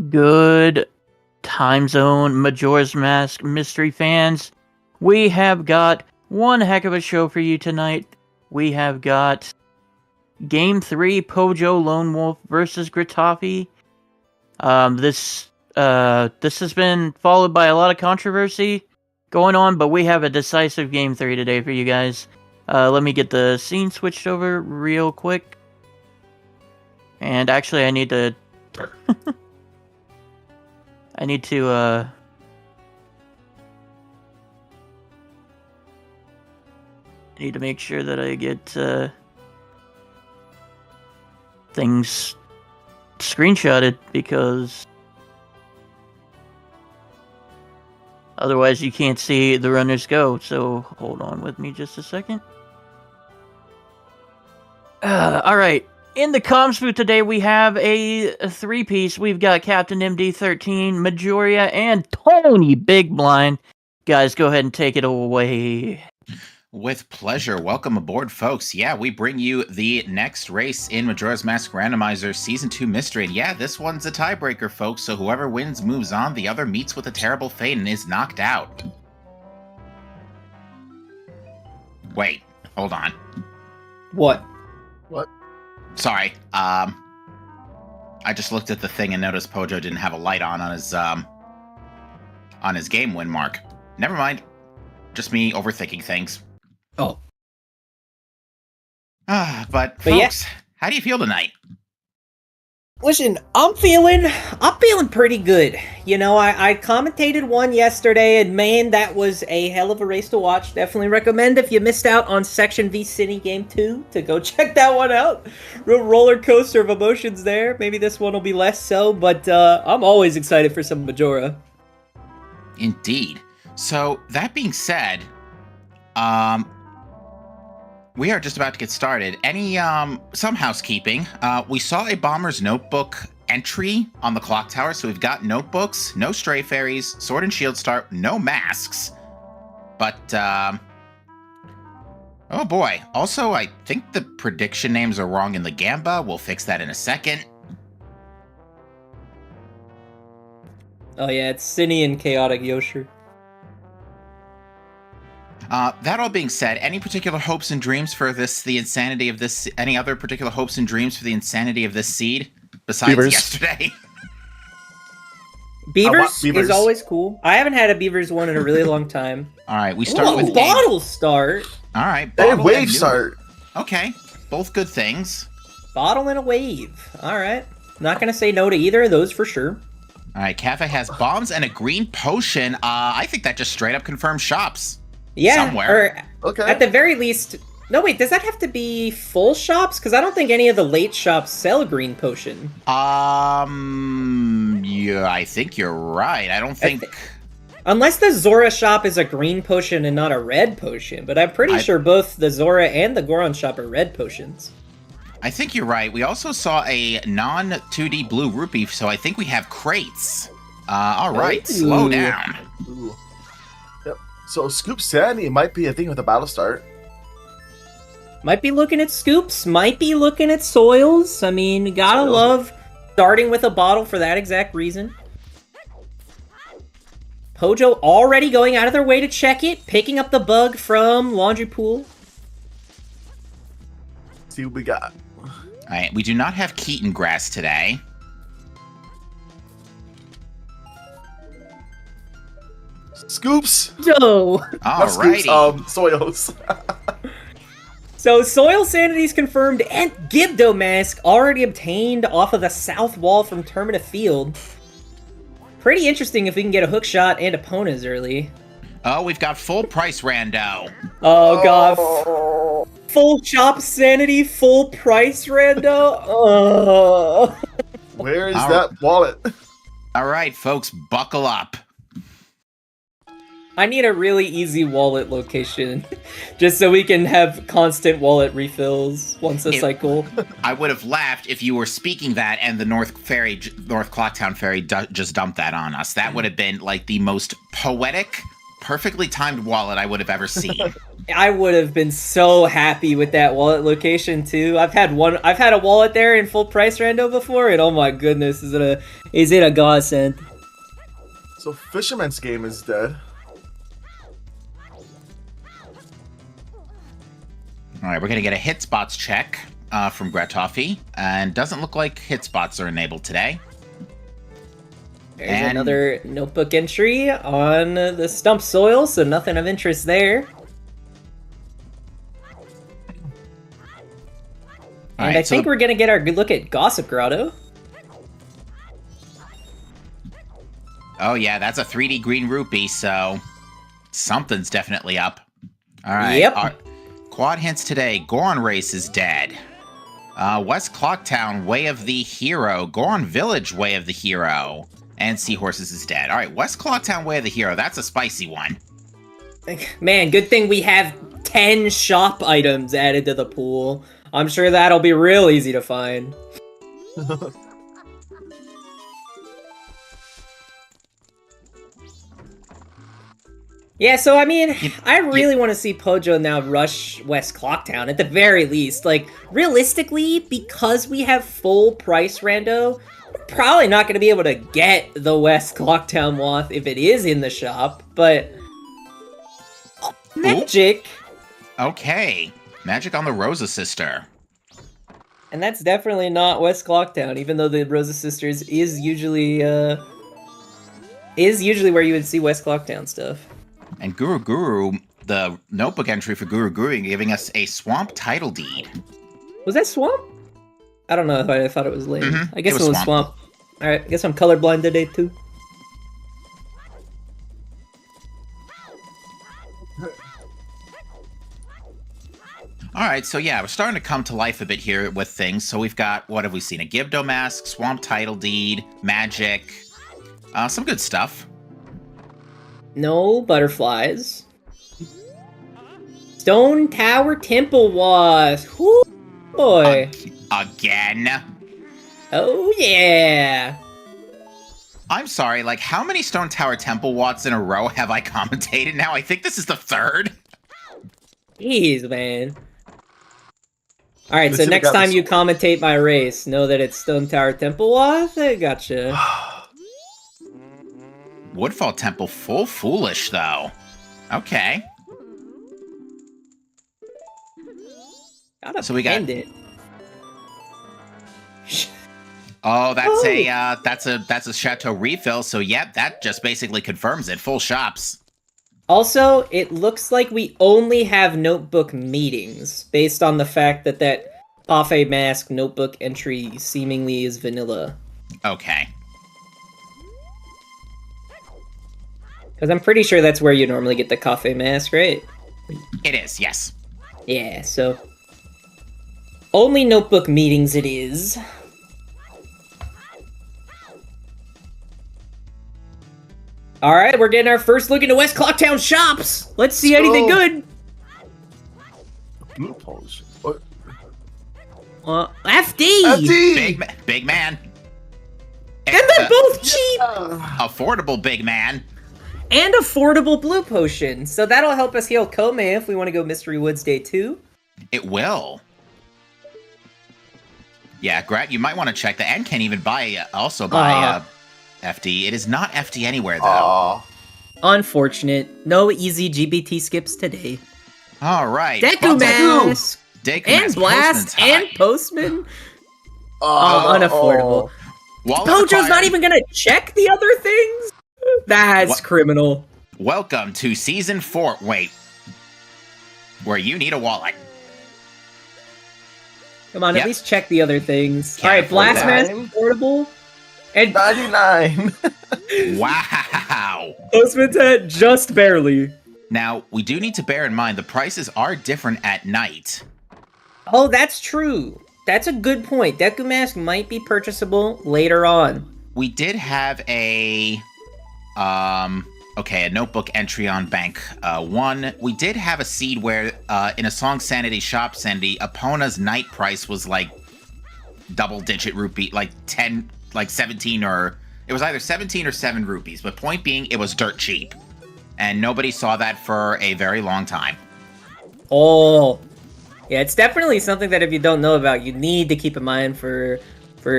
Good time zone Majora's Mask mystery fans. We have got one heck of a show for you tonight. We have got Game 3, Pojolonewolf versus gratoffie. This has been followed by a lot of controversy going on, but we have a decisive Game 3 today for you guys. Let me get the scene switched over real quick. And actually, I need to... I need to make sure that I get things screenshotted, because otherwise you can't see the runners go. So hold on with me just a second. Alright, in the comms booth today we have a three-piece. We've got Captain MD13, Majoria, and Tony Big Blind. Guys, go ahead and take it away. With pleasure. Welcome aboard, folks. Yeah, we bring you the next race in Majora's Mask Randomizer Season 2 Mystery. And yeah, this one's a tiebreaker, folks, so whoever wins moves on, the other meets with a terrible fate and is knocked out. Wait, hold on. What? Sorry, I just looked at the thing and noticed Pojo didn't have a light on his game win mark. Never mind. Just me overthinking things. Oh. But folks, how do you feel tonight? Listen, I'm feeling pretty good. You know, I commentated one yesterday, and man, that was a hell of a race to watch. Definitely recommend, if you missed out on Section V City Game 2, to go check that one out. Real roller coaster of emotions there. Maybe this one will be less so, but I'm always excited for some Majora. Indeed. So, that being said, we are just about to get started. Some housekeeping. We saw a Bomber's Notebook entry on the clock tower, so we've got notebooks, no stray fairies, sword and shield star, no masks. But, oh boy. Also, I think the prediction names are wrong in the Gamba. We'll fix that in a second. Oh yeah, it's Cinny and Chaotic Yosher. That all being said, any particular hopes and dreams for the insanity of this? Any other particular hopes and dreams for the insanity of this seed besides Beavers. Yesterday? Beavers is always cool. I haven't had a Beavers one in a really long time. All right, we start with bottle start. All right, and wave start. Okay, both good things. Bottle and a wave. All right, not gonna say no to either of those for sure. All right, Cafe has bombs and a green potion. I think that just straight up confirms shops. Yeah, somewhere. Or at the very least... No, wait, does that have to be full shops? Because I don't think any of the late shops sell green potion. Yeah, I think you're right. I don't think... Unless the Zora shop is a green potion and not a red potion, but I'm pretty sure both the Zora and the Goron shop are red potions. I think you're right. We also saw a non-2D blue rupee, so I think we have crates. All right, slow down. Ooh. Yep. So Scoop Sandy might be a thing with a battle start. Might be looking at scoops, might be looking at soils. I mean, gotta love starting with a bottle for that exact reason. Pojo already going out of their way to check it, picking up the bug from Laundry Pool. See what we got. All right, we do not have Keaton grass today. Scoops. No. Alrighty. Soils. So Soil Sanity's confirmed, and Gibdo Mask already obtained off of the south wall from Termina Field. Pretty interesting if we can get a hook shot and opponents early. Oh, we've got full price rando. Oh god. Full shop sanity, full price rando. Oh. Where is that wallet? All right, folks, buckle up. I need a really easy wallet location, just so we can have constant wallet refills once a cycle. I would have laughed if you were speaking that and the North Clocktown Ferry just dumped that on us. That would have been like the most poetic, perfectly timed wallet I would have ever seen. I would have been so happy with that wallet location too. I've had a wallet there in full price rando before, and oh my goodness, is it a godsend? So Fisherman's Game is dead. All right, we're gonna get a hit spots check from gratoffie, and doesn't look like hit spots are enabled today. There's another notebook entry on the stump soil, so nothing of interest there. And I think we're gonna get our good look at Gossip Grotto. Oh yeah, that's a 3D green rupee, so something's definitely up. All right. Yep. Our quad hints today. Goron Race is dead. West Clocktown, Way of the Hero. Goron Village, Way of the Hero. And Seahorses is dead. All right, West Clocktown, Way of the Hero. That's a spicy one. Man, good thing we have 10 shop items added to the pool. I'm sure that'll be real easy to find. Yeah, so I mean, I really want to see Pojo now rush West Clocktown at the very least. Like, realistically, because we have full price rando, we're probably not going to be able to get the West Clocktown Moth if it is in the shop, but... Oh, magic! Okay. Magic on the Rosa Sister. And that's definitely not West Clocktown, even though the Rosa Sisters is usually where you would see West Clocktown stuff. And Guru, the notebook entry for Guru giving us a swamp title deed. Was that swamp? I don't know if I thought it was lame. Mm-hmm. I guess it was swamp. Alright, I guess I'm colorblind today too. Alright, so yeah, we're starting to come to life a bit here with things. So we've got, what have we seen? A Gibdo mask, swamp title deed, magic, some good stuff. No butterflies. Stone Tower Temple Wasp. Whoo boy. Again? Oh yeah. I'm sorry, like how many Stone Tower Temple Watts in a row have I commentated now? I think this is the third. Jeez, man. Alright, so next time you commentate my race, know that it's Stone Tower Temple Wasp. I gotcha. Woodfall Temple full foolish, though. Okay. So we got it. Oh, that's that's a Chateau refill. So yep, that just basically confirms it. Full shops. Also, it looks like we only have notebook meetings based on the fact that Coffee Mask notebook entry seemingly is vanilla. Okay. Because I'm pretty sure that's where you normally get the Coffee Mask, right? It is, yes. Yeah, so... only notebook meetings it is. Alright, we're getting our first look into West Clocktown shops! Let's see anything good! Blue potion. FD! FD! Big man. And they're both cheap! Affordable big man. And affordable blue potion. So that'll help us heal Kome if we want to go Mystery Woods Day 2. It will. Yeah, Grat, you might want to check that. And can even buy FD. It is not FD anywhere, though. Unfortunate. No easy GBT skips today. All right. Deku Mask! And Blast! And Postman! Unaffordable. Pojo's not even gonna check the other things? That's criminal. Welcome to Season 4. Wait. Where you need a wallet. Come on, at least check the other things. Alright, Blast Mask affordable. And 99. Wow. Postman's at just barely. Now, we do need to bear in mind the prices are different at night. Oh, that's true. That's a good point. Deku Mask might be purchasable later on. We did have a notebook entry on Bank 1. We did have a seed where in a Song Sanity Shop Sanity, Epona's night price was like double-digit rupee, like 10, like 17, or it was either 17 or 7 rupees. But point being, it was dirt cheap. And nobody saw that for a very long time. Oh, yeah, it's definitely something that if you don't know about, you need to keep in mind for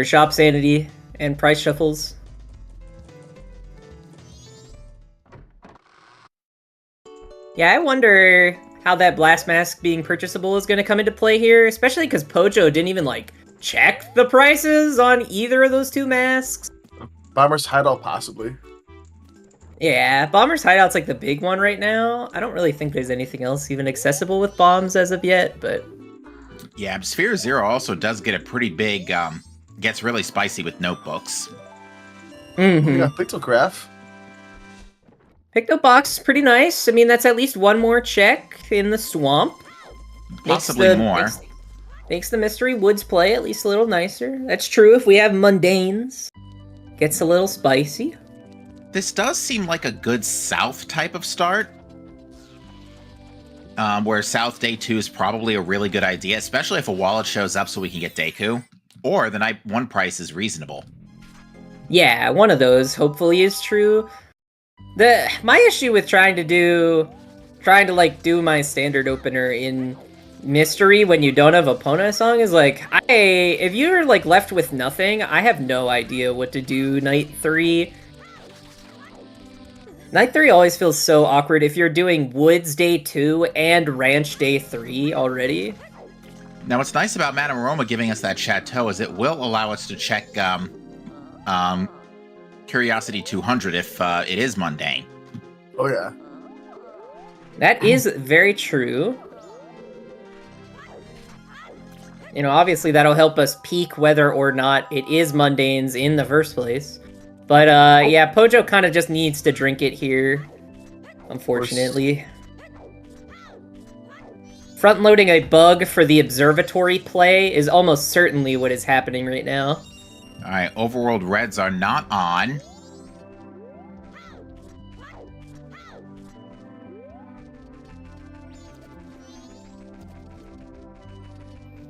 shop sanity and price shuffles. Yeah, I wonder how that blast mask being purchasable is going to come into play here, especially because Pojo didn't even, like, check the prices on either of those two masks. Bomber's Hideout, possibly. Yeah, Bomber's Hideout's, like, the big one right now. I don't really think there's anything else even accessible with bombs as of yet, but... Yeah, Sphere Zero also does get a pretty big, gets really spicy with notebooks. Mm-hmm. Yeah, Pictograph. Pictobox is pretty nice. I mean, that's at least one more check in the swamp. Possibly more. Makes the Mystery Woods play at least a little nicer. That's true if we have mundanes. Gets a little spicy. This does seem like a good South type of start. Where South Day 2 is probably a really good idea, especially if a wallet shows up so we can get Deku. Or the Night 1 price is reasonable. Yeah, one of those hopefully is true. My issue with trying to do my standard opener in Mystery when you don't have a Pona song is like, if you're like left with nothing, I have no idea what to do Night 3. Night 3 always feels so awkward if you're doing Woods Day 2 and Ranch Day 3 already. Now, what's nice about Madame Roma giving us that chateau is it will allow us to check Curiosity 200 if it is mundane. Oh, yeah. That is very true. You know, obviously that'll help us peek whether or not it is mundanes in the first place. But, yeah, Pojo kind of just needs to drink it here, unfortunately. Front-loading a bug for the observatory play is almost certainly what is happening right now. Alright, Overworld Reds are not on.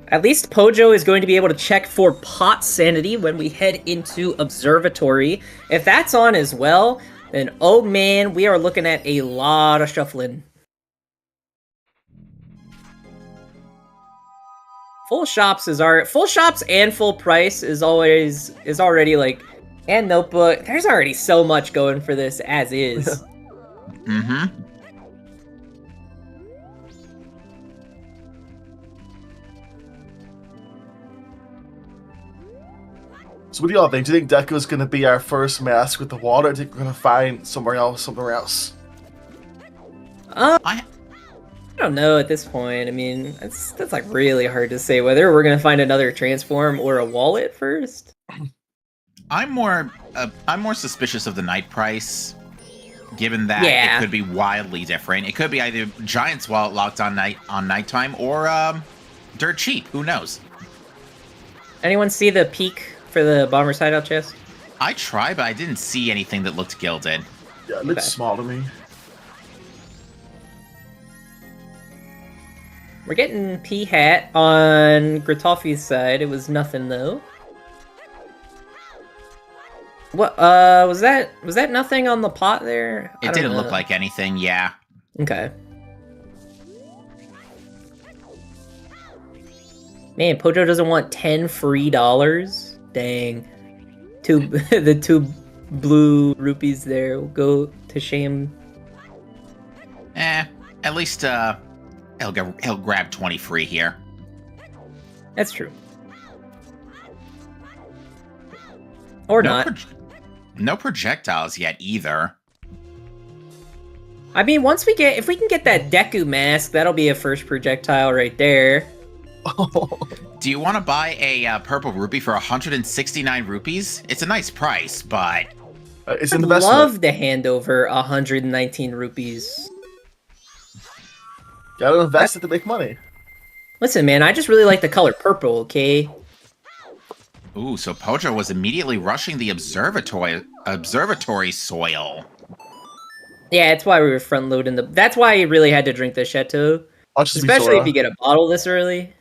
At least Pojo is going to be able to check for pot sanity when we head into observatory. If that's on as well, then oh man, we are looking at a lot of shuffling. Full shops and full price is already like, and notebook. There's already so much going for this as is. Mm-hmm. So what do y'all think? Do you think Deku's going to be our first mask with the water? Or do you think we're going to find somewhere else? I don't know at this point. I mean, that's like really hard to say whether we're gonna find another transform or a wallet first. I'm more suspicious of the night price, given that Yeah. it could be wildly different. It could be either Giant's wallet locked on nighttime or dirt cheap. Who knows? Anyone see the peak for the Bomber's Hideout chest? I tried, but I didn't see anything that looked gilded. Yeah, it looks Okay. small to me. We're getting P-Hat on gratoffie's side. It was nothing though. What was that nothing on the pot there? It didn't look like anything, yeah. Okay. Man, Pojo doesn't want 10 free dollars. Dang. The two blue rupees there will go to shame. At least he'll grab 20 free here. That's true. Or not. No projectiles yet either. I mean, if we can get that Deku mask, that'll be a first projectile right there. Do you want to buy a purple rupee for 169 rupees? It's a nice price, but It's I'd an investment. love to hand over 119 rupees. Gotta invest it to make money. Listen, man, I just really like the color purple, okay? ooh, so Pojo was immediately rushing the observatory soil. Yeah, that's why we were front loading that's why you really had to drink the chateau. I'll just be Especially Sora. if you get a bottle this early.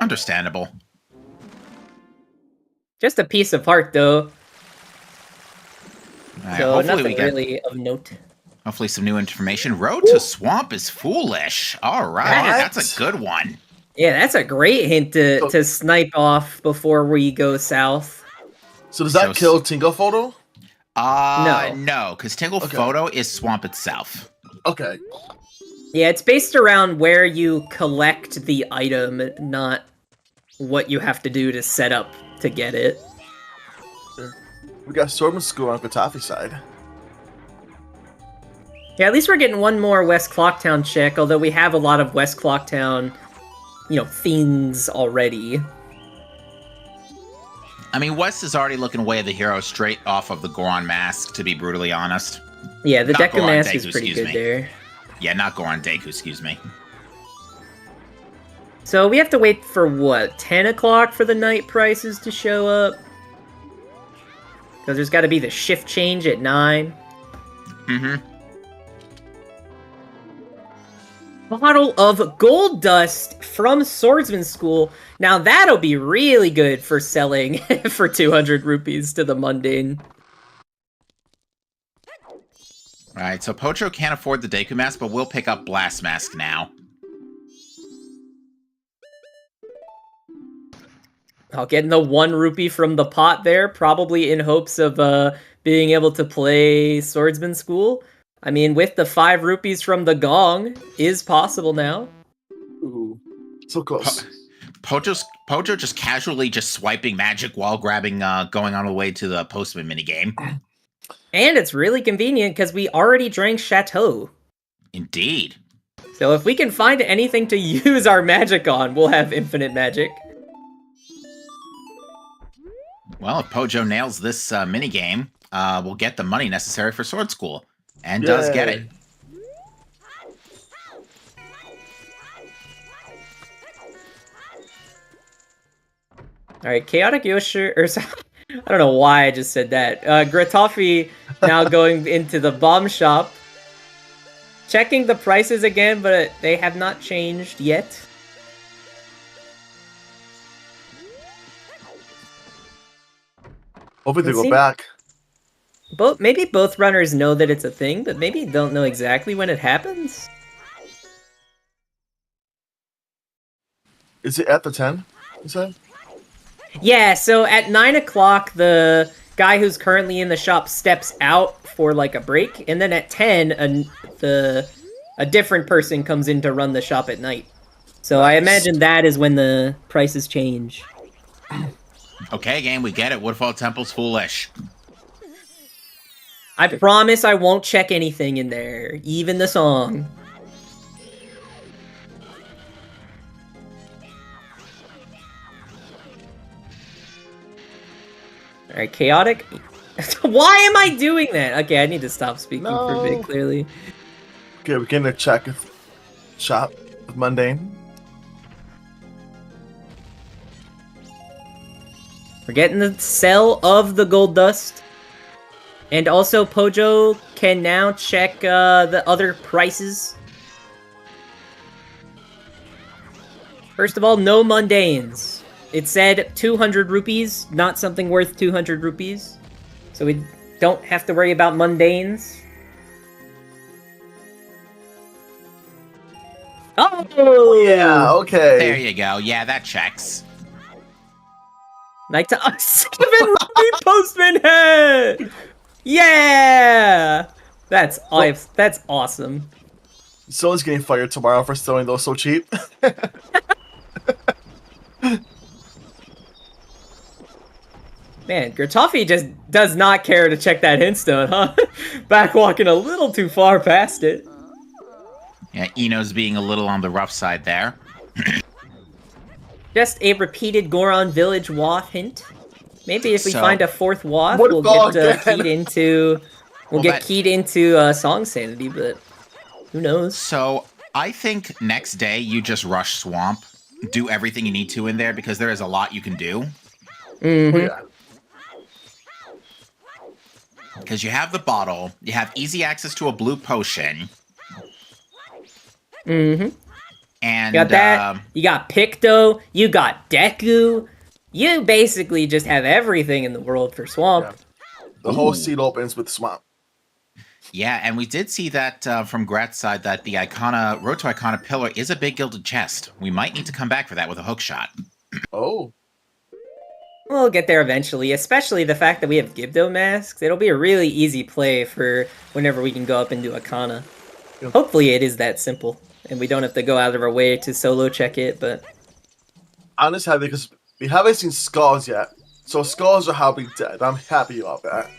Understandable. Just a piece of heart, though. All right, So hopefully nothing we get. really of note. Hopefully some new information. Road to Swamp is foolish. All right, What? that's a good one. Yeah, that's a great hint to snipe off before we go south. So does that kill Tingle Photo? No, because Tingle Okay. Photo is Swamp itself. Okay. Yeah, it's based around where you collect the item, not what you have to do to set up to get it. We got Swordman School on gratoffie side. Yeah, at least we're getting one more West Clocktown check, although we have a lot of West Clocktown, things already. I mean, West is already looking way of the hero straight off of the Goron mask, to be brutally honest. Yeah, the Not Deku Goron mask Deku, is pretty excuse good me. there. Yeah, not Goron Deku, excuse me. So we have to wait for what, 10 o'clock for the night prices to show up? Because there's got to be the shift change at 9. Mm-hmm. Bottle of gold dust from Swordsman School. Now that'll be really good for selling for 200 rupees to the mundane. Alright, so Pocho can't afford the Deku mask, but we'll pick up Blast Mask now. Oh, getting the 1 rupee from the pot there, probably in hopes of being able to play Swordsman School. I mean, with the 5 rupees from the gong, is possible now. Ooh. So close. Pojo just casually just swiping magic while grabbing, going on the way to the Postman minigame. And it's really convenient because we already drank Chateau. Indeed. So if we can find anything to use our magic on, we'll have infinite magic. Well, if Pojo nails this minigame, we'll get the money necessary for Sword School. And does get it. Alright, Chaotic Yoshi, I don't know why I just said that. Gratoffie now going into the bomb shop. Checking the prices again, but they have not changed yet. Hopefully they go back. Maybe both runners know that it's a thing, but maybe don't know exactly when it happens. Is it at the 10? You said? Yeah, so at 9 o'clock, the guy who's currently in the shop steps out for like a break, and then at 10, a different person comes in to run the shop at night. So I imagine that is when the prices change. Okay, game, we get it. Woodfall Temple's foolish. I promise I won't check anything in there, even the song. Alright, Chaotic. Why am I doing that? Okay, I need to stop speaking for a bit, clearly. Okay, we're getting a check of shop of Mundane. We're getting the sell of the gold dust. And also, Pojo can now check the other prices. First of all, no mundanes. It said 200 rupees, not something worth 200 rupees. So we don't have to worry about mundanes. Oh! Yeah, okay. There you go. Yeah, that checks. Like to 7 rupee postman head! Yeah! That's awesome. Someone's getting fired tomorrow for selling those so cheap. Man, Gratoffie just does not care to check that hintstone, huh? Backwalking a little too far past it. Yeah, Eno's being a little on the rough side there. Just a repeated Goron Village waff hint. Maybe if we find a 4th waff, What we'll get keyed into keyed into Song Sanity, but who knows? So I think next day you just rush Swamp, do everything you need to in there because there is a lot you can do. Mm-hmm. Yeah. Because you have the bottle, you have easy access to a blue potion. Mm-hmm. And You got that. You got Picto. You got Deku. You basically just have everything in the world for Swamp. Yeah. The whole seat opens with Swamp. Yeah, and we did see that from Grat's side that the Road to Icona pillar is a big gilded chest. We might need to come back for that with a hook shot. Oh, We'll get there eventually, especially the fact that we have Gibdo masks. It'll be a really easy play for whenever we can go up and do Akana. Yep. Hopefully it is that simple, and we don't have to go out of our way to solo check it, but... I'm just happy because we haven't seen skulls yet. So skulls are happy dead. I'm happy about that.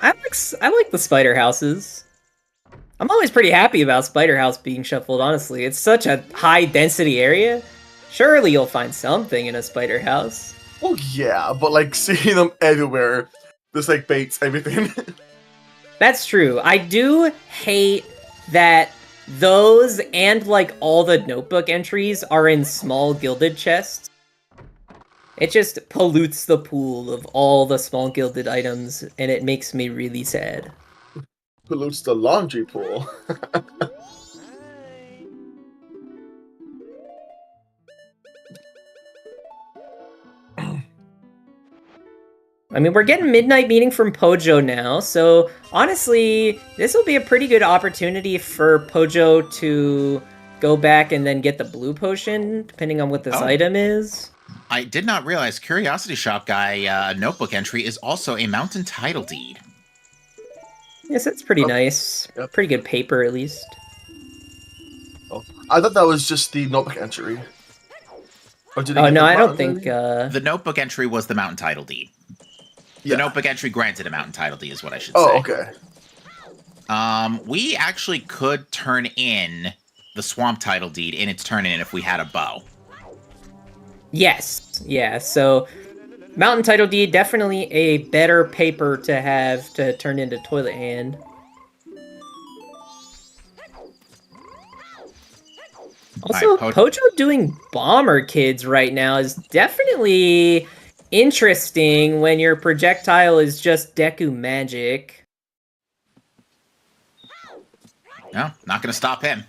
I like the spider houses. I'm always pretty happy about Spider House being shuffled, honestly. It's such a high density area. Surely you'll find something in a spider house. Well, yeah, but like seeing them everywhere, just like baits everything. That's true. I do hate that those and like all the notebook entries are in small gilded chests. It just pollutes the pool of all the small gilded items, and it makes me really sad. Pollutes the laundry pool. I mean, we're getting Midnight Meeting from Pojo now, so honestly, this will be a pretty good opportunity for Pojo to go back and then get the blue potion, depending on what this item is. I did not realize Curiosity Shop guy notebook entry is also a mountain title deed. Yes, that's pretty nice. Yep. Pretty good paper, at least. Oh, I thought that was just the notebook entry. Or did he Oh, get no, the I don't mountain think... The notebook entry was the mountain title deed. Yeah. The notebook entry granted a mountain title deed is what I should say. Oh, okay. We actually could turn in the swamp title deed in its turn in if we had a bow. Yes, yeah, so Mountain Title Deed, definitely a better paper to have to turn into Toilet Hand. Also, Right, Pojo doing Bomber Kids right now is definitely interesting when your projectile is just Deku Magic. No, not going to stop him.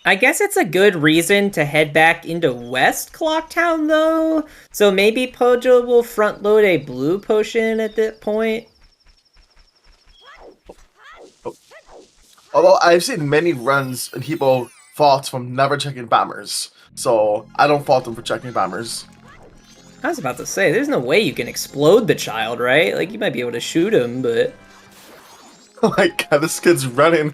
I guess it's a good reason to head back into West Clocktown, though. So maybe Pojo will front load a blue potion at that point. Although I've seen many runs and people fault from never checking bombers. So I don't fault them for checking bombers. I was about to say, there's no way you can explode the child, right? Like, you might be able to shoot him, but... Oh my god, this kid's running.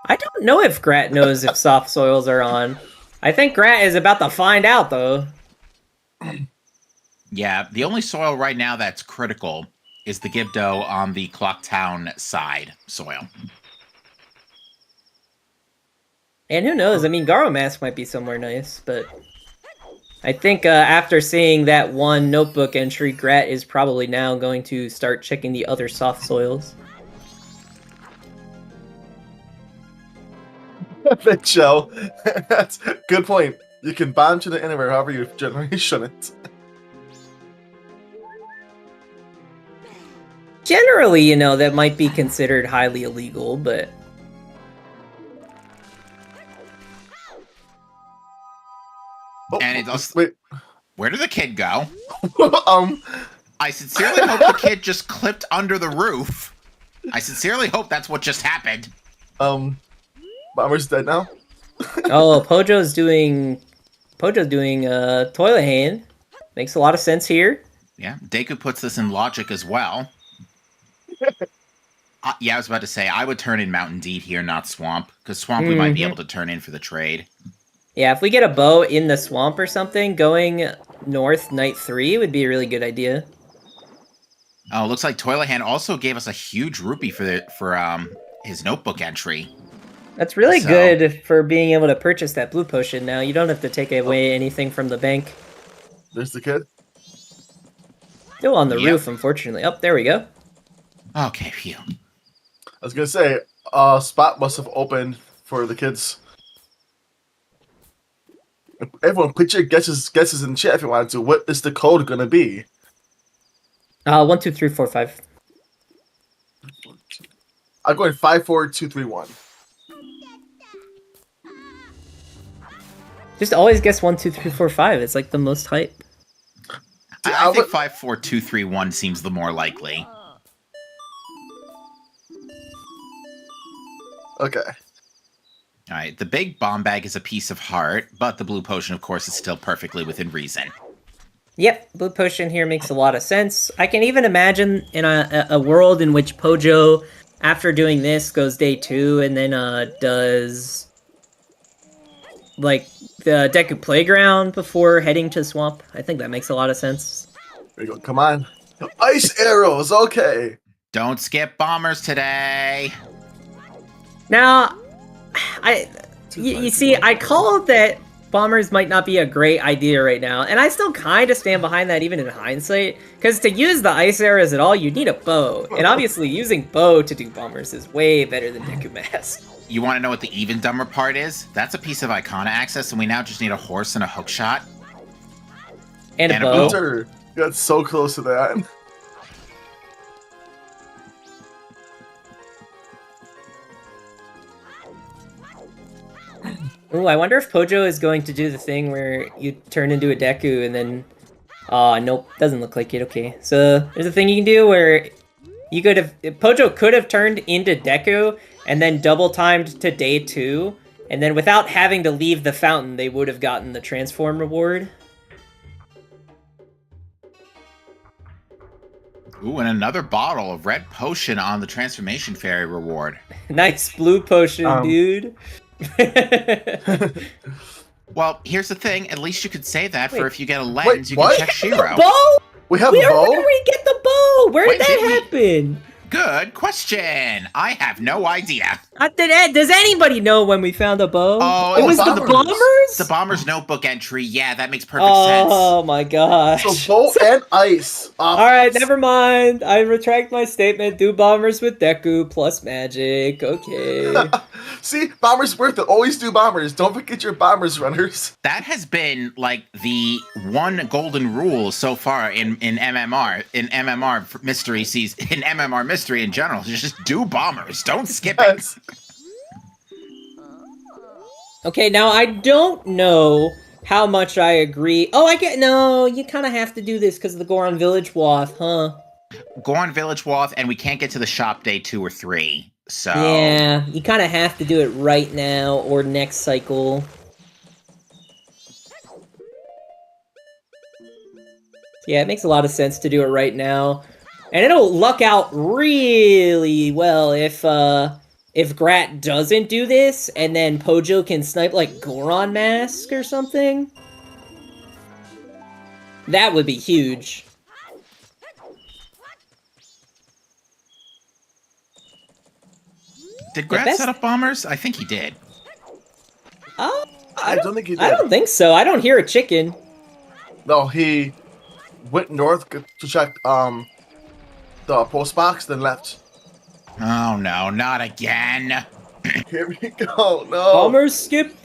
I don't know if Grat knows if soft soils are on. I think Grat is about to find out, though. Yeah, the only soil right now that's critical is the Gibdo on the Clocktown side soil. And who knows? I mean, Garo Mask might be somewhere nice, but... I think after seeing that one notebook entry, Grat is probably now going to start checking the other soft soils. Big Joe. That's a good point. You can ban to the anywhere, however you generally shouldn't. Generally, you know, that might be considered highly illegal, but... Oh, And it also, wait. where did the kid go? um, I sincerely hope the kid just clipped under the roof. I sincerely hope that's what just happened. Bomber's dead now. Oh, Pojo's doing Toilet Hand. Makes a lot of sense here. Yeah, Deku puts this in logic as well. Yeah, I was about to say, I would turn in Mountain Deed here, not Swamp. Because Swamp we might be able to turn in for the trade. Yeah, if we get a bow in the swamp or something, going north night 3 would be a really good idea. Oh, looks like Toilet Hand also gave us a huge rupee for his notebook entry. That's really good for being able to purchase that blue potion now. You don't have to take away anything from the bank. There's the kid. Still on the roof, unfortunately. Oh, there we go. Okay, phew. I was gonna say, spot must have opened for the kids. Everyone, put your guesses in chat if you wanted to. What is the code gonna be? 1, 2, 3, 4, 5. I'm going 5, 4, 2, 3, 1. Just always guess 1, 2, 3, 4, 5. It's like the most hype. I think 5, 4, 2, 3, 1 seems the more likely. Okay. All right, the big bomb bag is a piece of heart, but the blue potion, of course, is still perfectly within reason. Yep, blue potion here makes a lot of sense. I can even imagine in a world in which Pojo, after doing this, goes day 2 and then does like the Deku Playground before heading to Swamp. I think that makes a lot of sense. There you go. Come on. Ice arrows. Okay. Don't skip bombers today. Now, you see, I called that bombers might not be a great idea right now, and I still kind of stand behind that even in hindsight, because to use the ice arrows at all, you need a bow, and obviously using bow to do bombers is way better than Deku Mask. You want to know what the even dumber part is? That's a piece of Icona access, and we now just need a horse and a hookshot. And a bow. Hunter, you got so close to that. Ooh, I wonder if Pojo is going to do the thing where you turn into a Deku and then... Aw, nope, doesn't look like it, okay. So, there's a thing you can do where you could have... Pojo could have turned into Deku and then double-timed to day 2, and then without having to leave the fountain, they would have gotten the transform reward. Ooh, and another bottle of red potion on the transformation fairy reward. Nice blue potion, dude. Well, here's the thing. At least you could say that for Wait, if you get a lens, you what? can check Shiro. Bow? We have a Where bow? did we get the bow? Where Wait, did did that we? happen? Good question. I have no idea. Does anybody know when we found a bow? Oh, it was the bombers. bombers? The bomber's notebook entry. Yeah, that makes perfect sense. Oh my gosh. So bow and ice. Alright, never mind. I retract my statement. Do bombers with Deku plus magic. Okay. See, bombers worth it. Always do bombers. Don't forget your bombers, runners. That has been like the one golden rule so far in MMR mystery season, in MMR mystery in general. Just do bombers. Don't skip it. Yes. Okay, now I don't know how much I agree. Oh, no, you kind of have to do this because of the Goron Village Wath, huh? Goron Village Wath, and we can't get to the shop day 2 or 3. So Yeah, you kind of have to do it right now or next cycle. Yeah, it makes a lot of sense to do it right now. And it'll luck out really well if Grat doesn't do this, and then Pojo can snipe, like, Goron Mask or something. That would be huge. Did Grat set up bombers? I think he did. I don't think he did. I don't think so. I don't hear a chicken. No, he went north to check the post box, then left. Oh no, not again. Here we go. No. Bombers skip.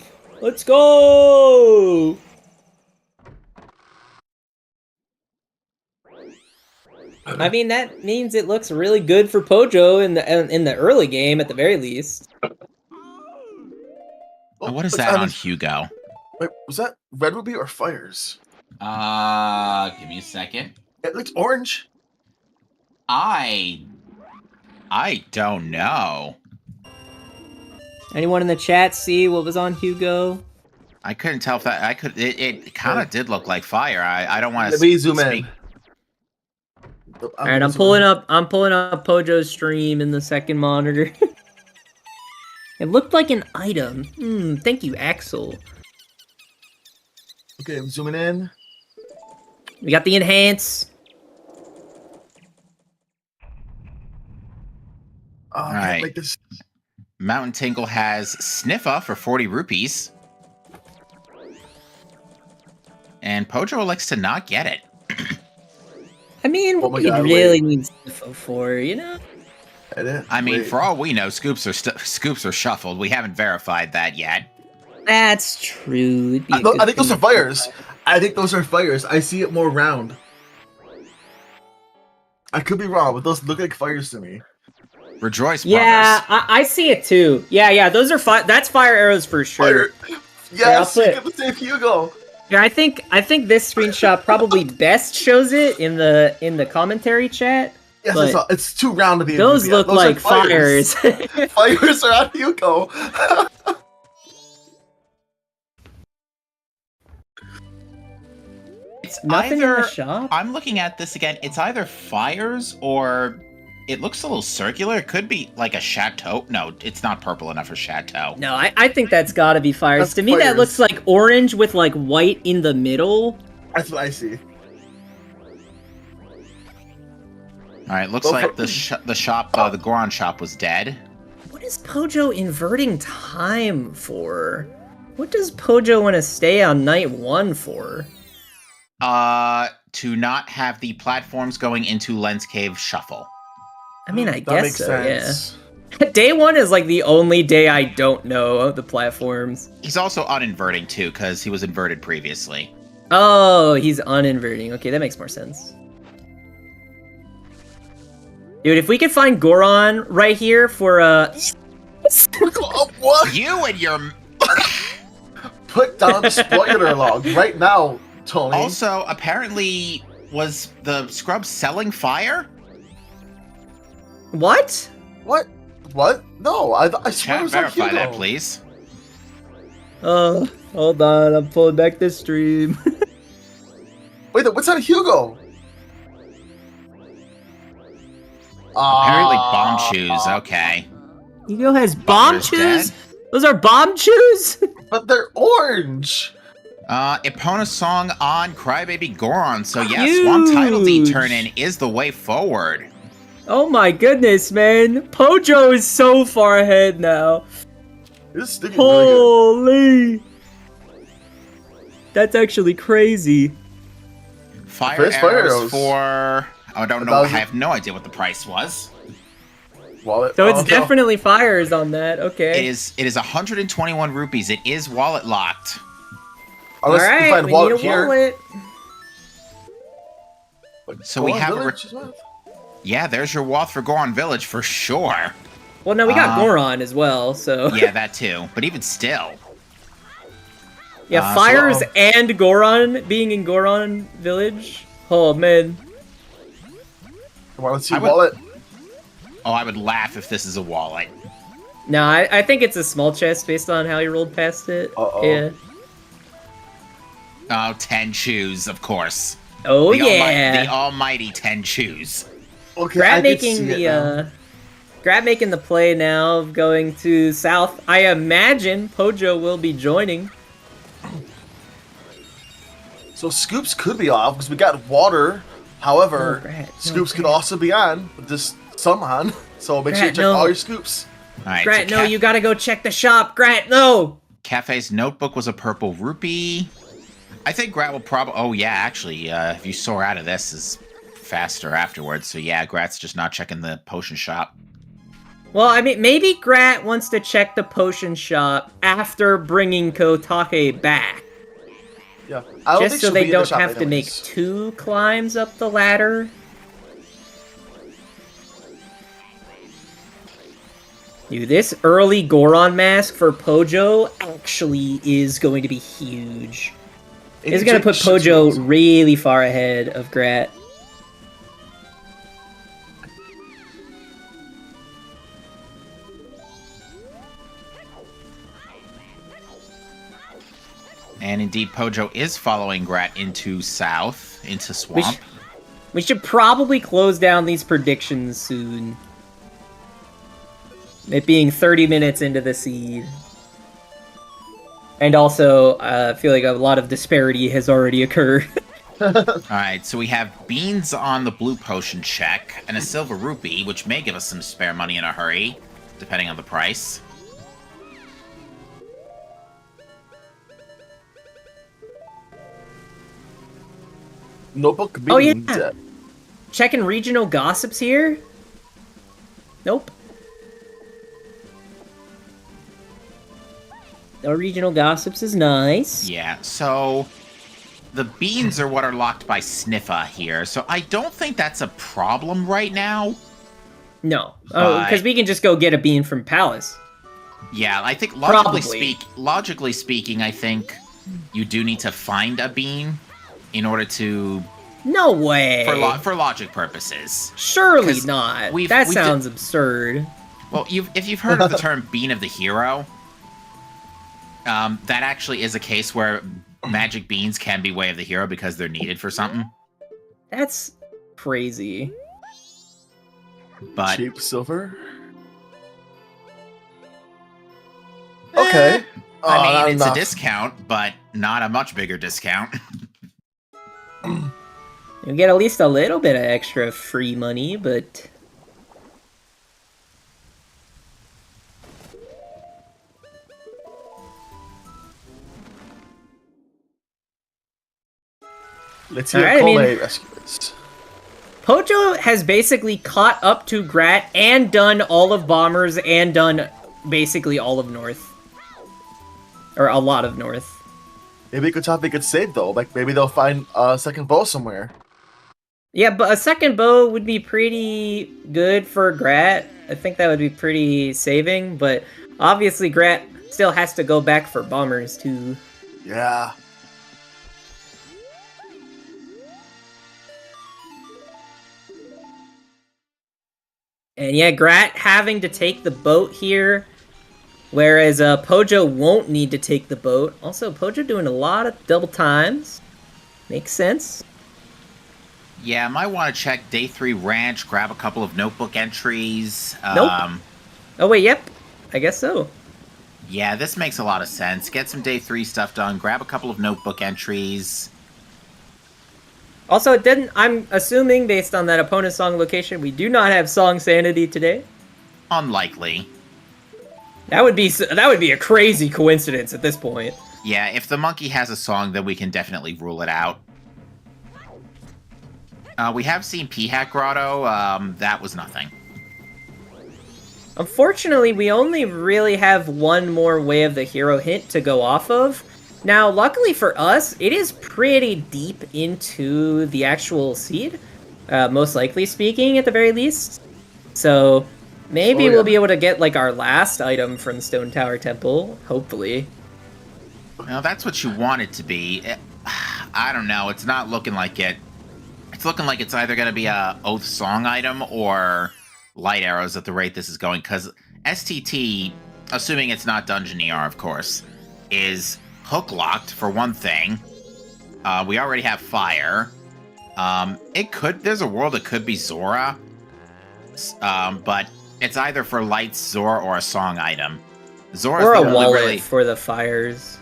Let's go. I mean, that means it looks really good for Pojo in the early game, at the very least. Oh, what is that on Hugo? Wait, was that Red Ruby or Fires? Give me a second. It looks orange. I don't know. Anyone in the chat see what was on Hugo? I couldn't tell if that it kind of did look like fire. I don't want to Let me zoom in. All right, I'm pulling up Pojo's stream in the second monitor. It looked like an item. Thank you, Axel. Okay, I'm zooming in. We got the enhance. All right. Like this. Mountain Tingle has Sniffa for 40 rupees. And Pojo elects to not get it. I mean, what you really need Sniffa for, you know? I mean, for all we know, scoops are shuffled. We haven't verified that yet. That's true. I think those are fires. I think those are fires. I see it more round. I could be wrong, but those look like fires to me. Rejoice, yeah, brothers. I see it too. Yeah, those are that's fire arrows for sure. Fire. Yes, I'll you put- get to save Hugo. Yeah, I think this screenshot probably best shows it in the commentary chat. Yes, But it's too round to be. those yeah, look those like are fires. fires. Fires are on Hugo. It's Nothing in either the shop. I'm looking at this again. It's either fires or it looks a little circular. It could be like a chateau. No, it's not purple enough for chateau. No, I think that's gotta be fires. That's To me, that fires. looks like orange with like white in the middle. That's what I see. All right, looks Well, like the shop, the Goron shop, was dead. What is Pojo inverting time for? What does Pojo want to stay on night 1 for? To not have the platforms going into Lens Cave shuffle. I mean, I That guess makes so, sense. yeah. Day 1 is like the only day I don't know the platforms. He's also uninverting too, because he was inverted previously. Oh, he's uninverting. Okay, that makes more sense. Dude, if we could find Goron right here for Oh, what? You and your. Put down the spoiler log right now, Tony. Also, apparently, was the scrub selling fire? What? What? What? No, I swear it Chat, was on verify Hugo. that, please. Hold on, I'm pulling back the stream. Wait, what's on Hugo? Apparently, bomb shoes. Okay. Hugo has bomb Butler's shoes? dead. Those are bomb shoes? But they're orange. Epona song on Crybaby Goron. So yes, one title D Huge. turn in is the way forward. Oh my goodness, man. Pojo is so far ahead now. This is sticking really Holy. That's actually crazy. Fire First fire arrows arrows. for. I don't know. I 1,000. have no idea what the price was. good. Wallet. So it's Oh, no. definitely fires on that. It Okay. is 121 rupees. It is wallet locked. Unless All you right, find we wallet need a here. wallet. So we Goron have Village as well. Yeah, there's your wallet for Goron Village for sure. Well, no, we got Goron as well, so. Yeah, that too. But even still. Yeah, so- fires and Goron being in Goron Village. Oh, man. Come on, let's see I would- wallet. Oh, I would laugh if this is a wallet. No, I think it's a small chest based on how you rolled past it. Uh-oh. Yeah. Oh, 10 shoes, of course. Oh, the yeah. the almighty 10 shoes. Okay, Grab I can making see it now. Grab making the play now of going to south. I imagine Pojo will be joining. So Scoops could be off because we got water. However, Oh, Grat, no, Scoops could Grat. also be on, but just some on. So make sure you Grat, check no. all your Scoops. All right, Grat, so no, you gotta go check the shop. Grat, no. Cafe's notebook was a purple rupee. I think Grat will probably. Oh, yeah, actually, if you soar out of this, is faster afterwards. So, yeah, Grat's just not checking the potion shop. Well, I mean, maybe Grat wants to check the potion shop after bringing Kotake back. Yeah, I don't Just think so she'll they be in the don't shop have to make anyways. 2 climbs up the ladder. Dude, this early Goron mask for Pojo actually is going to be huge. It's going to put Pojo really far ahead of Grat. And indeed, Pojo is following Grat into south, into Swamp. We should probably close down these predictions soon. It being 30 minutes into the seed. And also, I feel like a lot of disparity has already occurred. Alright, so we have beans on the blue potion check, and a silver rupee, which may give us some spare money in a hurry, depending on the price. Notebook Oh, yeah. being dead. Checking regional gossips here? Nope. No regional gossips is nice. Yeah, so the beans are what are locked by Sniffa here, so I don't think that's a problem right now. No. Oh, But- because we can just go get a bean from Palace. Yeah, I think Probably. logically speaking, I think you do need to find a bean in order to No way. for logic purposes. Surely 'Cause not. we've That di- sounds absurd. Well, if you've heard of the term bean of the hero, that actually is a case where magic beans can be way of the hero because they're needed for something. That's crazy. But Cheap silver. Okay. I mean, not it's enough. a discount, but not a much bigger discount. You get at least a little bit of extra free money, but Let's hear Alright, I mean- rescuers. Pojo has basically caught up to Grat and done all of Bombers and done basically all of North. Or a lot of North. Maybe gratoffie gets saved though. Like maybe they'll find a second bow somewhere. Yeah, but a second bow would be pretty good for Grat. I think that would be pretty saving, but obviously Grat still has to go back for Bombers too. Yeah. And yeah, Grat having to take the boat here, whereas Pojo won't need to take the boat. Also, Pojo doing a lot of double times. Makes sense. Yeah, might want to check day 3 ranch, grab a couple of notebook entries. Nope. Oh wait, yep. I guess so. Yeah, this makes a lot of sense. Get some day 3 stuff done, grab a couple of notebook entries. Also, it didn't. I'm assuming based on that opponent song location, we do not have song sanity today. Unlikely. That would be a crazy coincidence at this point. Yeah, if the monkey has a song, then we can definitely rule it out. We have seen P-Hack Grotto. That was nothing. Unfortunately, we only really have one more Way of the Hero hint to go off of. Now, luckily for us, it is pretty deep into the actual seed, most likely speaking, at the very least. So, maybe we'll be able to get, like, our last item from Stone Tower Temple, hopefully. Well, that's what you want it to be. I don't know. It's not looking like it. It's looking like it's either going to be a Oath Song item or light arrows at the rate this is going, because STT, assuming it's not Dungeon ER, of course, is hook locked for one thing. We already have fire. There's a world it could be Zora, but it's either for lights, Zora, or a song item. Zora's Or a the only wallet really... for the fires.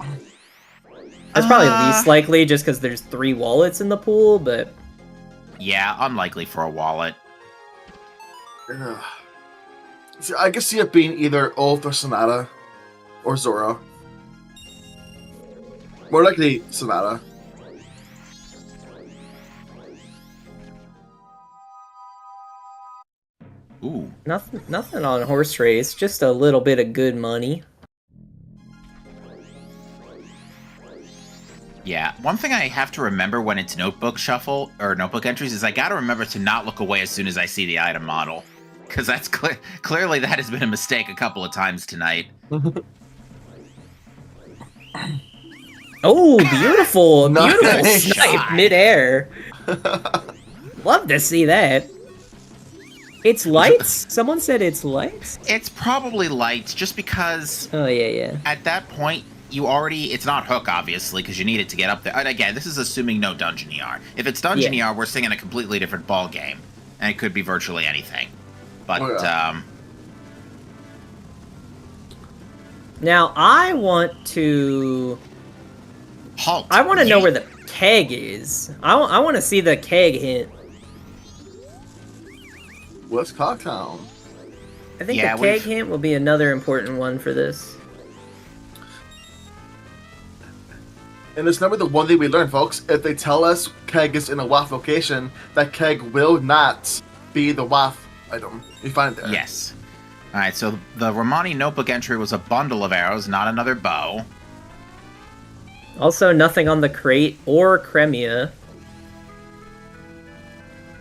That's probably least likely, just because there's 3 wallets in the pool, but... Yeah, unlikely for a wallet. See, I can see it being either Oath or Sonata. Or Zora. More likely Sonata. Ooh. Nothing on horse race, just a little bit of good money. Yeah, one thing I have to remember when it's notebook shuffle or notebook entries is I gotta remember to not look away as soon as I see the item model, because that's clearly that has been a mistake a couple of times tonight. Oh, beautiful, beautiful Nice snipe shot. midair. Love to see that. It's lights? Someone said it's lights? It's probably lights, just because Oh, yeah. at that point it's not hook obviously because you need it to get up there. And again, this is assuming no Dungeon ER. If it's Dungeon ER, we're singing a completely different ball game, and it could be virtually anything. But Now, I want to... halt. I want to know Yeet. where the keg is. I want to see the keg hint. What's Cocktown? I think Yeah, the keg we've- hint will be another important one for this. And just remember the one thing we learned, folks. If they tell us keg is in a WAF location, that keg will not be the WAF item. We find it there. Yes. All right, so the Romani notebook entry was a bundle of arrows, not another bow. Also, nothing on the crate or Cremia.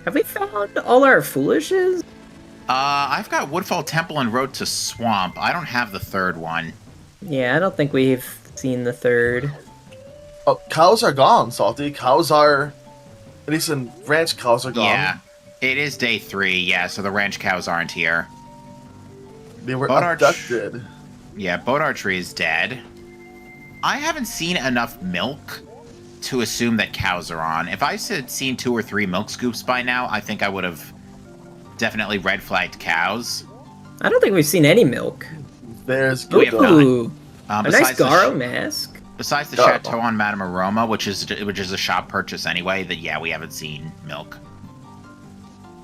Have we found all our foolishes? I've got Woodfall Temple and Road to Swamp. I don't have the third one. Yeah, I don't think we've seen the third. Oh, cows are gone, Salty. Cows are, at least in ranch, cows are gone. Yeah, it is day 3. Yeah, so the ranch cows aren't here. They were Boat abducted. Yeah, Boat Archery is dead. I haven't seen enough milk to assume that cows are on. If I had seen 2 or 3 milk scoops by now, I think I would have definitely red flagged cows. I don't think we've seen any milk. There's We have Ooh, not. a nice Garo mask. Besides the Chateau on Madame Aroma, which is a shop purchase anyway, that yeah, we haven't seen milk.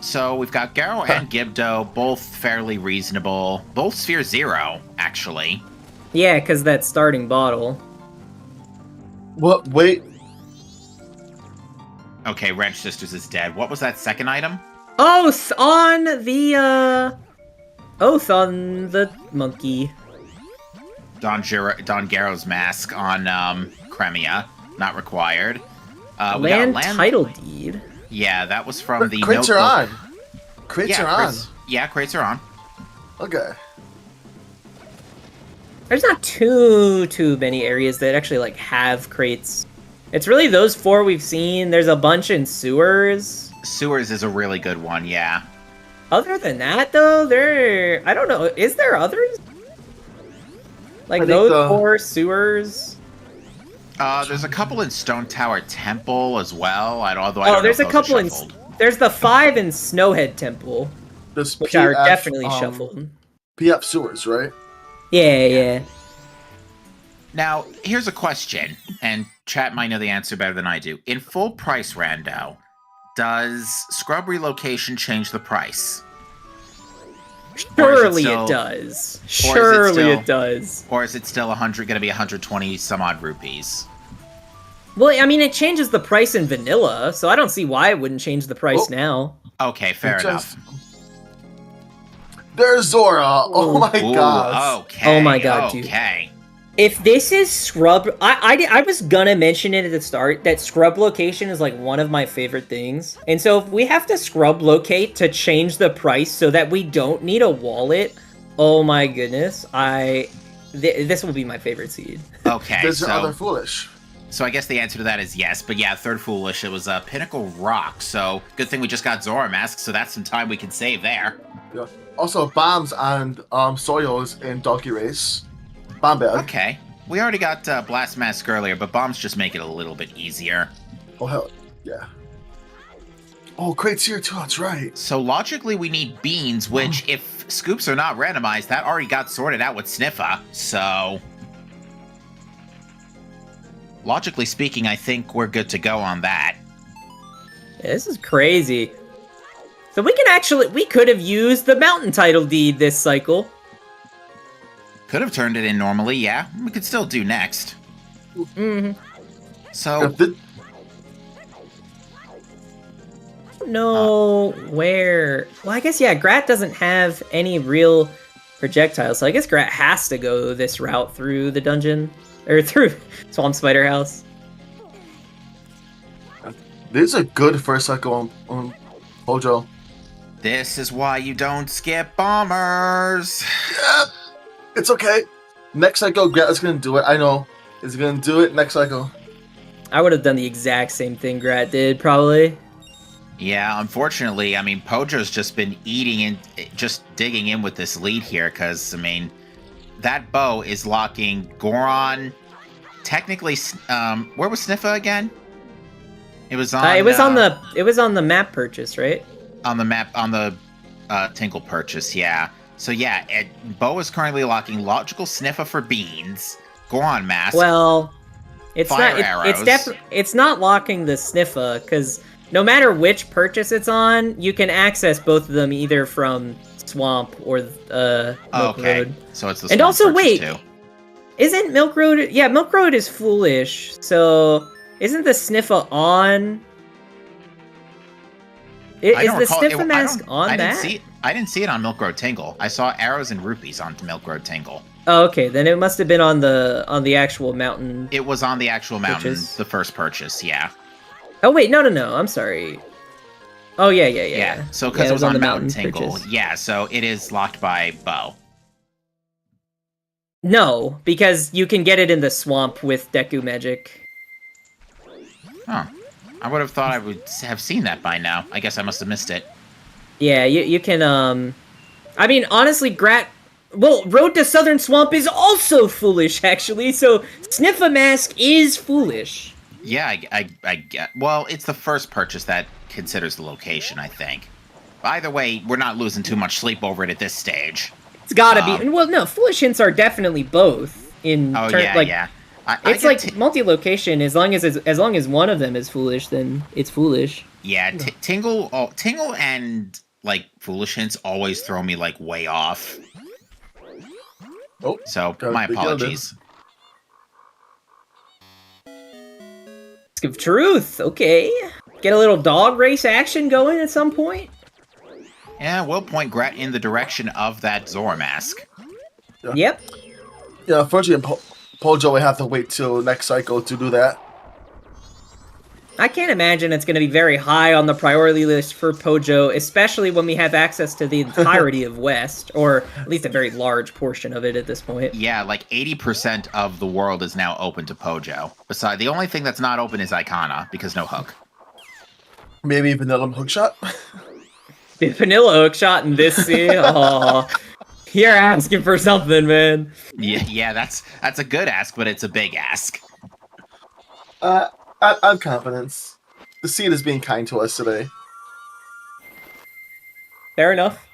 So we've got Garo and Gibdo, both fairly reasonable. Both Sphere 0, actually. Yeah, because that starting bottle. What? Wait. Okay, Wrench Sisters is dead. What was that second item? Oath on the Oath on the monkey. Don Garo's mask on Cremia, not required. We Land got title deed. Yeah, that was from the Crates notebook. are on. Crates are on. Crates are on. Okay. There's not too many areas that actually like have crates. It's really those 4 we've seen. There's a bunch in sewers. Sewers is a really good one, yeah. Other than that, though, I don't know. Is there others? Like those 4 sewers? There's a couple in Stone Tower Temple as well. Although I don't know there's if a those are couple in. shuffled. There's the 5 in Snowhead Temple, There's which are definitely shuffled. PF sewers, right? Yeah. Now, here's a question, and chat might know the answer better than I do. In full price rando, does scrub relocation change the price? Surely it does. Surely it does. Or is it still going to be 120 some odd rupees? Well, I mean, it changes the price in vanilla, so I don't see why it wouldn't change the price now. Okay, fair enough. There's Zora. Oh my god. Okay. Oh my god, dude. Okay. If this is scrub, I was gonna mention it at the start that scrub location is like one of my favorite things, and so if we have to scrub locate to change the price so that we don't need a wallet, oh my goodness, this will be my favorite seed. Okay. There's other foolish. So I guess the answer to that is yes, but yeah, third foolish, it was Pinnacle Rock, so good thing we just got Zora Mask, so that's some time we can save there. Yeah. Also, bombs and soils in Donkey Race. Bomb bag. Okay. We already got Blast Mask earlier, but bombs just make it a little bit easier. Oh, hell. Yeah. Oh, crates here too, that's right. So logically, we need beans, which, if scoops are not randomized, that already got sorted out with Sniffa, so... Logically speaking, I think we're good to go on that. Yeah, this is crazy. So we could have used the mountain title deed this cycle. Could have turned it in normally, yeah. We could still do next. Mm-hmm. So... No, where... Well, I guess, yeah, Grat doesn't have any real projectiles, so I guess Grat has to go this route through the dungeon, or through Swamp Spider House. This is a good first cycle on Pojo. This is why you don't skip bombers! Yeah, it's okay. Next cycle, Grat is going to do it. I know. He's going to do it next cycle. I would have done the exact same thing Grat did, probably. Yeah, unfortunately, I mean, Pojo's just been just digging in with this lead here, because, I mean, that bow is locking Goron. Technically, where was Sniffa again? It was on. It was on the map purchase, right? On the map, on the Tinkle purchase, yeah. So yeah, bow is currently locking logical Sniffa for beans, Goron mask. Well, it's fire not. arrows. It's not locking the Sniffa, because no matter which purchase it's on, you can access both of them either from Swamp or Milk Road. So it's the Swamp and also purchase wait, too. Isn't Milk Road? Yeah, Milk Road is foolish. So isn't the Sniffa on? Is the Sniffa mask on that? I didn't see it on Milk Road Tingle. I saw arrows and rupees on Milk Road Tingle. Oh, okay. Then it must have been on the actual mountain. It was on the actual mountain, purchase. the first purchase, yeah. Oh wait, no. I'm sorry. Oh, yeah. So because it was on the Mountain Tingle. purchase. Yeah, so it is locked by Bo. No, because you can get it in the swamp with Deku Magic. Huh. I would have thought I would have seen that by now. I guess I must have missed it. Yeah, you can, I memean, honestly, well, Road to Southern Swamp is also foolish, actually, so Sniff-a-Mask is foolish. Yeah, I get... Well, it's the first purchase that considers the location, I think. Either way, we're not losing too much sleep over it at this stage. It's gotta be. Well, no, foolish hints are definitely both. Yeah. It's like multi-location. As long as one of them is foolish, then it's foolish. Yeah, Tingle and like foolish hints always throw me like way off. Oh, so my apologies. Mask of Truth. Okay, get a little dog race action going at some point. Yeah, we'll point Grat in the direction of that Zora mask. Yeah. Yep. Yeah, unfortunately, Pojo will have to wait till next cycle to do that. I can't imagine it's going to be very high on the priority list for Pojo, especially when we have access to the entirety of West, or at least a very large portion of it at this point. Yeah, like 80% of the world is now open to Pojo. Besides, the only thing that's not open is Icona, because no hook. Maybe Vanilla Hookshot? Vanilla Hookshot in this scene? Aw. You're asking for something, man. Yeah, that's a good ask, but it's a big ask. I have confidence. The seed is being kind to us today. Fair enough.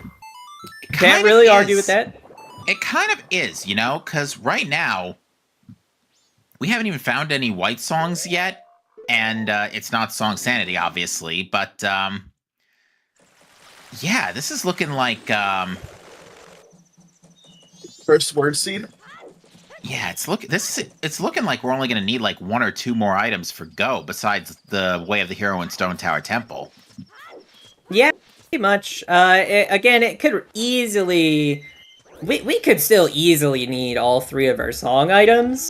Can't really argue with that. It kind of is, you know, because right now, we haven't even found any white songs yet, and it's not Song Sanity, obviously, but, yeah, this is looking like, First word seed? Yeah, it's looking like we're only going to need like 1 or 2 more items for Go, besides the Way of the Hero and Stone Tower Temple. Yeah, pretty much. Again, it could easily... We could still easily need all 3 of our song items,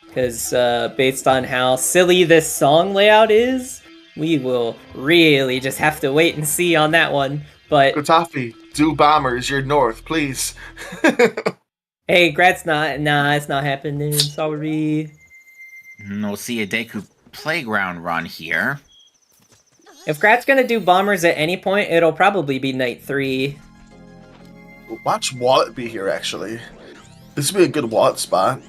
because based on how silly this song layout is, we will really just have to wait and see on that one. But Gratoffie, do bombers, you're north, please. Hey, Grat's it's not happening, sorry. We'll see a Deku Playground run here. If Grat's gonna do bombers at any point, it'll probably be Night 3. Watch Wallet be here, actually. This would be a good Wallet spot.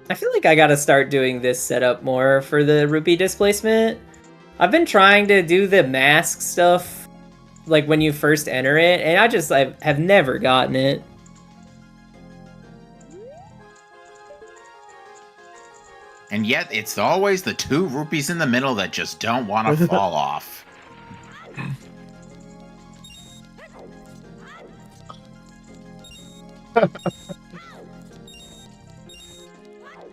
I feel like I gotta start doing this setup more for the rupee displacement. I've been trying to do the mask stuff like when you first enter it, and I have never gotten it. And yet, it's always the 2 rupees in the middle that just don't want to fall off.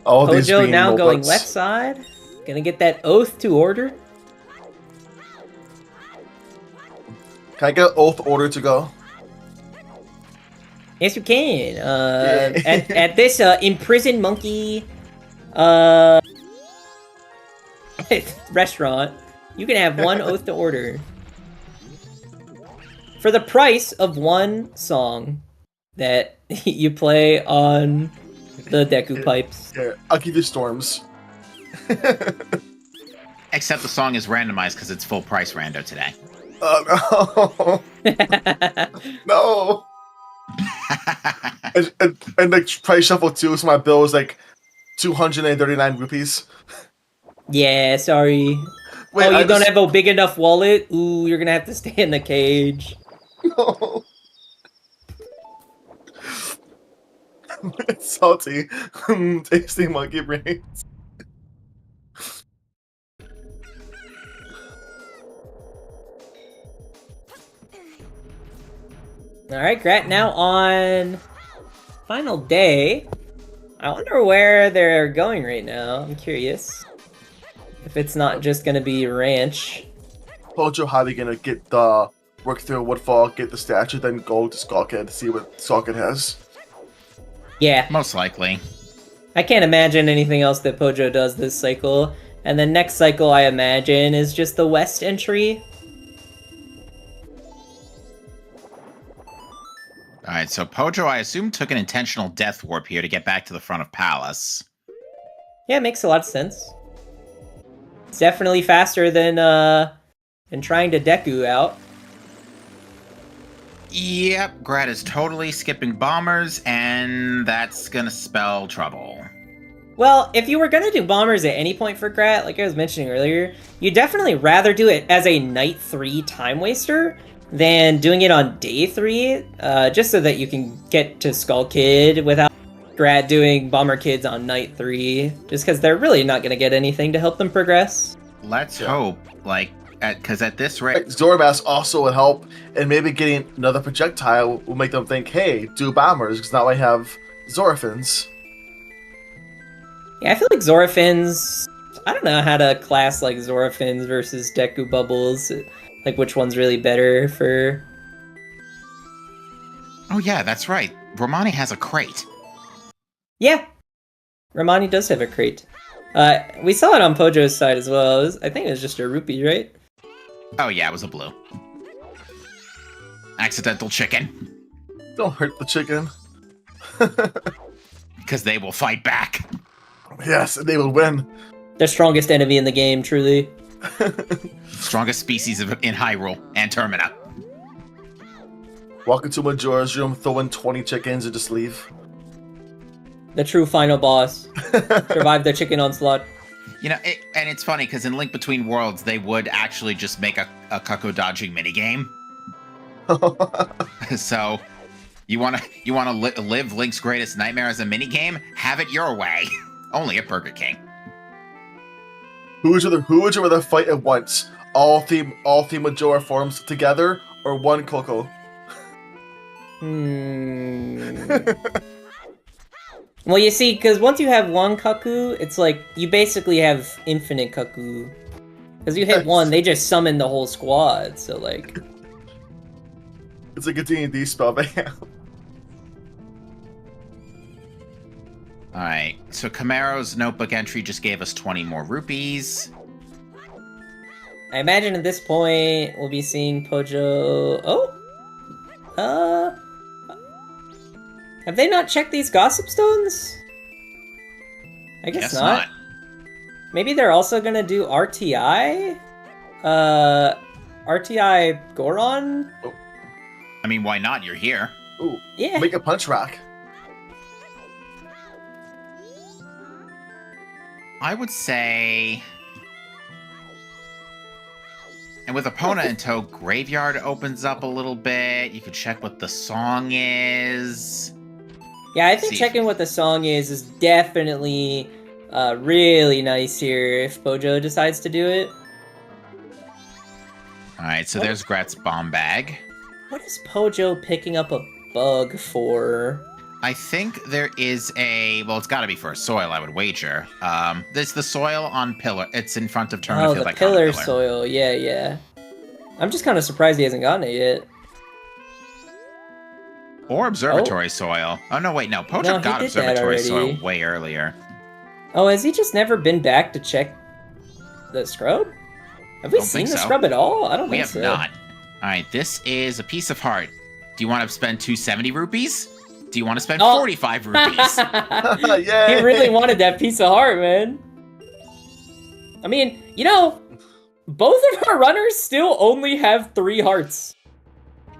Pojo now going left side. Gonna get that oath to order. Can I get Oath Order to go? Yes, you can. At this imprisoned monkey restaurant, you can have 1 oath to order for the price of 1 song that you play on the Deku pipes. Yeah, I'll give you Storms. Except the song is randomized because it's full price rando today. Oh no! No! and the price shuffle too, so my bill was like 239 rupees. Yeah, sorry. Wait, oh, you don't have a big enough wallet? Ooh, you're gonna have to stay in the cage. No. It's salty. Tasty monkey brains. Alright, Grat, now on final day. I wonder where they're going right now. I'm curious. If it's not just gonna be ranch. Pojo, how are you gonna get the work through Woodfall, get the statue, then go to Skullkid to see what Skullkid has? Yeah. Most likely. I can't imagine anything else that Pojo does this cycle. And then next cycle, I imagine, is just the west entry. Alright, so Pojo, I assume, took an intentional death warp here to get back to the front of Palace. Yeah, it makes a lot of sense. It's definitely faster than trying to Deku out. Yep, Grat is totally skipping bombers, and that's gonna spell trouble. Well, if you were gonna do bombers at any point for Grat, like I was mentioning earlier, you'd definitely rather do it as a night 3 time waster than doing it on day 3, just so that you can get to Skull Kid without Grat doing Bomber Kids on night 3, just because they're really not gonna get anything to help them progress. Let's hope, like, because at this rate... Zoromask also would help, and maybe getting another projectile will make them think, hey, do bombers, because now I have Zorafins. Yeah, I feel like Zorafins... I don't know how to class, like, Zorafins versus Deku Bubbles. Like, which one's really better for... Oh yeah, that's right. Romani has a crate. Yeah! Romani does have a crate. We saw it on Pojo's side as well. I think it was just a rupee, right? Oh yeah, it was a blue. Accidental chicken. Don't hurt the chicken. Because they will fight back. Yes, and they will win. The strongest enemy in the game, truly. Strongest species in Hyrule and Termina. Walk into Majora's room, throw in 20 chickens, and just leave. The true final boss. Survive the chicken onslaught. You know, and it's funny because in Link Between Worlds, they would actually just make a Cuckoo dodging minigame. So, you wanna live Link's greatest nightmare as a minigame? Have it your way. Only at Burger King. Who would you rather fight at once? All three Majora forms together, or one Coco? Well, you see, because once you have one Cuckoo, it's like, you basically have infinite Cuckoo. Because you hit one, they just summon the whole squad, so like... It's like a D&D spell, man. Alright, so Camaro's notebook entry just gave us 20 more rupees. I imagine at this point, we'll be seeing Pojo... Oh? Have they not checked these Gossip Stones? I guess not. Maybe they're also gonna do RTI? RTI Goron? Oh. I mean, why not? You're here. Ooh, Yeah. make a punch rock. I would say... And with Epona in tow, Graveyard opens up a little bit. You could check what the song is. Yeah, I think checking what the song is definitely really nice here if Pojo decides to do it. Alright, so there's Grat's bomb bag. What is Pojo picking up a bug for? I think there is a... Well, it's got to be for a soil, I would wager. There's the soil on pillar. It's in front of Termina. Oh, the pillar soil. Yeah. I'm just kind of surprised he hasn't gotten it yet. Or observatory soil. Oh, no, wait, no. Pojo got observatory soil way earlier. Oh, has he just never been back to check the scrub? Have we seen the scrub at all? I don't think so. We have not. Alright, this is a piece of heart. Do you want to spend 270 rupees? Do you want to spend 45 rupees? Yay! He really wanted that piece of heart, man. I mean, you know, both of our runners still only have 3 hearts.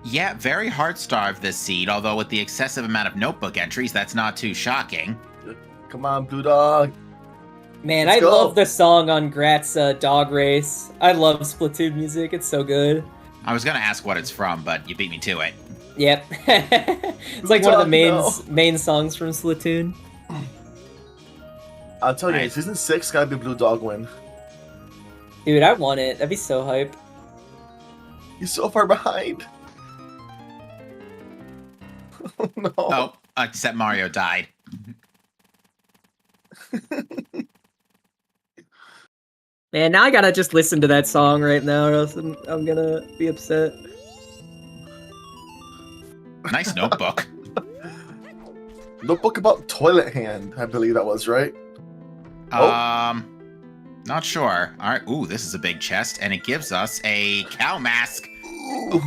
Yeah, very heart-starved this seed, although with the excessive amount of notebook entries, that's not too shocking. Come on, Blue Dog. Man, Let's I go. love the song on Grat's dog race. I love Splatoon music. It's so good. I was going to ask what it's from, but you beat me to it. Yep. It's like one of the main songs from Splatoon. I'll tell you, Season 6 gotta be Blue Dog win. Dude, I want it. That'd be so hype. He's so far behind. Oh, no. Oh, except Mario died. Man, now I gotta just listen to that song right now, or else I'm gonna be upset. Nice notebook. Notebook about toilet hand, I believe that was, right? Not sure. All right. Ooh, this is a big chest, and it gives us a cow mask. Ooh.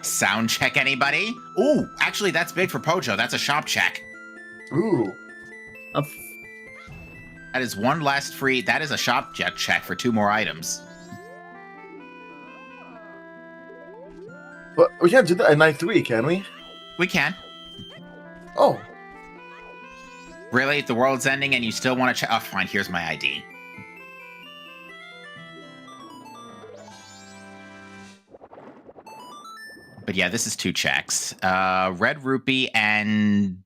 Sound check, anybody? Ooh, actually, that's big for Pojo. That's a shop check. Ooh. That is one last free. That is a shop check for 2 more items. But we can't do that at night 3, can we? We can. Oh. Really? The world's ending, and you still want to check? Oh, fine. Here's my ID. But yeah, this is 2 checks. Red rupee and...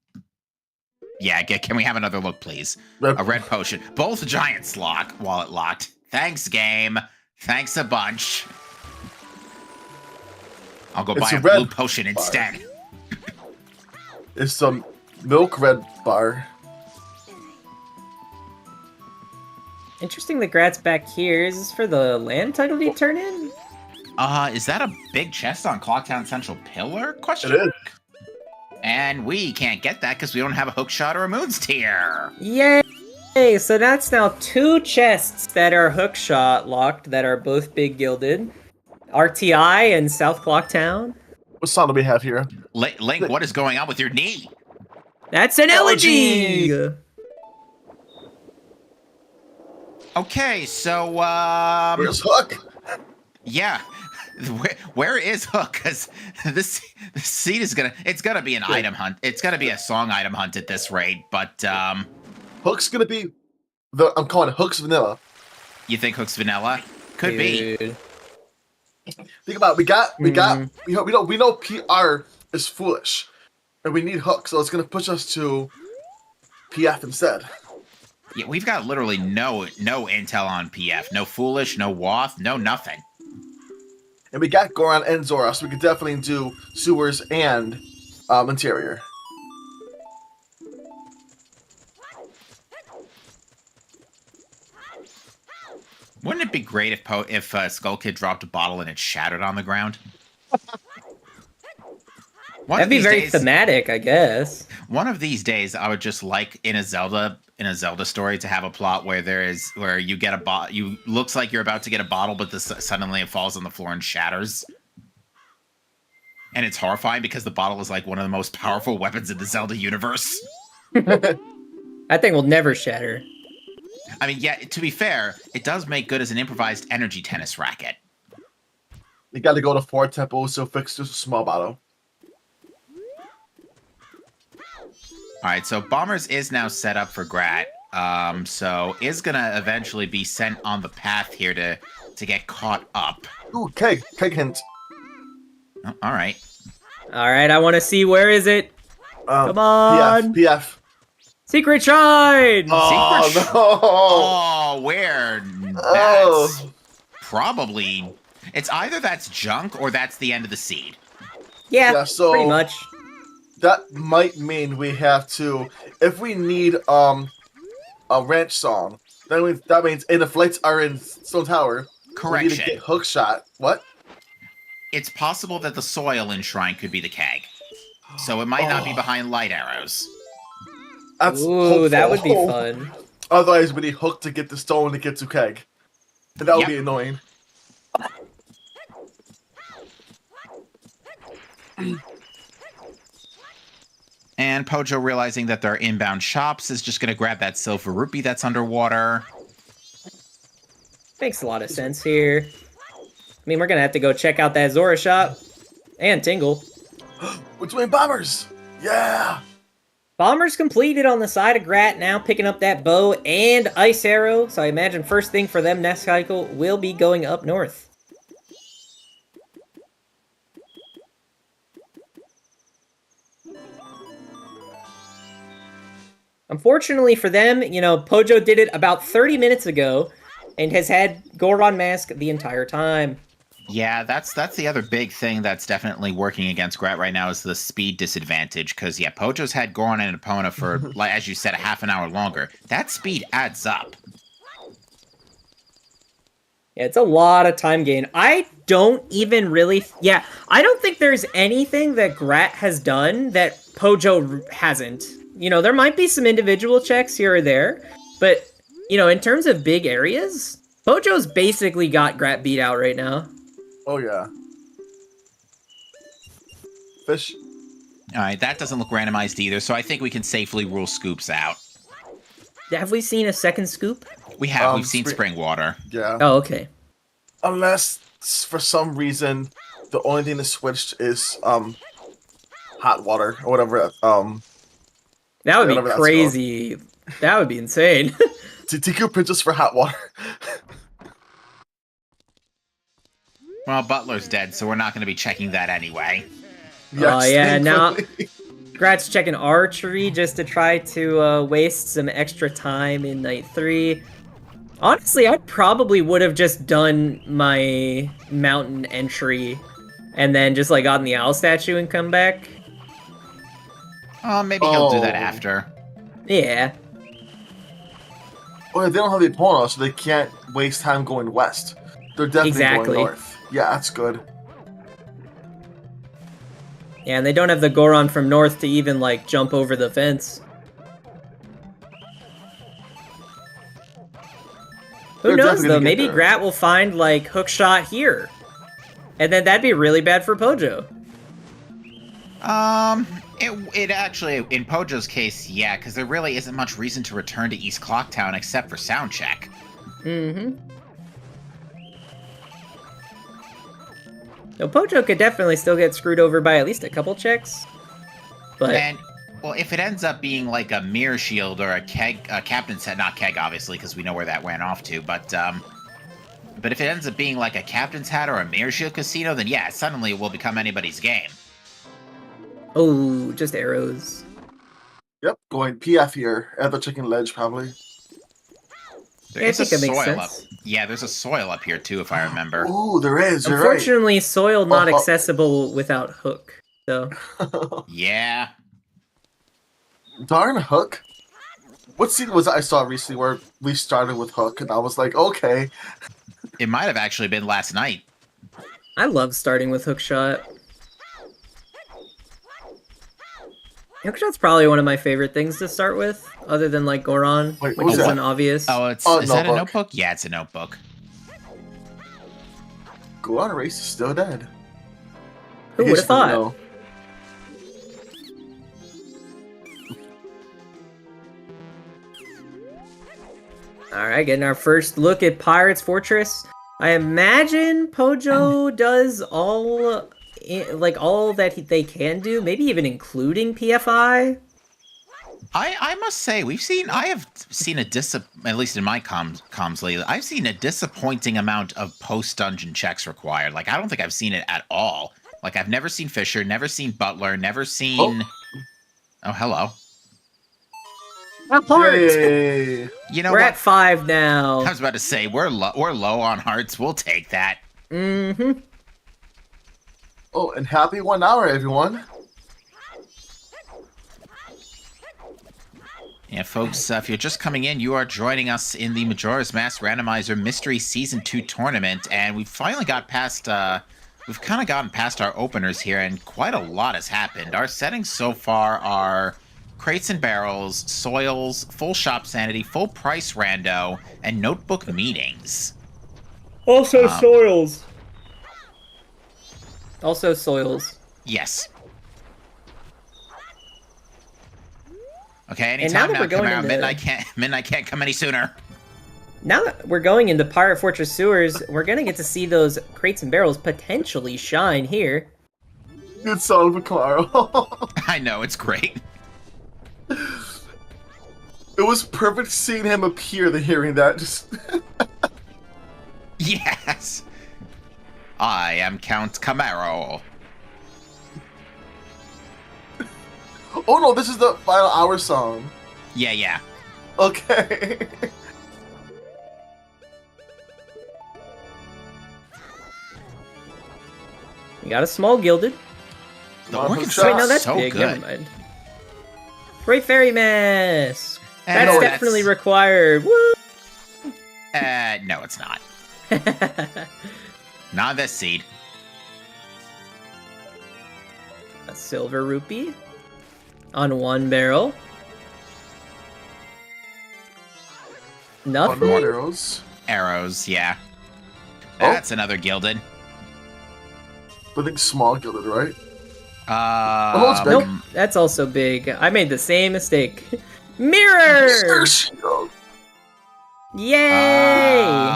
Yeah, can we have another look, please? A red potion. Both giants wallet locked. Thanks, game. Thanks a bunch. I'll go buy a blue potion instead. It's some milk red bar. Interesting the Grat's back here. Is this for the land title to turn in? Is that a big chest on Clocktown Central Pillar? Question. It is. And we can't get that because we don't have a hookshot or a moon's tier. Yay! So that's now 2 chests that are hookshot locked that are both big gilded. RTI and South Clocktown. What song do we have here? Link, what is going on with your knee? That's an elegy! Okay, so, Where's Hook? Yeah. Where is Hook? Because this seed is it's gonna be an item hunt. It's gonna be a song item hunt at this rate, but, Hook's gonna be I'm calling it Hook's Vanilla. You think Hook's Vanilla? Could be. Think about it. We know PR is foolish, and we need Hook, so it's gonna push us to PF instead. Yeah, we've got literally no intel on PF. No Foolish, no Wath, no nothing. And we got Goron and Zora, so we could definitely do sewers and interior. Wouldn't it be great if Skull Kid dropped a bottle and it shattered on the ground? That'd be very thematic, I guess. One of these days, I would just like in a Zelda story to have a plot where you get a looks like you're about to get a bottle, but suddenly it falls on the floor and shatters. And it's horrifying because the bottle is like one of the most powerful weapons in the Zelda universe. That thing will never shatter. I mean, yeah, to be fair, it does make good as an improvised energy tennis racket. You got to go to 4 temples, so fix just a small bottle. All right, so Bombers is now set up for Grat. So is gonna eventually be sent on the path here to get caught up. Ooh, keg hint. Oh, all right. All right, I want to see, where is it? Come on. PF. Secret Shrine! Oh, Secret no. Oh, where? That's probably... It's either that's junk or that's the end of the seed. Yeah, so pretty much. That might mean we have to... If we need a ranch song, that means and the flights are in Stone Tower. Correction. We need to get hookshot. What? It's possible that the soil in Shrine could be the keg. So it might not be behind light arrows. That's Ooh, hopeful. that would be fun. Otherwise, we need Hook to get the stone to get to keg. And that would be annoying. And Pojo, realizing that there are inbound shops, is just going to grab that silver rupee that's underwater. Makes a lot of sense here. I mean, we're going to have to go check out that Zora shop. And Tingle. We're doing bombers! Yeah! Bombers completed on the side of Grat, now picking up that bow and ice arrow. So I imagine first thing for them next cycle will be going up north. Unfortunately for them, you know, Pojo did it about 30 minutes ago and has had Goron Mask the entire time. Yeah, that's the other big thing that's definitely working against Grat right now is the speed disadvantage. Because, yeah, Pojo's had Goron and Epona for, like as you said, a half an hour longer. That speed adds up. Yeah, it's a lot of time gain. I don't even really... I don't think there's anything that Grat has done that Pojo hasn't. You know, there might be some individual checks here or there, but, you know, in terms of big areas, Pojo's basically got Grat beat out right now. Oh, yeah. Fish. All right, that doesn't look randomized either, so I think we can safely rule scoops out. Have we seen a second scoop? We have. We've seen spring water. Yeah. Oh, okay. Unless, for some reason, the only thing that switched is hot water or whatever. That would be whatever that's crazy. That would be insane. TQ Princess for hot water. Well, Butler's dead, so we're not going to be checking that anyway. Oh, yeah, now thankfully. Grat's checking archery just to try to waste some extra time in night 3. Honestly, I probably would have just done my mountain entry and then just like gotten the owl statue and come back. Maybe he'll do that after. Yeah. Well, they don't have the Epona, so they can't waste time going west. They're definitely Exactly. going north. Yeah, that's good. Yeah, and they don't have the Goron from north to even like jump over the fence. Who They're knows definitely though? gonna get Maybe there. Grat will find like hook shot here, and then that'd be really bad for Pojo. It actually, in Pojo's case, yeah, because there really isn't much reason to return to East Clocktown except for sound check. Mm-hmm. So Pojo could definitely still get screwed over by at least a couple checks. But And, well, if it ends up being like a mirror shield or a keg, a captain's head, not keg, obviously, because we know where that went off to, but if it ends up being like a captain's hat or a mirror shield casino, then yeah, suddenly it will become anybody's game. oh, just arrows. Yep, going PF here at the chicken ledge, probably. There Yeah, I is a think that makes soil up. sense. Yeah, there's a soil up here too, if I remember. Ooh, there is. You're right. Unfortunately, soil not Oh, oh. accessible without hook. So Yeah. Darn Hook. What scene was it I saw recently where we started with Hook, and I was like, okay. It might have actually been last night. I love starting with hook shot. Hook shot's probably one of my favorite things to start with, other than like Goron, Wait, which what was is that? an obvious. Oh, is Oh, that a notebook. notebook? Yeah, it's a notebook. Goron Race is still dead. Who would have thought? No. Alright, getting our first look at Pirate's Fortress. I imagine Pojo does all that they can do, maybe even including PFI. I must say, I have seen at least in my comms lately, I've seen a disappointing amount of post-dungeon checks required. Like, I don't think I've seen it at all. Like, I've never seen Fisher, never seen Butler, never seen... Oh, hello. A heart! Yay. You know We're what? at 5 now. I was about to say, we're low on hearts. We'll take that. Mm-hmm. Oh, and happy 1 hour, everyone. Yeah, folks, if you're just coming in, you are joining us in the Majora's Mask Randomizer Mystery Season 2 tournament, and we've finally got past, we've kind of gotten past our openers here, and quite a lot has happened. Our settings so far are crates and barrels, soils, full shop sanity, full price rando, and notebook meetings. Also soils. Also soils. Yes. Okay, And now anytime that now, we're going Camaro. into- Midnight can't come any sooner. Now that we're going into Pirate Fortress sewers, we're gonna get to see those crates and barrels potentially shine here. Good song for Claro. I know, it's great. It was perfect seeing him appear than hearing that. Just Yes. I am Count Camaro. oh no, this is the final hour song. Yeah. Okay. We got a small gilded. The Wait, organ Wait, sounds no, that's so big. good. Never mind. Great Fairy Mask. And That's no, definitely required. Woo! No, it's not. Not this seed. A silver rupee on one barrel. Nothing. More arrows. Arrows, yeah. Oh. That's another gilded. I think small gilded, right? Uh, it's big. Nope, that's also big. I made the same mistake. Mirror! Shield. Yay!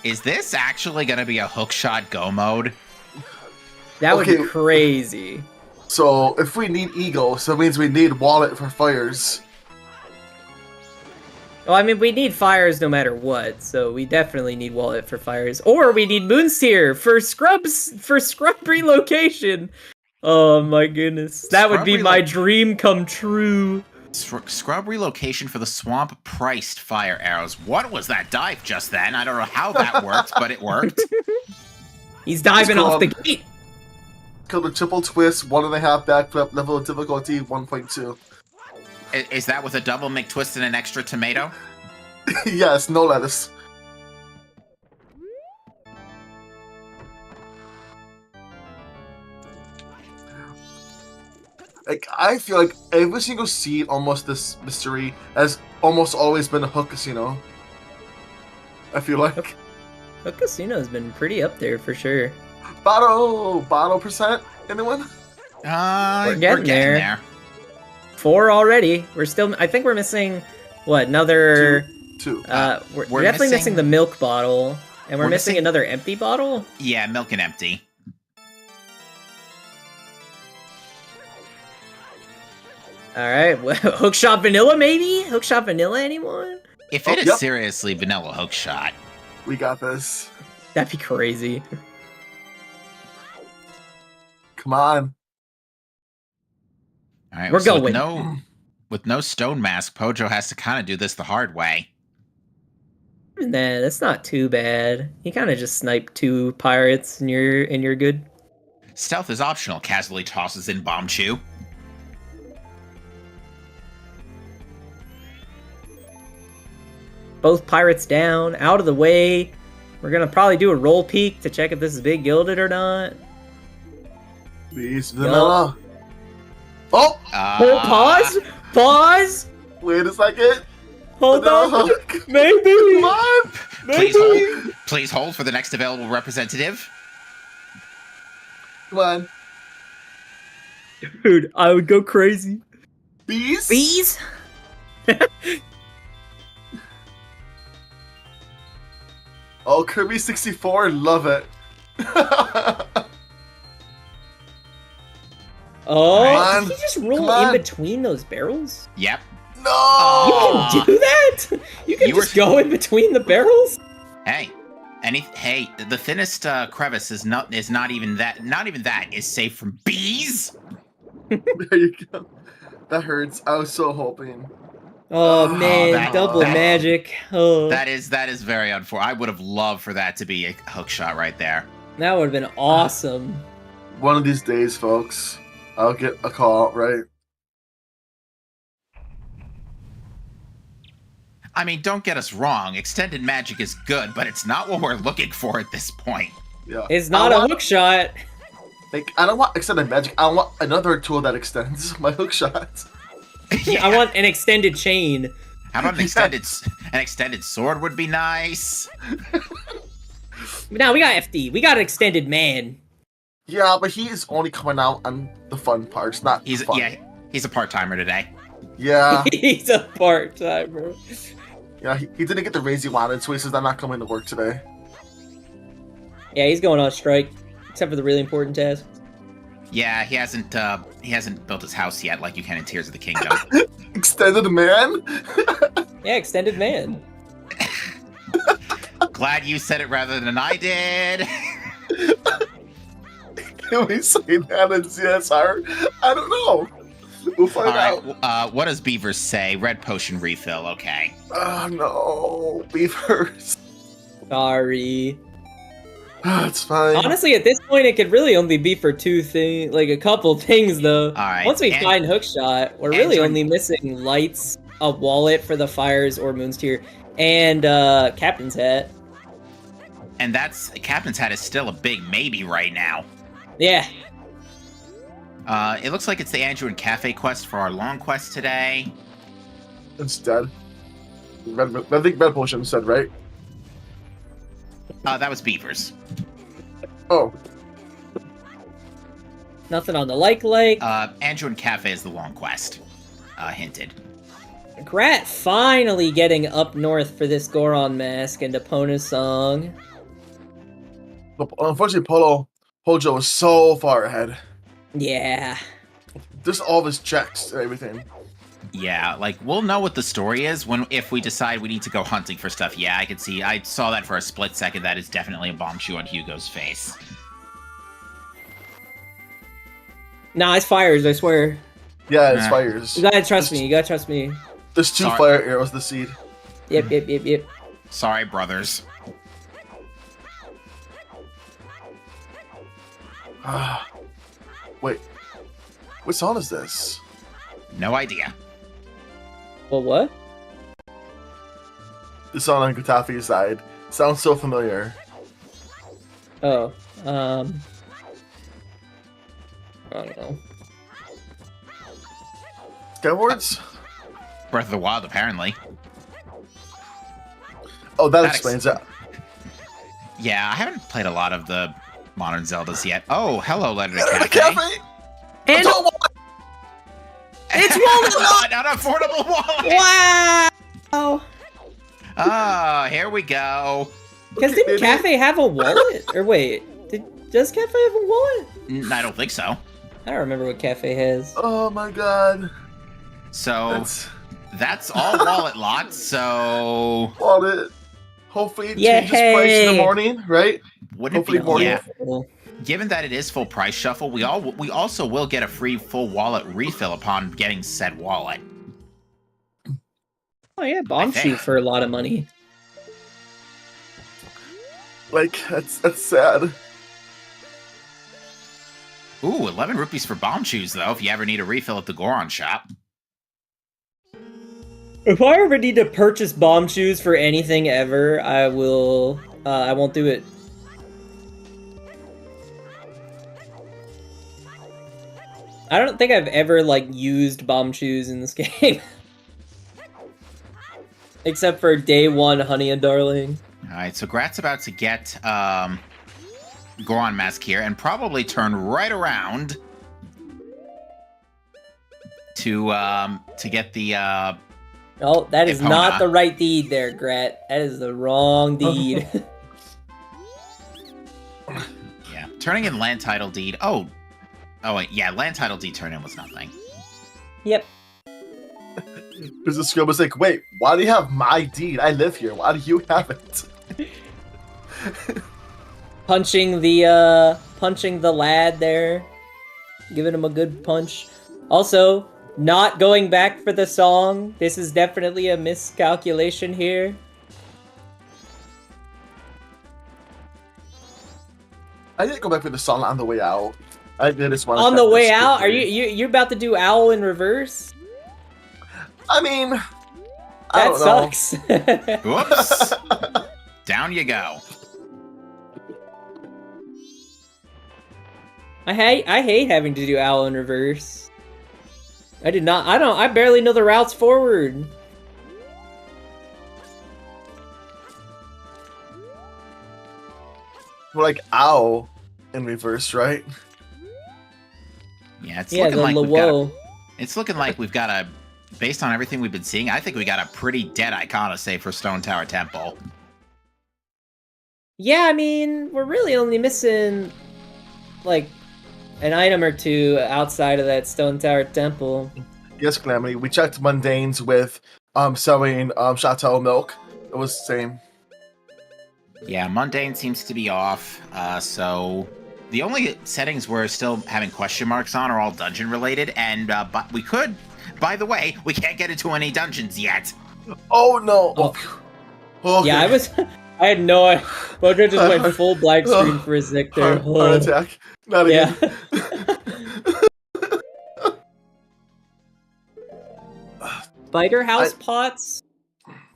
Is this actually going to be a hookshot go mode? That would be Okay. crazy. So if we need eagle, so it means we need wallet for fires. Well, I mean, we need fires no matter what, so we definitely need wallet for fires. Or we need Moonseer for scrub relocation. Oh my goodness. That would be my dream come true. Scrub relocation for the swamp priced fire arrows. What was that dive just then? I don't know how that worked, but it worked. He's diving off the gate. Called a triple twist, 1.5 backflip, level of difficulty 1.2. Is that with a double McTwist and an extra tomato? Yes, no lettuce. Like, I feel like every single seed almost this mystery has almost always been a hook casino. I feel like. The casino's been pretty up there for sure. Bottle percent? Anyone? We're getting there. 4 already. We're still. I think we're missing. What, another? Two. We're definitely missing the milk bottle, and we're missing another empty bottle. Yeah, milk and empty. All right, hookshot vanilla maybe? Hookshot vanilla, anyone? If it is seriously vanilla hookshot, we got this. That'd be crazy. Come on. All right, we're so going. With no stone mask, Pojo has to kind of do this the hard way. Nah, that's not too bad. You kind of just snipe 2 pirates and you're good. Stealth is optional. Casually tosses in Bomb Chew. Both pirates down, out of the way. We're gonna probably do a roll peek to check if this is big gilded or not. Please, vanilla. Oh! Hold, pause! Wait a second. Hold on. Maybe. Come on. Please hold for the next available representative. Come on. Dude, I would go crazy. Bees? Bees? Oh, Kirby 64, love it. Oh, did he just roll in between those barrels? Yep. No! You can do that? You can just go in between the barrels? Hey, the thinnest crevice is not even that. Not even that is safe from bees. There you go. That hurts. I was so hoping. Oh man, double magic. Oh. That is very unfortunate. I would have loved for that to be a hook shot right there. That would have been awesome. One of these days, folks, I'll get a call, right? I mean, don't get us wrong. Extended magic is good, but it's not what we're looking for at this point. Yeah. It's not a hook shot. Like, I don't want extended magic. I want another tool that extends my hook shot. Yeah. I want an extended chain. How about an extended sword would be nice. Now we got FD. We got an extended man. Yeah, but he is only coming out on the fun parts, not he's a part-timer today. Yeah. He's a part-timer. Yeah, he didn't get the raise he wanted, so he says, I'm not coming to work today. Yeah, he's going on strike, except for the really important tasks. Yeah, he hasn't built his house yet, like you can in Tears of the Kingdom. Extended man? Yeah, extended man. Glad you said it rather than I did. Can we say that in CSR? I don't know. We'll find out. What does Beavers say? Red potion refill, okay. Oh no, Beavers. Sorry. It's fine. Honestly, at this point, it could really only be for a couple things, though. All right. Once we find Hookshot, we're really only missing lights, a wallet for the fires or Moon's Tier, and Captain's Hat. And Captain's Hat is still a big maybe right now. Yeah. It looks like it's the Andrew and Cafe quest for our long quest today. It's dead. I think red potion said, right? That was beavers. Oh. Nothing on the like. Andrew and Cafe is the long quest. Hinted. Grat finally getting up north for this Goron mask and Epona's song. But unfortunately, Pojo is so far ahead. Yeah. Just all of his checks and everything. Yeah, like, we'll know what the story is if we decide we need to go hunting for stuff. Yeah, I can see. I saw that for a split second. That is definitely a bomb shoe on Hugo's face. Nah, it's fires, I swear. Yeah, it's fires. You gotta trust me, you gotta trust me. There's 2 fire arrows in the seed. Yep. Sorry, brothers. Wait. What song is this? No idea. Well, what? The song on Gratoffie's side. Sounds so familiar. Oh, I don't know. Skywards? Breath of the Wild, apparently. Oh, that explains it. Yeah, I haven't played a lot of the modern Zeldas yet. Oh, hello, Letter to Letter to Cafe. Cafe! And it's Wallet! An unaffordable wallet! Wow! Oh, here we go. Because didn't Cafe have a wallet? Or wait, does Cafe have a wallet? I don't think so. I don't remember what Cafe has. Oh my god. So, that's all wallet lots, so... Wallet. Hopefully it changes price in the morning, right? Wouldn't it be... Yeah. Given that it is full price shuffle, we also will get a free full wallet refill upon getting said wallet. Oh yeah, bomb shoot for a lot of money. Like, that's sad. Ooh, 11 rupees for bomb shoes, though, if you ever need a refill at the Goron shop. If I ever need to purchase bomb shoes for anything ever, I will, I won't do it. I don't think I've ever, like, used bomb shoes in this game. Except for day 1, Honey and Darling. Alright, so Grat's about to get, Goron mask here, and probably turn right around to get the, Oh, that is Epona. not the right deed there, Grat. That is the wrong deed. Yeah, turning in land title deed. Oh wait, yeah, land title deed turn in was nothing. Yep. Because the scrub was like, wait, why do you have my deed? I live here. Why do you have it? Punching the lad there. Giving him a good punch. Also, not going back for the song. This is definitely a miscalculation here. I didn't go back for the song on the way out. I did just want to On the way out? Are you about to do Owl in reverse? I mean, That sucks. Whoops. Down you go. I hate having to do Owl in reverse. I barely know the routes forward. We're like owl in reverse, right? Yeah, it's looking like we've got a, based on everything we've been seeing, I think we got a pretty dead icona save for Stone Tower Temple. Yeah, I mean, we're really only missing, like, an item or two outside of that Stone Tower Temple. Yes, Calamity. We checked mundanes with selling Chateau milk. It was the same. Yeah, mundane seems to be off, so the only settings we're still having question marks on are all dungeon related, and but we could, by the way, we can't get into any dungeons yet. Oh no! Oh. Okay. Yeah, I had no idea. Bojo just went full black screen for a sec there. Heart attack. Not again. Spider House pots?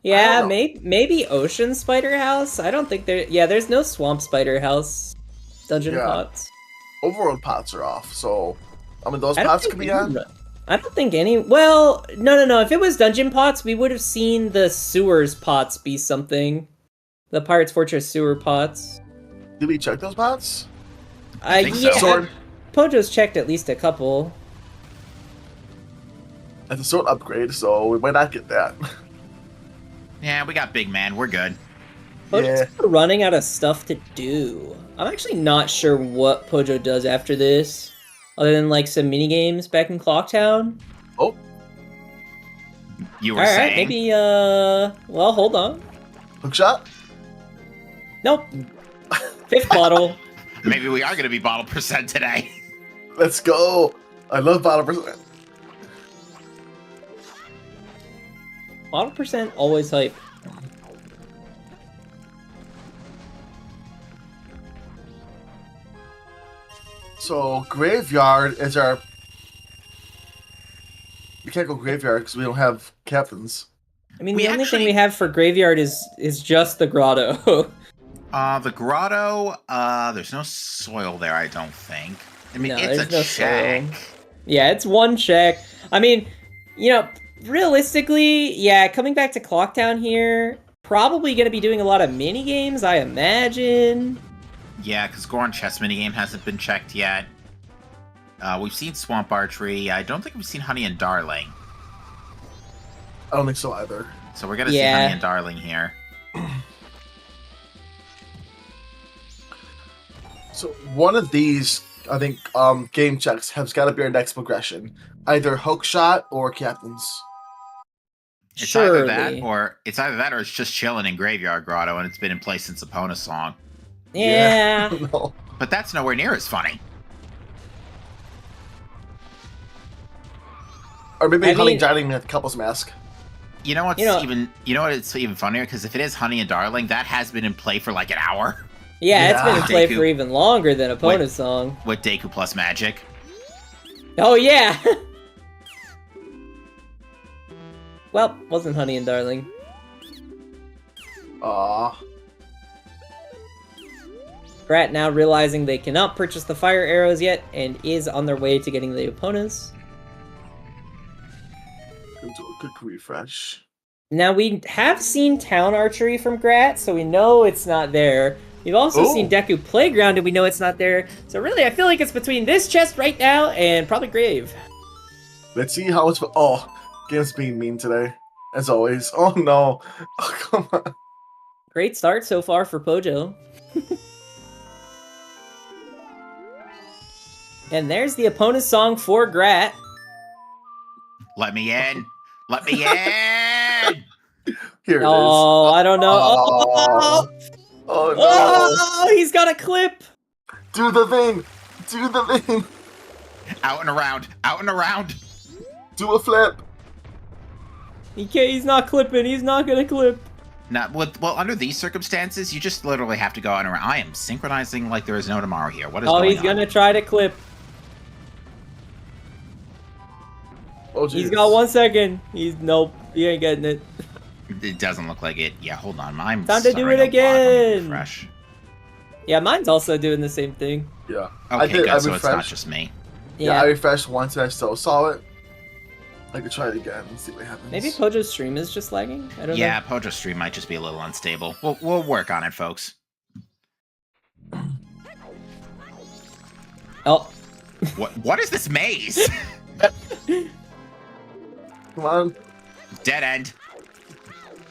Yeah, maybe Ocean Spider House? I don't think there's no Swamp Spider House dungeon pots. Overworld pots are off, so I mean those pots could be on. I don't think any... Well, no. If it was dungeon pots, we would have seen the sewers pots be something. The Pirate's Fortress sewer pots. Did we check those pots? I think so. Sword. Pojo's checked at least a couple. That's a sword upgrade, so we might not get that. Yeah, we got big man. We're good. Pojo's running out of stuff to do. I'm actually not sure what Pojo does after this, other than like some mini games back in Clocktown. Oh, You were All saying. right, maybe. Well, hold on. hookshot. Nope. Fifth bottle. Maybe we are going to be bottle percent today. Let's go. I love bottle percent. Bottle percent always hype. So graveyard is our. We can't go graveyard because we don't have captains. I mean, We the only actually- thing we have for graveyard is just the grotto. The grotto, there's no soil there, I don't think. I mean, No, it's there's a no check. soil. Yeah, it's one check. I mean, you know, realistically, yeah, coming back to Clocktown here, probably going to be doing a lot of mini games, I imagine. Yeah, because Goron chess minigame hasn't been checked yet. We've seen Swamp Archery. I don't think we've seen Honey and Darling. I don't think so either. So we're going to see Yeah. Honey and Darling here. So one of these, I think, game checks has got to be our next progression. Either hookshot or captains. It's either Surely. that or it's just chilling in Graveyard Grotto and it's been in place since Epona's song. Yeah. No. But that's nowhere near as funny. Or maybe I Honey mean- Darling with couples mask. You know what's You know- it's even funnier? Because if it is Honey and Darling, that has been in play for like an hour Yeah, it's been in Yeah. play Deku. for even longer than Wait. Epona's song. with Deku plus Magic. Oh, yeah! Well, wasn't Honey and Darling. Aw. Brat now realizing they cannot purchase the fire arrows yet and is on their way to getting the Eponas. Do a quick refresh. Now, we have seen Town Archery from Grat, so we know it's not there. We've also Oh. seen Deku Playground, and we know it's not there. So really, I feel like it's between this chest right now and probably Grave. Let's see how it's. Oh, game's being mean today, as always. Oh no! Oh, come on. Great start so far for Pojo. And there's the Epona's song for Grat. Let me in! Let me in! Here it is. Oh, I don't know. Oh, oh no! Oh, he's got a clip. Do the thing! Do the thing! Out and around! Out and around! Do a flip! He's not clipping. He's not gonna clip. Under these circumstances, you just literally have to go out and around. I am synchronizing like there is no tomorrow here. What is Oh, going he's on? gonna try to clip. Oh, He's jeez. got 1 second. Nope. He ain't getting it. It doesn't look like it. Yeah, hold on. I'm Time to do starting it to log. Let me again. refresh. Yeah, mine's also doing the same thing. Yeah. Okay, good. I So it's not refreshed. just me. Yeah, I refreshed once and I still saw it. I could try it again and see what happens. Maybe Pojo's stream is just lagging. I don't Yeah, know. Pojo's stream might just be a little unstable. We'll work on it, folks. Oh, What is this maze? Come on. Dead end.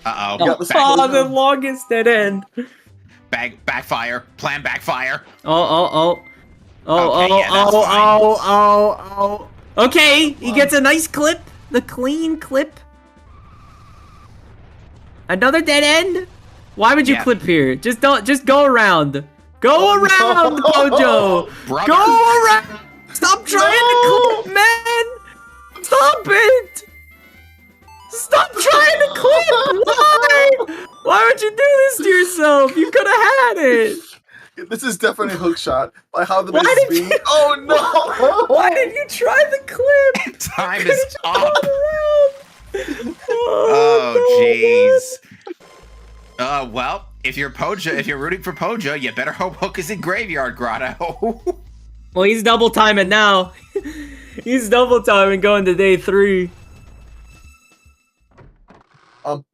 Uh Yeah, oh. let's oh, the longest dead end. Backfire. Plan backfire. Oh. Okay, yeah, that's fine. Oh. Okay, he gets a nice clip. The clean clip. Another dead end? Why would you Yeah. clip here? Just go around. Go around, no. Pojo. Brother. Go around. Stop trying to clip, man. Stop it. Stop trying to clip. Why? Why would you do this to yourself? You could have had it. This is definitely a hook shot. By how the Why maze did is being. Oh no! Why did you try the clip? Time is Go up. around. Oh, no, jeez. Well, if you're rooting for Pojo, you better hope Hook is in Graveyard Grotto. Well, he's double timing now. He's double timing going to day 3.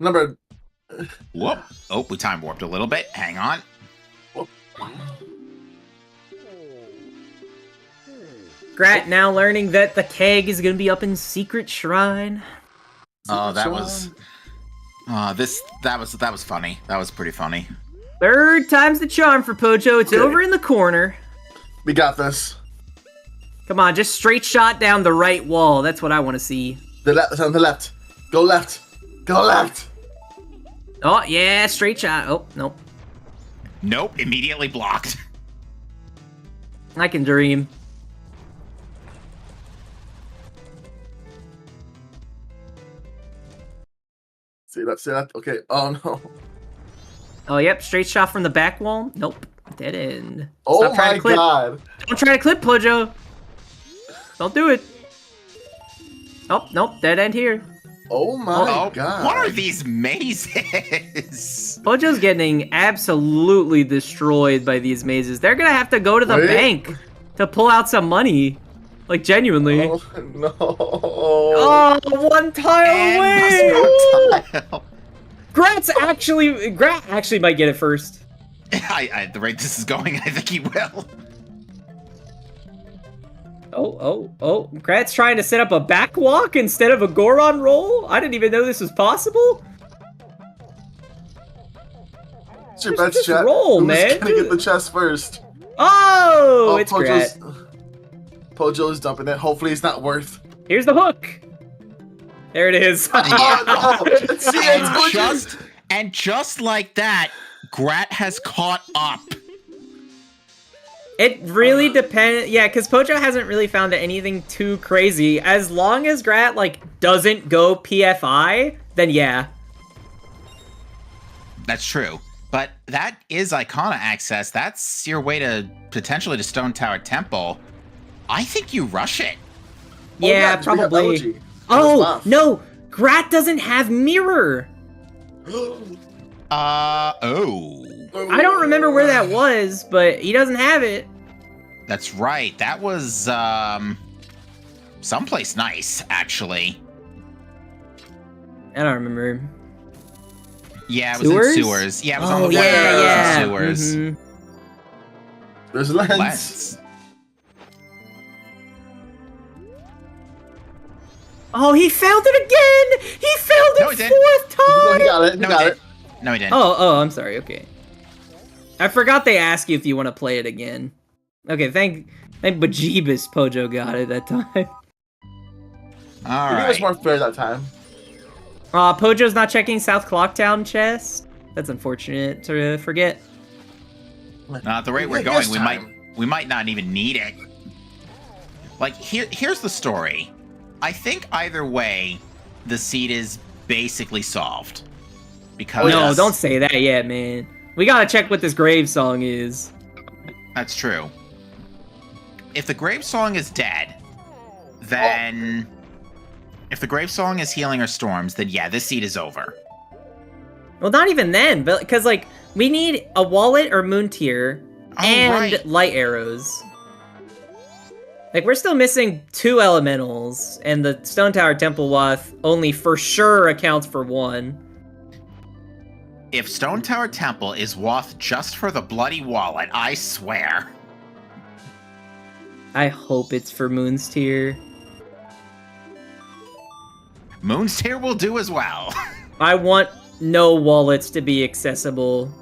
Number. Whoop. Oh, we time warped a little bit. Hang on. Grat now learning that the keg is gonna be up in Secret Shrine. Oh, that was. That was funny. That was pretty funny. 3rd time's the charm for Pojo. It's over in the corner. We got this. Come on, just straight shot down the right wall. That's what I want to see. The left. On the left. Go left. Go left. Oh yeah, straight shot. Oh nope. Nope. Immediately blocked. I can dream. See that? Okay. Oh no. Oh yep, straight shot from the back wall. Nope, dead end. Oh Stop trying my to clip. god. Don't try to clip, Pojo. Don't do it. Oh nope, dead end here. Oh my Oh, god. what are these mazes? Pojo's getting absolutely destroyed by these mazes. They're gonna have to go to the Wait. bank to pull out some money. Like genuinely. Oh no. Oh, one tile away! Grat actually might get it first. At the rate this is going, I think he will. Oh. Grat's trying to set up a backwalk instead of a Goron roll? I didn't even know this was possible. It's your best Just roll, Who's man. gonna get the chest first? Oh, it's Grat. Pojo's dumping it. Hopefully it's not worth. Here's the hook. There it is. Oh no! See, And just like that, Grat has caught up. It really depends. Yeah, because Pojo hasn't really found anything too crazy. As long as Grat, doesn't go PFI, then yeah. That's true. But that is Icona access. That's your way to potentially to Stone Tower Temple. I think you rush it. Yeah, probably. Oh, no! Grat doesn't have mirror! Oh. I don't remember where that was, but he doesn't have it. That's right. That was, someplace nice, actually. I don't remember. Yeah, it was in sewers. Yeah, it was on the way to sewers. Mhm. There's a lens. Lens. Oh, he failed it again! He failed No, it he didn't. 4th time! He got it. He No, got he it. didn't. No, he didn't. Oh, I'm sorry, okay. I forgot they ask you if you want to play it again. Okay, thank bejeebus Pojo got it that time. All Maybe it was right. more fair that time. Pojo's not checking South Clocktown chest. That's unfortunate to forget. At the rate we're going, we might not even need it. Here's the story. I think either way, the seed is basically solved. Because No, don't say that yet, man. We gotta check what this grave song is. That's true. If the grave song is dead, then if the grave song is healing or storms, then yeah, this seed is over. Well, not even then, but because we need a wallet or moon tier and right. light arrows. We're still missing 2 elementals, and the Stone Tower Temple Wath only for sure accounts for 1. If Stone Tower Temple is Wath just for the bloody wallet, I swear. I hope it's for Moon's tier. Moon's Tear will do as well. I want no wallets to be accessible.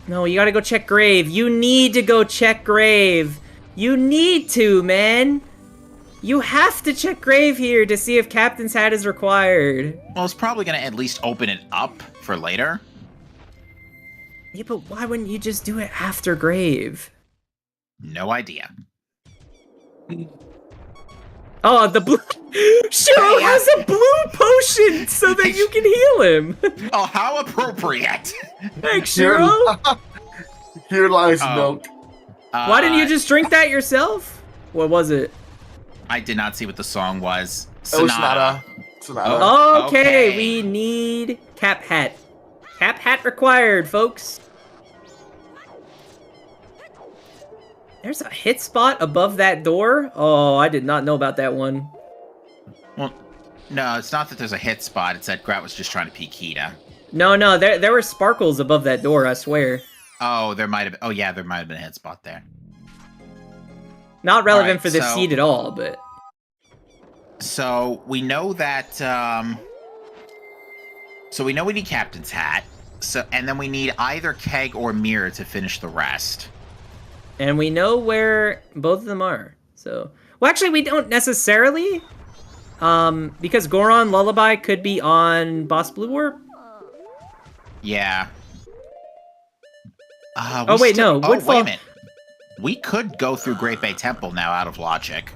No, you gotta go check grave. You need to go check grave. You need to, man. You have to check grave here to see if Captain's Hat is required. Well, it's probably going to at least open it up for later. Yeah, but why wouldn't you just do it after grave? No idea. Oh, the blue... Shiro has a blue potion so that you can heal him. Oh, how appropriate. Thanks, Shiro. Here lies milk. Why didn't you just drink that yourself? What was it? I did not see what the song was. It was Sonata. Oh. Okay, we need cap hat. Cap hat required, folks. There's a hit spot above that door? Oh, I did not know about that one. Well, no, it's not that there's a hit spot. It's that Grat was just trying to peek Kita. No, there were sparkles above that door, I swear. Oh, there might have. Oh, yeah, there might have been a hit spot there. Not relevant Alright, for this so- seed at all, but... So we know that. So we know we need Captain's Hat. And then we need either Keg or Mirror to finish the rest. And we know where both of them are. So, well, actually, we don't necessarily, because Goron Lullaby could be on Boss Blue Warp. Yeah. Oh wait, no, Woodfall. Wait a minute. We could go through Great Bay Temple now out of logic.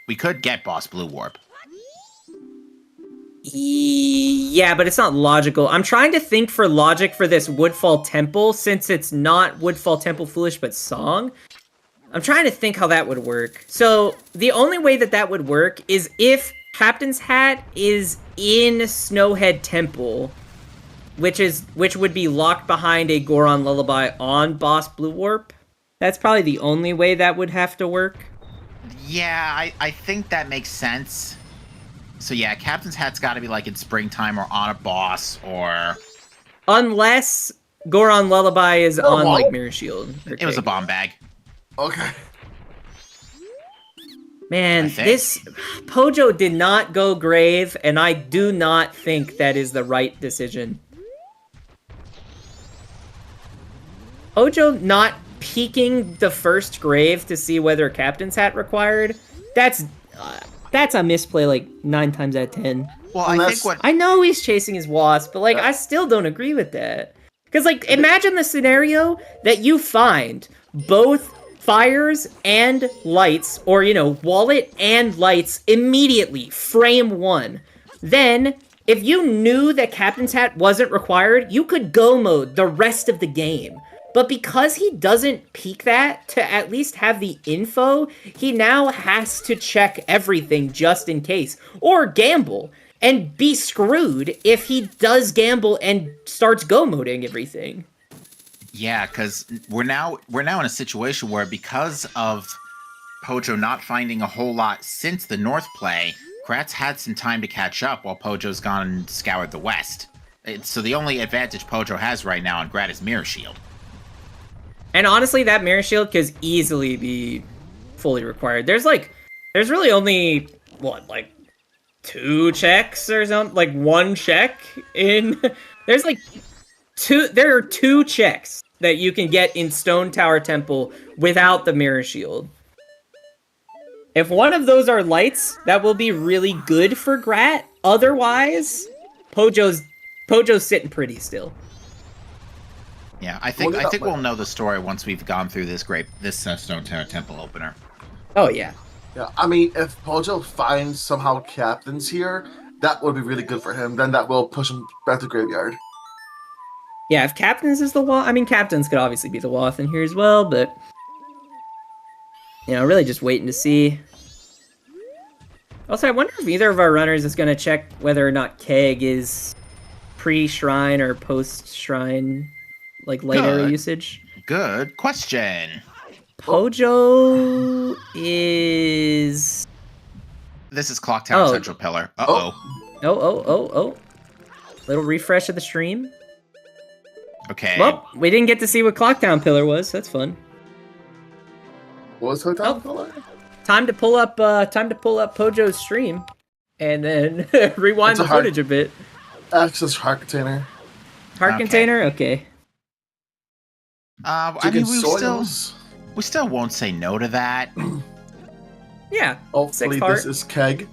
We could get Boss Blue Warp. Yeah, but it's not logical. I'm trying to think for logic for this Woodfall Temple, since it's not Woodfall Temple Foolish, but Song. I'm trying to think how that would work. So, the only way that would work is if Captain's Hat is in Snowhead Temple, which would be locked behind a Goron Lullaby on Boss Blue Warp. That's probably the only way that would have to work. Yeah, I think that makes sense. So yeah, Captain's Hat's got to be like in springtime or on a boss or... Unless Goron Lullaby is on what? like Mirror Shield. It was a bomb bag. Okay. Man, this Pojo did not go grave, and I do not think that is the right decision. Pojo not peeking the first grave to see whether Captain's Hat required, that's a misplay like 9 times out of 10. Well, I think what... I know he's chasing his wasp, but like I still don't agree with that. Because like imagine the scenario that you find both fires and lights, or wallet and lights immediately, frame 1. Then if you knew that Captain's Hat wasn't required, you could go mode the rest of the game. But because he doesn't peek that to at least have the info, he now has to check everything just in case. Or gamble. And be screwed if he does gamble and starts go-moding everything. Yeah, because we're now in a situation where because of Pojo not finding a whole lot since the North play, Grat's had some time to catch up while Pojo's gone and scoured the West. So the only advantage Pojo has right now on Grat is Mirror Shield. And honestly, that Mirror Shield could easily be fully required. There's really only, like 2 checks or something? Like 1 check in... There are 2 checks that you can get in Stone Tower Temple without the Mirror Shield. If one of those are lights, that will be really good for Grat. Otherwise, Pojo's sitting pretty still. Yeah, I think we'll know the story once we've gone through this Stone Tower Temple opener. Oh yeah. Yeah, I mean, if Pojo finds somehow captains here, that would be really good for him. Then that will push him back to graveyard. Yeah, if Captains is the Wath, I mean, Captains could obviously be the Wath in here as well, but really just waiting to see. Also, I wonder if either of our runners is going to check whether or not Keg is pre-shrine or post-shrine, like light arrow usage. Good question. Pojo is... This is Clock Tower Central Pillar. Uh-oh. Oh. Little refresh of the stream. Okay. Well, we didn't get to see what Clocktown Pillar was. That's fun. What was Clocktown Pillar? Time to pull up Pojo's stream, and then rewind the footage a bit. Access heart container. Heart container, okay. I mean, we still won't say no to that. Yeah. Hopefully this is Keg.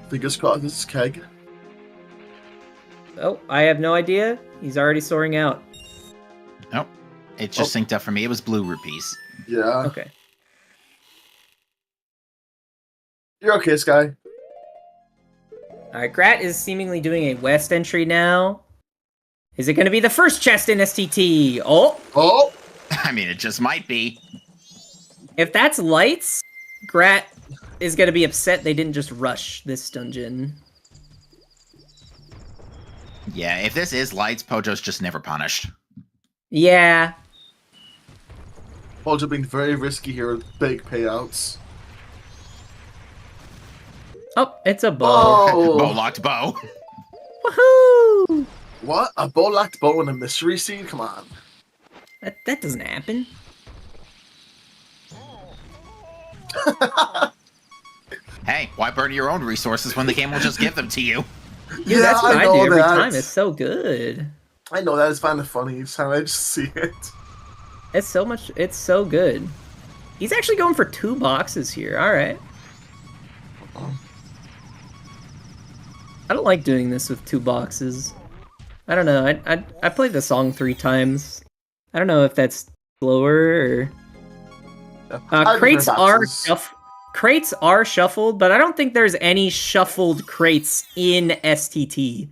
Fingers crossed this is Keg. Oh, I have no idea. He's already soaring out. Nope. It just synced up for me. It was blue rupees. Yeah. Okay. You're okay, Sky. Alright, Grat is seemingly doing a west entry now. Is it going to be the first chest in STT? Oh! I mean, it just might be. If that's lights, Grat is going to be upset they didn't just rush this dungeon. Yeah, if this is lights, Pojo's just never punished. Yeah. Pojo being very risky here with big payouts. Oh, it's a bow. Oh! Bow locked bow. Woohoo! What? A bow locked bow and a mystery seed? Come on. That doesn't happen. Hey, why burn your own resources when the game will just give them to you? Dude, that's what I know do every that. time. It's so good. I know that. It's kind of funny each time I just see it. It's so much. It's so good. He's actually going for 2 boxes here. All right. I don't like doing this with 2 boxes. I don't know. I played the song 3 times. I don't know if that's slower or. Crates are shuffled, but I don't think there's any shuffled crates in STT.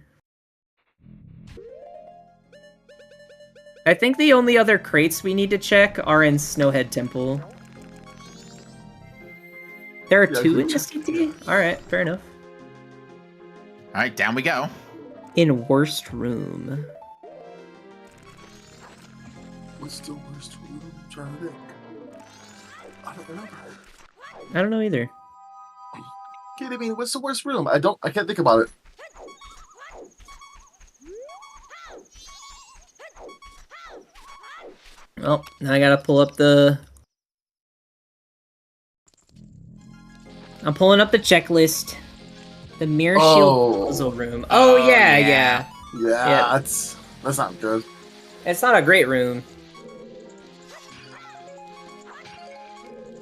I think the only other crates we need to check are in Snowhead Temple. There are 2 in STT? Alright, fair enough. Alright, down we go. In Worst Room. What's the worst room? I'm trying to think. I don't remember. I don't know either. Kidding me? What's the worst room? I can't think about it. Oh, now I gotta pull up the... I'm pulling up the checklist. The Mirror Shield puzzle room. Oh, yeah. Yeah, Yep. that's not good. It's not a great room.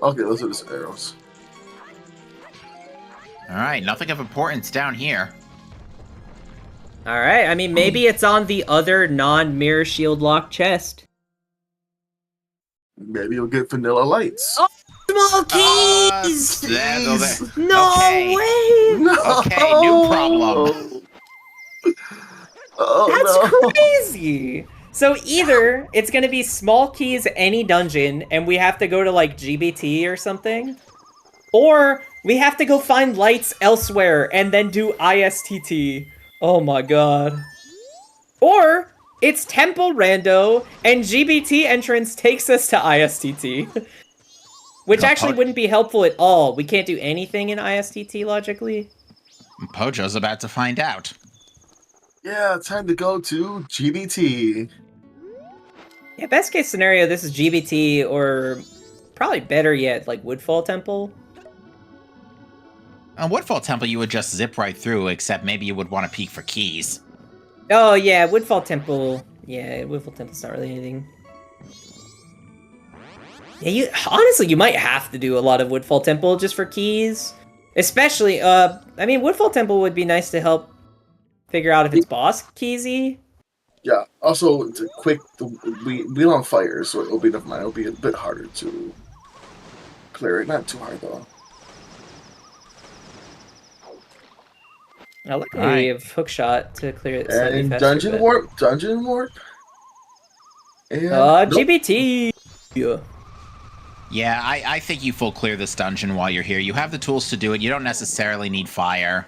Okay, those are just arrows. Alright, nothing of importance down here. Alright, I mean, maybe it's on the other non-Mirror Shield lock chest. Maybe you'll get vanilla lights. Oh, small keys! No Okay. way! No! Okay, new problem. Oh, That's crazy! So either it's gonna be small keys any dungeon, and we have to go to, like, GBT or something, or we have to go find lights elsewhere and then do ISTT. Oh my god. Or it's Temple Rando, and GBT entrance takes us to ISTT. Which actually wouldn't be helpful at all. We can't do anything in ISTT, logically. Pojo's about to find out. Yeah, time to go to GBT. Yeah, best case scenario, this is GBT, or probably better yet, like Woodfall Temple. On Woodfall Temple, you would just zip right through, except maybe you would want to peek for keys. Oh yeah, Woodfall Temple. Yeah, Woodfall Temple's not really anything. Yeah, honestly, you might have to do a lot of Woodfall Temple just for keys. Especially, I mean, Woodfall Temple would be nice to help figure out if it's boss keysy. Yeah, also, it's a quick, we on fire, so it'll be, never mind, it'll be a bit harder to clear it. Not too hard, though. I like that we have hookshot to clear it. And faster, dungeon warp. And GBT. Yeah. Yeah, I think you full clear this dungeon while you're here. You have the tools to do it. You don't necessarily need fire.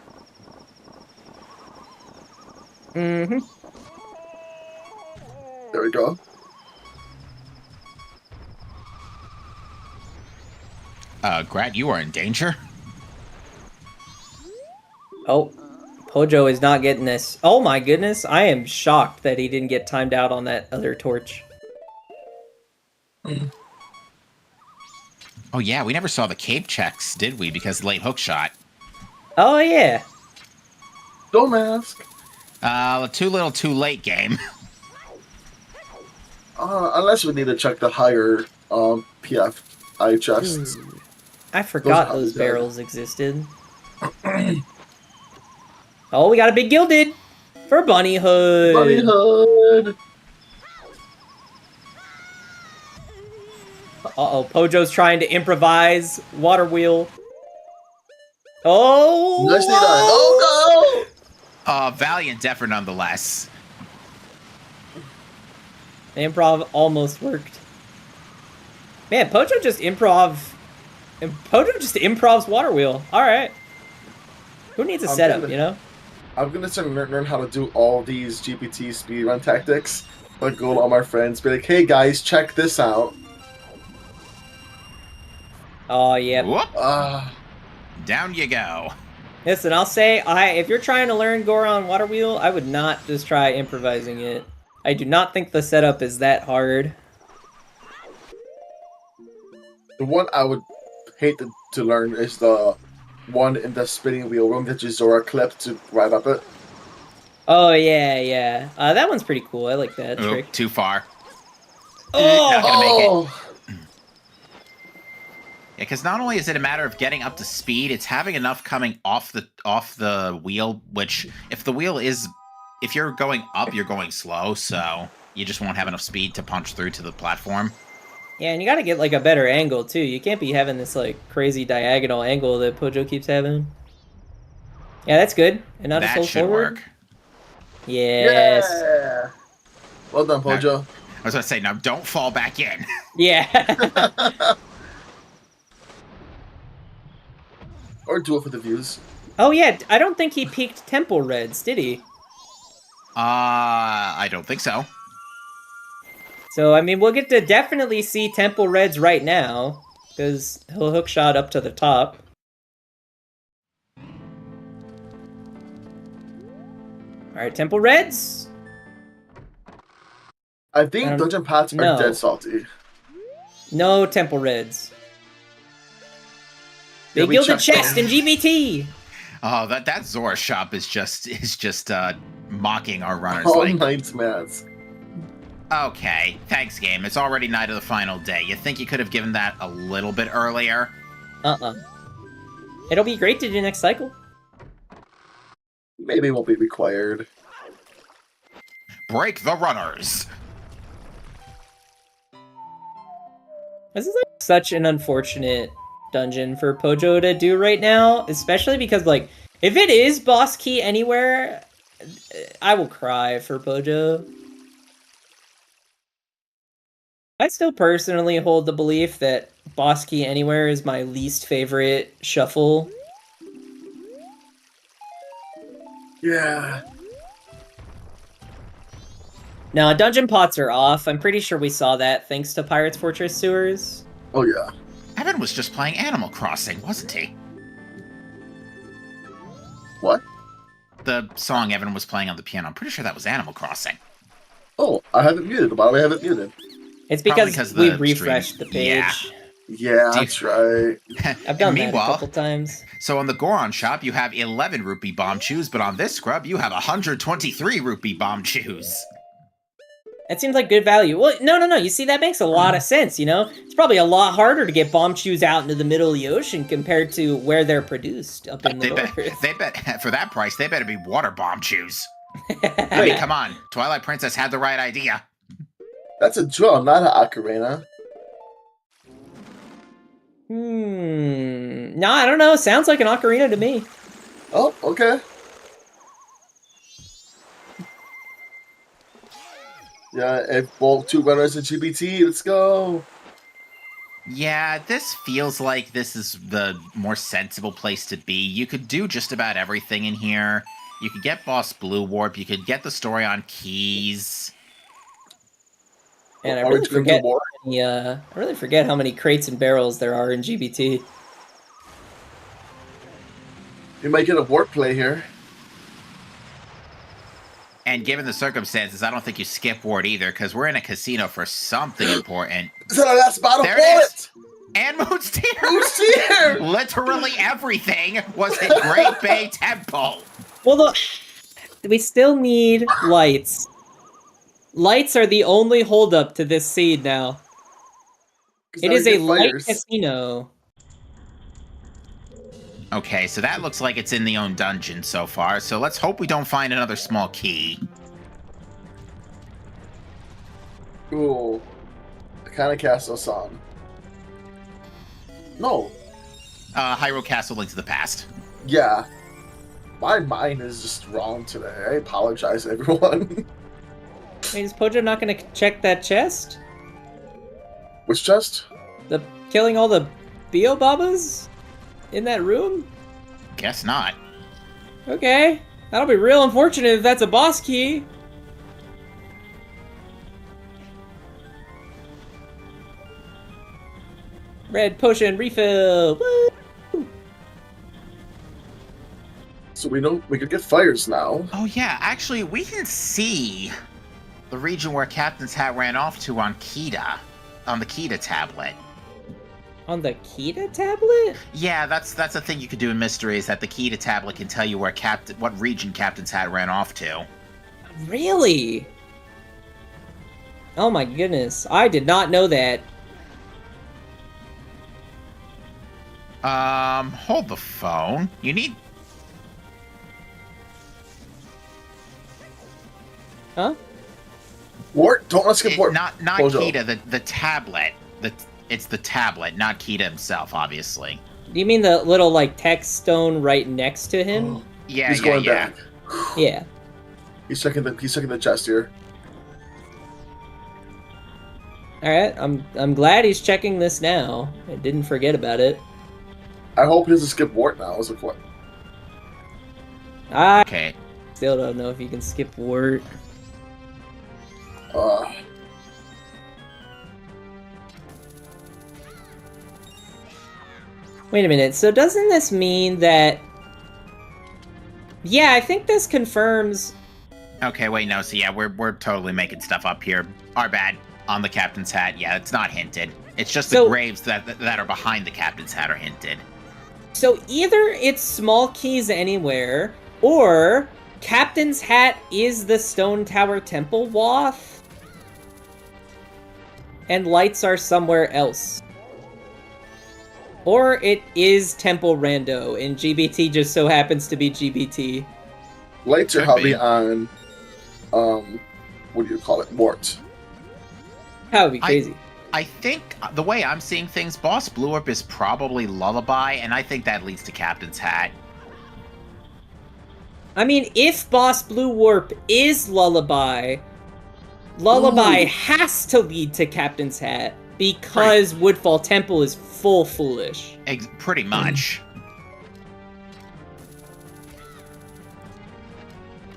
Mm-hmm. There we go. Grat, you are in danger. Oh, Pojo is not getting this. Oh my goodness, I am shocked that he didn't get timed out on that other torch. Oh yeah, we never saw the cave checks, did we? Because late hook shot. Oh yeah. Don't ask. Too little, too late game. Unless we need to check the higher PFI chests. I forgot those barrels existed. Oh, we got a big gilded for Bunny Hood. Bunny Hood. Uh-oh, Pojo's trying to improvise water wheel. Oh! Nicely done. Oh no! Valiant effort nonetheless. The improv almost worked. Man, Pojo just improvs water wheel. Alright. Who needs a setup, you know? I'm gonna start learn how to do all these GPT speedrun tactics. Like go to all my friends, be like, hey guys, check this out. Oh, yeah. Whoop. Ah, Down you go. Listen, I'll say, if you're trying to learn Goron Water Wheel, I would not just try improvising it. I do not think the setup is that hard. the one I would hate to learn is the one in the spinning wheel room that you Zora clip to ride up it. Oh, yeah, yeah. That one's pretty cool. I like that Oop, trick. too far. Oh! Not gonna make it. Oh, Yeah, because not only is it a matter of getting up to speed, it's having enough coming off the wheel. Which, if you're going up, you're going slow, so you just won't have enough speed to punch through to the platform. Yeah, and you gotta get, like, a better angle, too. You can't be having this, like, crazy diagonal angle that Pojo keeps having. Yeah, that's good. And now just That hold should forward. work. Yes. yeah. Well done, Pojo. I was gonna say, now don't fall back in. Yeah. Or do it for the views. Oh, yeah, I don't think he peaked Temple Reds, did he? I don't think so. So, I mean, we'll get to definitely see Temple Reds right now, because he'll hookshot up to the top. Alright, Temple Reds. I think dungeon paths are no. dead salty. No Temple Reds. Yeah, They we gilded checked chest them. in GBT! Oh, that Zora shop is just mocking our runners. All Like, night mats. okay, thanks, game. It's already night of the final day. You think you could have given that a little bit earlier? It'll be great to do next cycle. Maybe won't be required. Break the runners. This is like such an unfortunate dungeon for Pojo to do right now, especially because, like, if it is boss key anywhere, I will cry for Pojo. I still personally hold the belief that boss key anywhere is my least favorite shuffle. Yeah. Now, dungeon pots are off. I'm pretty sure we saw that thanks to Pirates Fortress Sewers. Oh, yeah. Evan was just playing Animal Crossing, wasn't he? What? The song Evan was playing on the piano. I'm pretty sure that was Animal Crossing. Oh, I have it muted. Why do I have it muted? It's Probably because 'cause we the refreshed stream- the page. Yeah, that's right. I've done that a Meanwhile, couple times. so on the Goron shop, you have 11 rupee bomb chews, but on this scrub, you have 123 rupee bomb chews. That seems like good value. Well, no. You see, that makes a lot of sense, you know? It's probably a lot harder to get bomb chews out into the middle of the ocean compared to where they're produced up in the north. They bet for that price, they better be water bomb chews. I mean, come on. Twilight Princess had the right idea. That's a drill, not an ocarina. No, I don't know. Sounds like an ocarina to me. Oh, okay. Yeah, if both two runners in GBT, let's go. Yeah, this feels like this is the more sensible place to be. You could do just about everything in here. You could get Boss Blue Warp. You could get the story on keys. And I Are we really doing forget. more? I really forget how many crates and barrels there are in GBT. You might get a warp play here. And given the circumstances, I don't think you skip Ward either, because we're in a casino for something important. Is that our last battle? There for it is. it? And Moon's Tear! Who's here? Literally everything was at Great Bay Temple. Well, look, we still need lights. Lights are the only holdup to this seed now. It is a light casino. Okay, so that looks like it's in the own dungeon so far, so let's hope we don't find another small key. Cool. The kind of castle song. No. Hyrule Castle Link to the Past. Yeah. My mind is just wrong today. I apologize, everyone. Wait, is Pojo not going to check that chest? Which chest? The killing all the Biobabas in that room? Guess not. Okay. That'll be real unfortunate if that's a boss key. Red potion refill. Woo! So we could get fires now. Oh yeah, actually, we can see the region where Captain's Hat ran off to on Kita, on the Kita tablet. On the Kita tablet? Yeah, that's a thing you could do in Mystery, is that the Kita tablet can tell you where what region Captain's Hat ran off to. Really? Oh my goodness, I did not know that. Hold the phone. You need... Huh? Wart, don't let's skip Wart. Not Pojo. Kita, the tablet. It's the tablet, not Kita himself, obviously. Do you mean the little, like, text stone right next to him? Yeah, He's going yeah. back. Yeah. He's checking the chest here. Alright, I'm glad he's checking this now. I didn't forget about it. I hope he doesn't skip Wart now. I was like, what? I Okay. still don't know if you can skip Wart. Wait a minute, so doesn't this mean that... Yeah, I think this confirms... Okay, wait, no, so yeah, we're totally making stuff up here. Our bad. On the Captain's Hat, yeah, it's not hinted. It's just the graves that are behind the Captain's Hat are hinted. So either it's small keys anywhere, or Captain's Hat is the Stone Tower Temple Waff, and lights are somewhere else. Or it is Temple Rando, and GBT just so happens to be GBT. Lights are Could probably be. on, what do you call it? Wart. That would be crazy. I think the way I'm seeing things, Boss Blue Orb is probably Lullaby, and I think that leads to Captain's Hat. I mean, if Boss Blue Warp is Lullaby Ooh. has to lead to Captain's Hat, because Woodfall Temple is full foolish. Pretty much.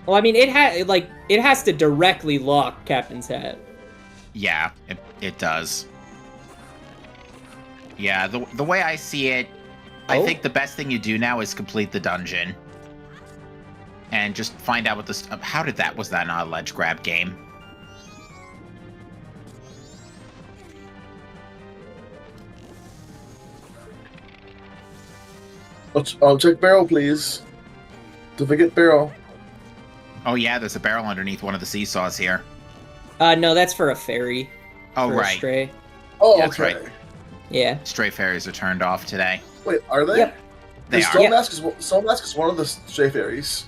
Well, I mean, it has to directly lock Captain's Hat. Yeah, it does. Yeah, the way I see it, I think the best thing you do now is complete the dungeon. And just find out what this... How did that... Was that not a ledge grab game? Check barrel, please. Don't forget barrel. Oh yeah, there's a barrel underneath one of the seesaws here. No, that's for a fairy. Oh, for a right. stray. Oh, Yeah, that's okay. right. Yeah. Stray fairies are turned off today. Wait, are they? Yep. They The are. Stone Yep. Mask is one of the stray fairies.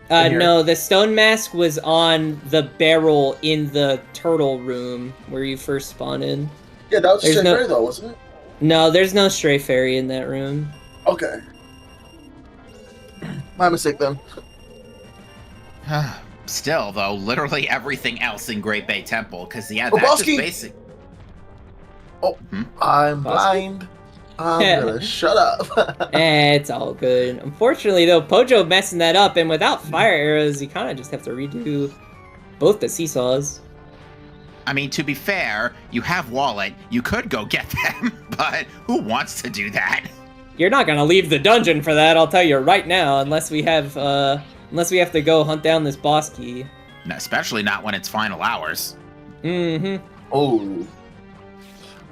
In here. No, the stone mask was on the barrel in the turtle room where you first spawn in. Yeah, that was a There's stray no- fairy though, wasn't it? No, there's no stray fairy in that room. Okay. My mistake then. Still, though, literally everything else in Great Bay Temple, because yeah, that's just Bosky! basic. Oh, Hmm? I'm Bosky? blind. I'm gonna shut up. It's all good. Unfortunately, though, Pojo messing that up, and without fire arrows, you kind of just have to redo both the seesaws. I mean, to be fair, you have Wallet. You could go get them, but who wants to do that? You're not gonna leave the dungeon for that, I'll tell you right now, unless we have to go hunt down this boss key. No, especially not when it's final hours. Mm-hmm. Oh,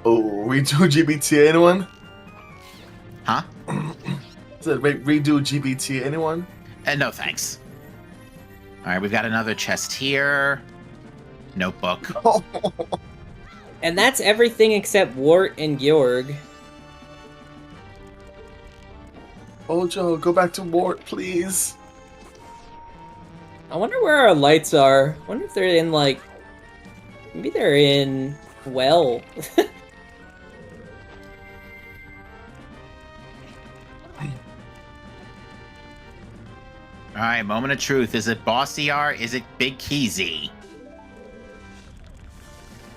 redo GBT, anyone? Huh? Said redo GBT, anyone? No, thanks. All right, we've got another chest here. Notebook. And that's everything except Wart and Georg. Ojo, go back to Wart, please. I wonder where our lights are. I wonder if they're in, like... Maybe they're in... Well. All right, moment of truth. Is it Boss ER? Is it Big Keezy?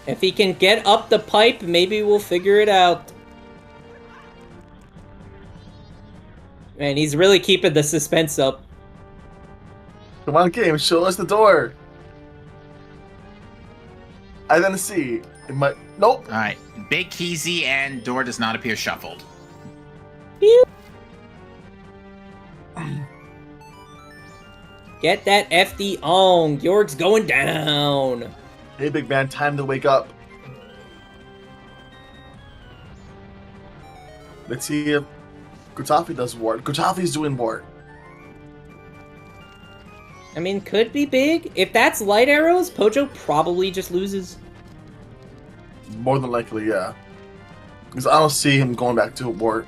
If he can get up the pipe, maybe we'll figure it out. Man, he's really keeping the suspense up. Come on, game, show us the door. I didn't see. It might. Nope. All right. Big Keezy and door does not appear shuffled. Get that FD on. Georg's going down. Hey, big man, time to wake up. Let's see if gratoffie does ward. Gratoffie's doing ward. I mean, could be big. If that's light arrows, Pojo probably just loses. More than likely, yeah. Because I don't see him going back to ward.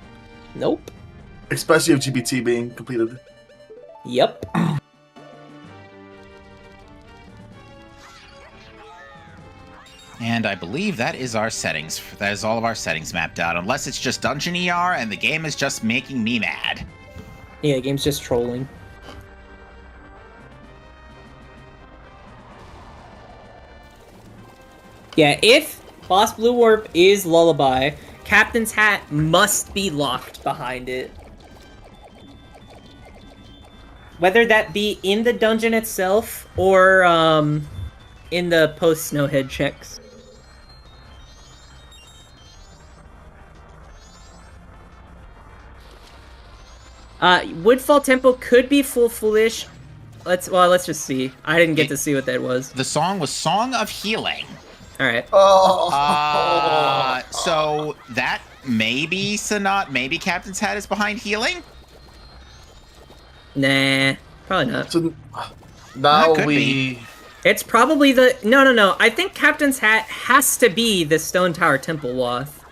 Nope. Especially if GBT being completed. Yep. And I believe that is our settings. That is all of our settings mapped out. Unless it's just Dungeon ER and the game is just making me mad. Yeah, the game's just trolling. Yeah, if Boss Blue Warp is Lullaby, Captain's Hat must be locked behind it. Whether that be in the dungeon itself or in the post-Snowhead checks. Woodfall Temple could be full foolish. Let's just see. I didn't get to see what that was. The song was Song of Healing. Alright. Oh. So that maybe maybe Captain's Hat is behind healing? Nah, probably not. So now That could we. be. It's probably the... No. I think Captain's Hat has to be the Stone Tower Temple Wath,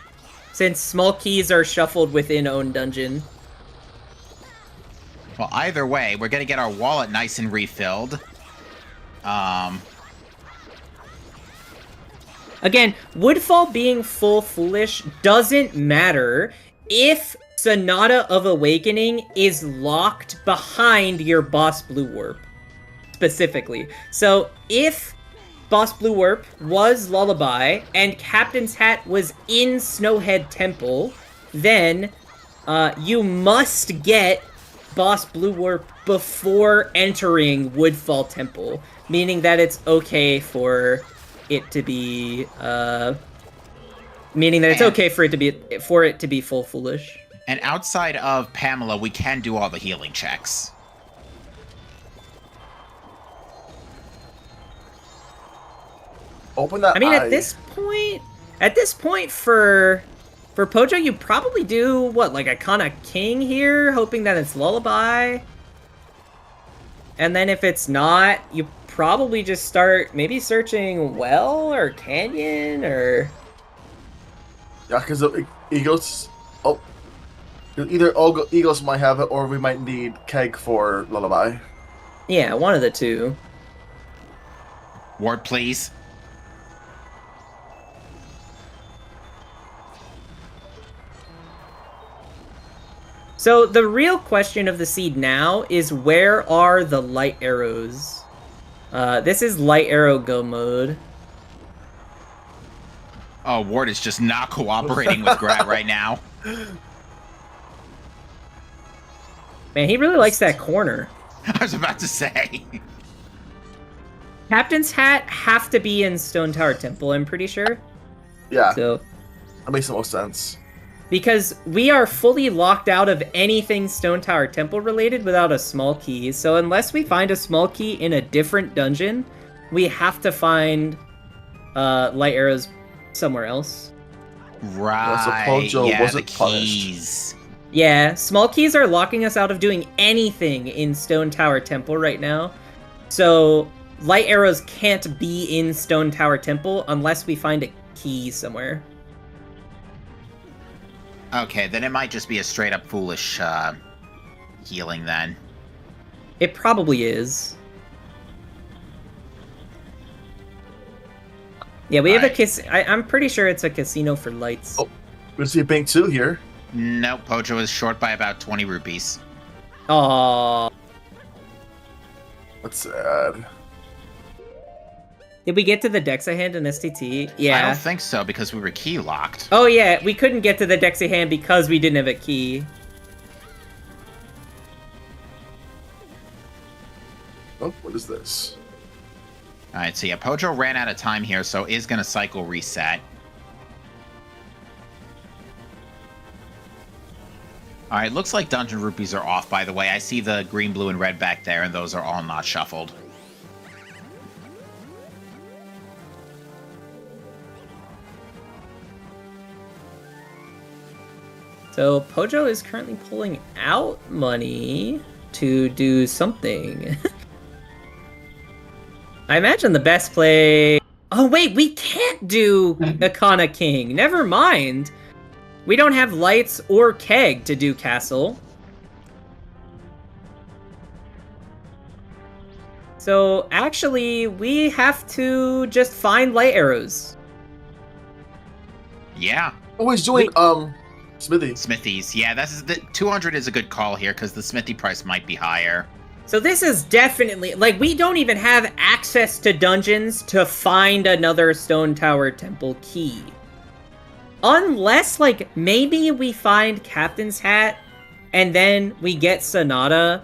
since small keys are shuffled within own dungeon. Well, either way, we're gonna get our wallet nice and refilled. Again, Woodfall being full foolish doesn't matter if Sonata of Awakening is locked behind your Boss Blue Warp, specifically. So if Boss Blue Warp was Lullaby and Captain's Hat was in Snowhead Temple, then you must get Boss Blue Warp before entering Woodfall Temple, meaning that it's okay for it to be full foolish. And outside of Pamela, we can do all the healing checks. Open that I mean, eye. at this point for Pojo, you probably do what, like a Kana King here, hoping that it's Lullaby. And then if it's not, you probably just start maybe searching Well or Canyon or... Yeah, because Eagles... Oh. Either Eagles might have it, or we might need Keg for Lullaby. Yeah, one of the two. Ward, please. So the real question of the seed now is, where are the light arrows? This is light arrow go mode. Oh, Ward is just not cooperating with Grat right now. Man, he really likes that corner. I was about to say. Captain's Hat have to be in Stone Tower Temple, I'm pretty sure. Yeah, So, that makes the most sense. because we are fully locked out of anything Stone Tower Temple related without a small key. So unless we find a small key in a different dungeon, we have to find light arrows somewhere else. Right. Pojo yeah, wasn't the punished. keys. Yeah, small keys are locking us out of doing anything in Stone Tower Temple right now. So light arrows can't be in Stone Tower Temple unless we find a key somewhere. Okay, then it might just be a straight up foolish healing then. It probably is. Yeah, we have a I'm pretty sure it's a casino for lights. Oh, we see a bank 2 here. Nope, Pojo is short by about 20 rupees. Aww. That's sad. Did we get to the Dexa hand in STT? I Yeah. don't think so because we were key locked. Oh yeah, we couldn't get to the Dexa hand because we didn't have a key. Oh, what is this? All right, so yeah, Pojo ran out of time here, so is going to cycle reset. All right, looks like Dungeon Rupees are off, by the way. I see the green, blue, and red back there, and those are all not shuffled. So Pojo is currently pulling out money to do something. I imagine the best play... Oh wait, we can't do Akana King. Never mind. We don't have lights or keg to do castle. So actually, we have to just find light arrows. Yeah. Oh, he's doing Smithy. Smithies. Yeah, the 200 is a good call here because the Smithy price might be higher. So this is definitely, like, we don't even have access to dungeons to find another Stone Tower Temple key. Unless, like, maybe we find Captain's Hat, and then we get Sonata,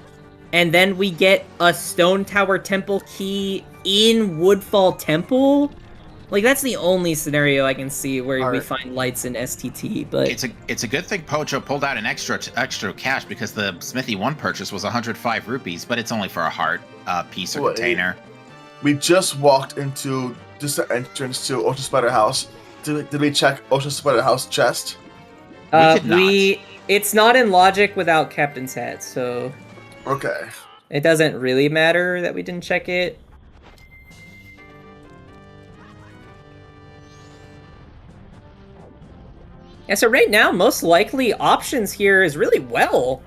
and then we get a Stone Tower Temple key in Woodfall Temple. Like, that's the only scenario I can see where we find lights in STT, but... It's a good thing Pojo pulled out an extra cash because the Smithy 1 purchase was 105 rupees, but it's only for a heart piece or container. We just walked into just the entrance to Ocean Spider House. Did we check Ocean Spider House chest? We did not. It's not in logic without Captain's Hat, so... Okay. It doesn't really matter that we didn't check it. Yeah, so right now, most likely options here is really well.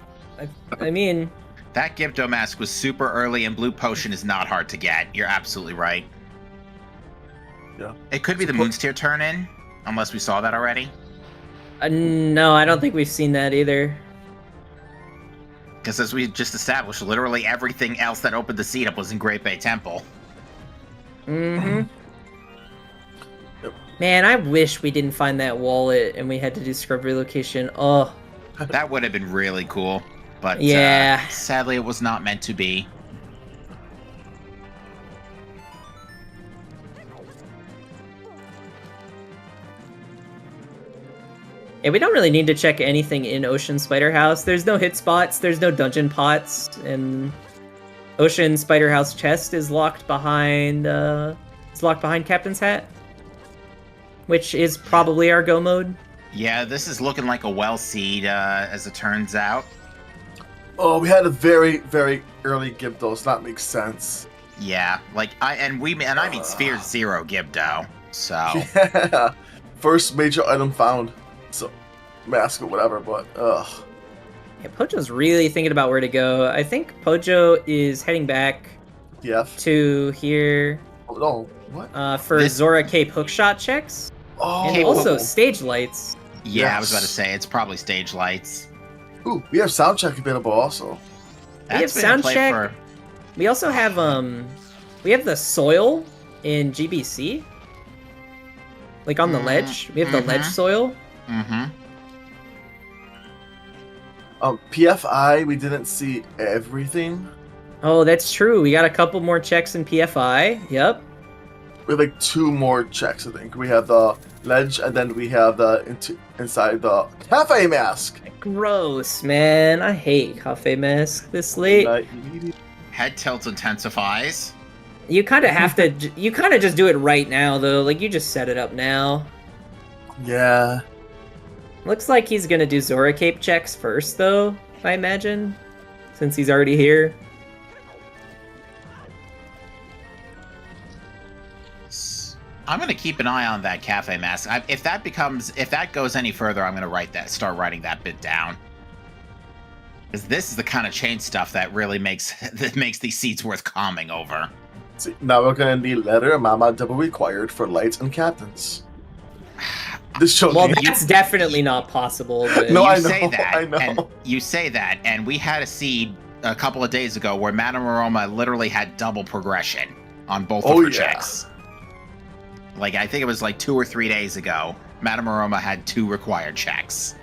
I mean... That Gibdo mask was super early, and Blue Potion is not hard to get. You're absolutely right. Yeah. It could be the Moon's Tear turn-in, unless we saw that already. No, I don't think we've seen that either. Because as we just established, literally everything else that opened the seat up was in Great Bay Temple. Mm-hmm. Man, I wish we didn't find that wallet and we had to do scrub relocation. Oh. That would have been really cool. But yeah. Sadly, it was not meant to be. Yeah, we don't really need to check anything in Ocean Spider House. There's no hit spots, there's no dungeon pots, and Ocean Spider House chest is locked behind Captain's Hat, which is probably our go mode. Yeah, this is looking like a well seed, as it turns out. Oh, we had a very, very early Gibdo, so that makes sense. Yeah, like I mean Sphere 0 Gibdo, so yeah, first major item found. So mask or whatever, but ugh. Yeah, Pojo's really thinking about where to go. I think Pojo is heading back to here. Oh no, what? For Zora Cape hookshot checks. Oh, and also stage lights. Yeah, Yes. I was about to say it's probably stage lights. Ooh, we have sound check available also. We have sound check. We also have we have the soil in GBC. Like on the ledge. We have the ledge soil. Mm-hmm. PFI, we didn't see everything. Oh, that's true. We got a couple more checks in PFI. Yep. We have like 2 more checks, I think. We have the ledge, and then we have the inside the cafe mask. Gross, man. I hate cafe mask this late. Head tilt intensifies. You kind of have to. You kind of just do it right now, though. Like you just set it up now. Yeah. Looks like he's gonna do Zora Cape checks first, though. I imagine, since he's already here. I'm gonna keep an eye on that cafe mask. If that goes any further, I'm gonna start writing that bit down. Because this is the kind of chain stuff that really makes these seats worth calming over. See, now we're gonna need letter mama double required for lights and captains. This show. Well, that's definitely not possible. But... No, I know. And you say that, and we had a seed a couple of days ago where Madame Aroma literally had double progression on both of her checks. Like, I think it was like 2 or 3 days ago, Madame Aroma had 2 required checks.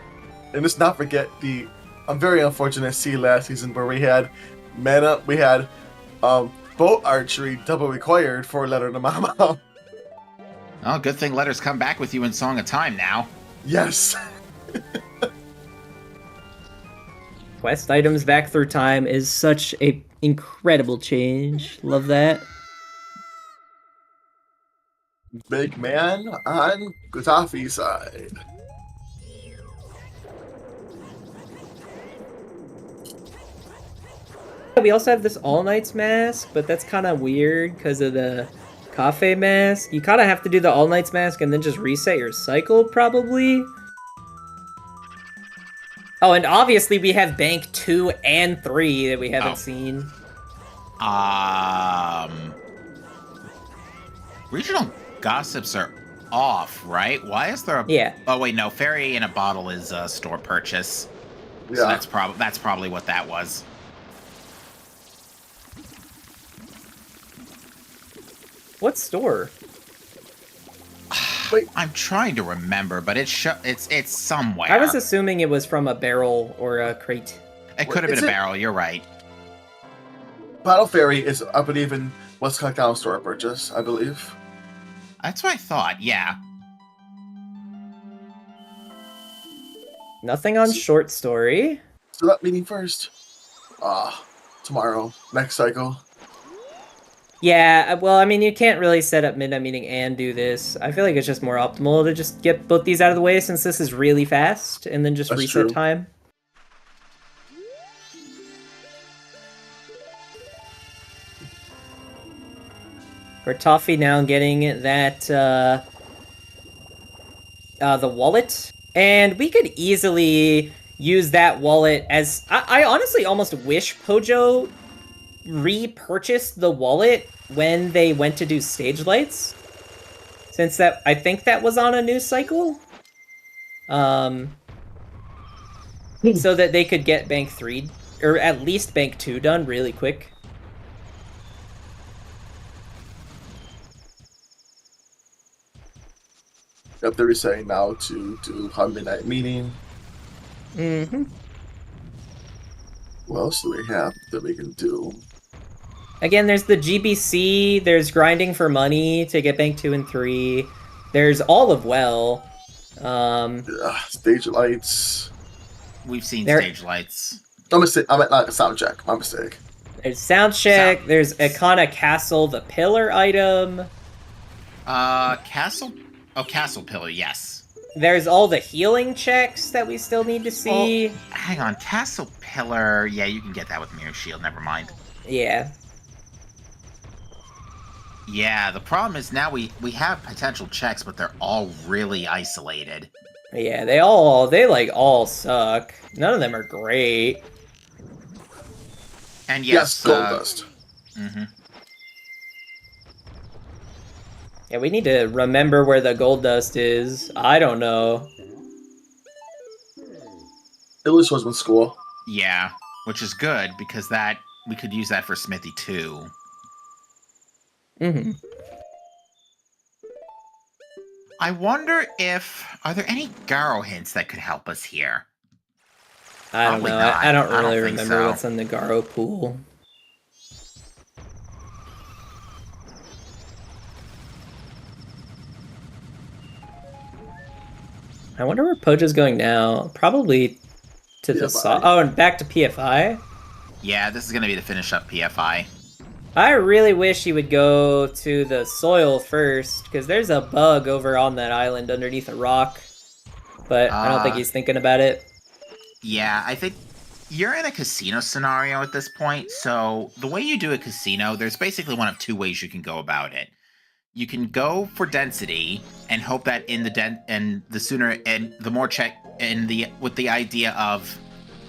And let's not forget the very unfortunate seed last season where we had mana, we had both boat archery double required for Letter to Mama. Oh, good thing Letters come back with you in Song of Time now. Yes. Quest items back through time is such a incredible change. Love that. Big man on gratoffie side. We also have this All Night's mask, but that's kind of weird because of the cafe mask. You kind of have to do the All Night's mask and then just reset your cycle, probably. Oh, and obviously we have Bank 2 and 3 that we haven't seen. Regional gossips are off, right? Why is there a... Yeah. Oh, wait, no. Fairy in a Bottle is a store purchase. Yeah. So that's probably what that was. What store? Wait. I'm trying to remember, but it's somewhere. I was assuming it was from a barrel or a crate. It could have been a barrel, you're right. Battle Fairy is, I believe, in West Cocktown store purchase, I believe. That's what I thought, yeah. Nothing on short story. So that meeting first. Tomorrow. Next cycle. Yeah, well, I mean, you can't really set up Midnight Meeting and do this. I feel like it's just more optimal to just get both these out of the way since this is really fast, and then just That's reset true. time. Gratoffie now getting that, the wallet. And we could easily use that wallet as... I honestly almost wish Pojo repurchased the wallet when they went to do stage lights, since that I think that was on a new cycle, so that they could get Bank 3 or at least Bank 2 done really quick. Yep, they're saying now to do Midnight Meeting. Mm-hmm. What else do we have that we can do? Again, there's the GBC, there's grinding for money to get Bank 2 and 3, there's all of Well. Stage lights. We've seen stage lights. I meant like a sound check. My mistake. There's sound check, there's Akana Castle, the pillar item. Castle? Oh, Castle Pillar, yes. There's all the healing checks that we still need to see. Well, hang on, Castle Pillar, yeah, you can get that with Mirror Shield, never mind. Yeah. Yeah, the problem is now we have potential checks, but they're all really isolated. Yeah, they all suck. None of them are great. And yes, Gold Dust. Mm-hmm. Yeah, we need to remember where the gold dust is. I don't know. It was Swordsman School. Yeah, which is good, because that we could use that for Smithy too. Mm-hmm. I wonder are there any Garo hints that could help us here? I don't Probably know. not. I don't I don't really think remember so. what's in the Garo pool. I wonder where Poja's going now. Probably to the PFI. Oh, and back to PFI. Yeah, this is going to be to finish up PFI. I really wish he would go to the soil first, because there's a bug over on that island underneath a rock. But I don't think he's thinking about it. Yeah, I think you're in a casino scenario at this point, so the way you do a casino, there's basically one of two ways you can go about it. You can go for density and hope that in the sooner and the more check with the idea of,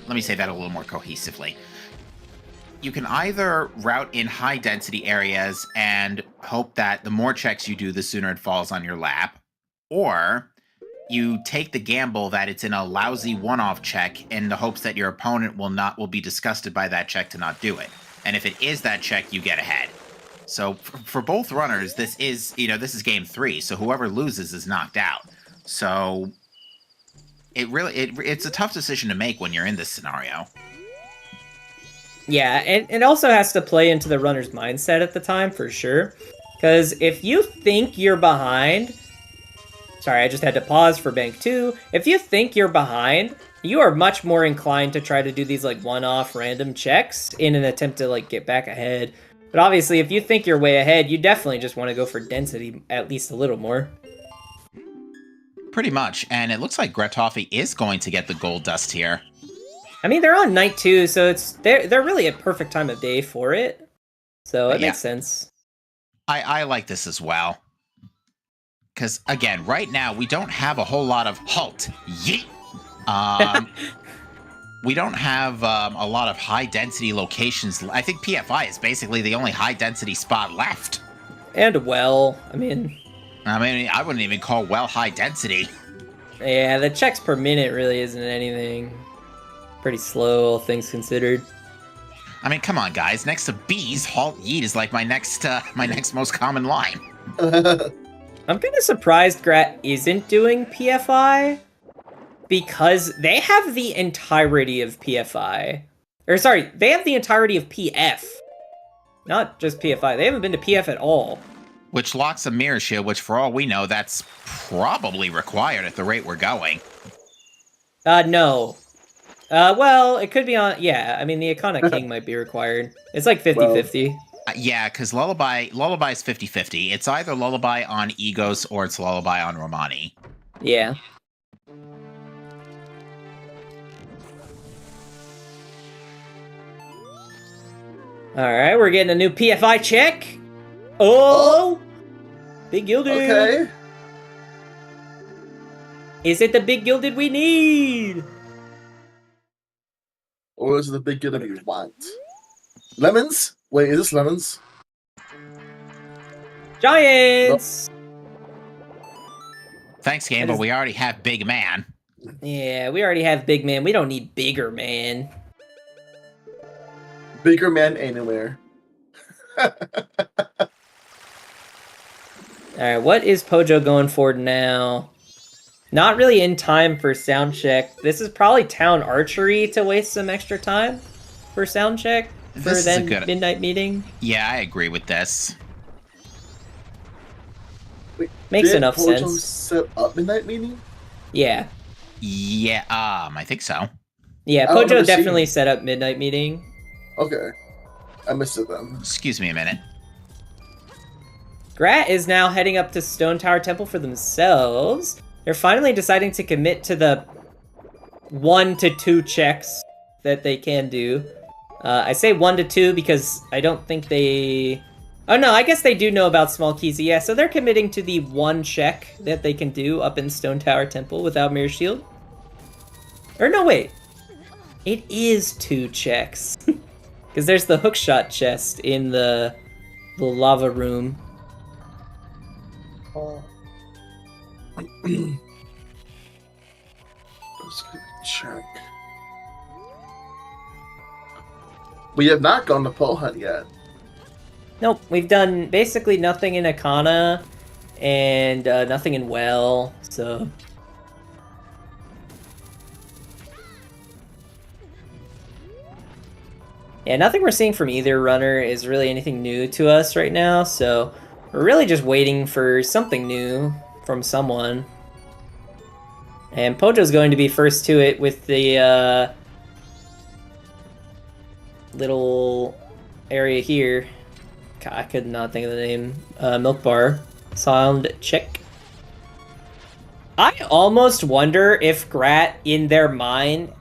let me say that a little more cohesively. You can either route in high density areas and hope that the more checks you do, the sooner it falls on your lap, or you take the gamble that it's in a lousy one-off check in the hopes that your opponent will be disgusted by that check to not do it. And if it is that check, you get ahead. So for both runners, this is game 3, so whoever loses is knocked out. So it's a tough decision to make when you're in this scenario. Yeah, and it also has to play into the runner's mindset at the time, for sure. Because if you think you're behind... Sorry, I just had to pause for Bank 2. If you think you're behind, you are much more inclined to try to do these, like, one-off random checks in an attempt to, like, get back ahead. But obviously, if you think you're way ahead, you definitely just want to go for density at least a little more. Pretty much, and it looks like gratoffie is going to get the gold dust here. I mean, they're on night 2, so they're really a perfect time of day for it. So it makes sense. I like this as well. Because, again, right now, we don't have a whole lot of... Halt! Yeet! We don't have a lot of high-density locations. I think PFI is basically the only high-density spot left. And well, I mean, I wouldn't even call well high-density. Yeah, the checks per minute really isn't anything. Pretty slow, all things considered. I mean, come on, guys. Next to bees, halt yeet is like my next most common line. I'm kind of surprised Grat isn't doing PFI, because they have the entirety of PFI. Or sorry, they have the entirety of PF. Not just PFI, they haven't been to PF at all. Which locks a mirror shield, which for all we know, that's probably required at the rate we're going. No. Well, it could be on, yeah, I mean, the Ikana King might be required. It's like 50-50. Yeah, because Lullaby is 50-50. It's either Lullaby on Egos or it's Lullaby on Romani. Yeah. Alright, we're getting a new PFI check. Oh! Big Gilded! Okay. Is it the Big Gilded we need? Or is it the big Gilded you want? Lemons? Wait, is this lemons? Giants! Thanks, game, but we already have Big Man. Yeah, we already have Big Man. We don't need Bigger Man. Bigger man anywhere. Alright, what is Pojo going for now? Not really in time for sound check. This is probably town archery to waste some extra time for sound check for then midnight meeting. Yeah, I agree with this. Wait, makes enough Pojo sense. Set up midnight meeting? Yeah, I think so. Yeah, Pojo definitely set up midnight meeting. Okay. I missed it then. Excuse me a minute. Grat is now heading up to Stone Tower Temple for themselves. They're finally deciding to commit to the 1 to 2 checks that they can do. I say 1 to 2 because I don't think they... Oh no, I guess they do know about Small Keys. Yeah, so they're committing to the 1 check that they can do up in Stone Tower Temple without Mirror Shield. Or no, wait. It is 2 checks. Because there's the hookshot chest in the lava room. Let's check. We have not gone to Pole Hunt yet. Nope, we've done basically nothing in Akana and nothing in Well, so... Yeah, nothing we're seeing from either runner is really anything new to us right now, so we're really just waiting for something new from someone. And Pojo's going to be first to it with the little area here. God, I could not think of the name. Milk Bar. Sound check. I almost wonder if Grat, in their mind,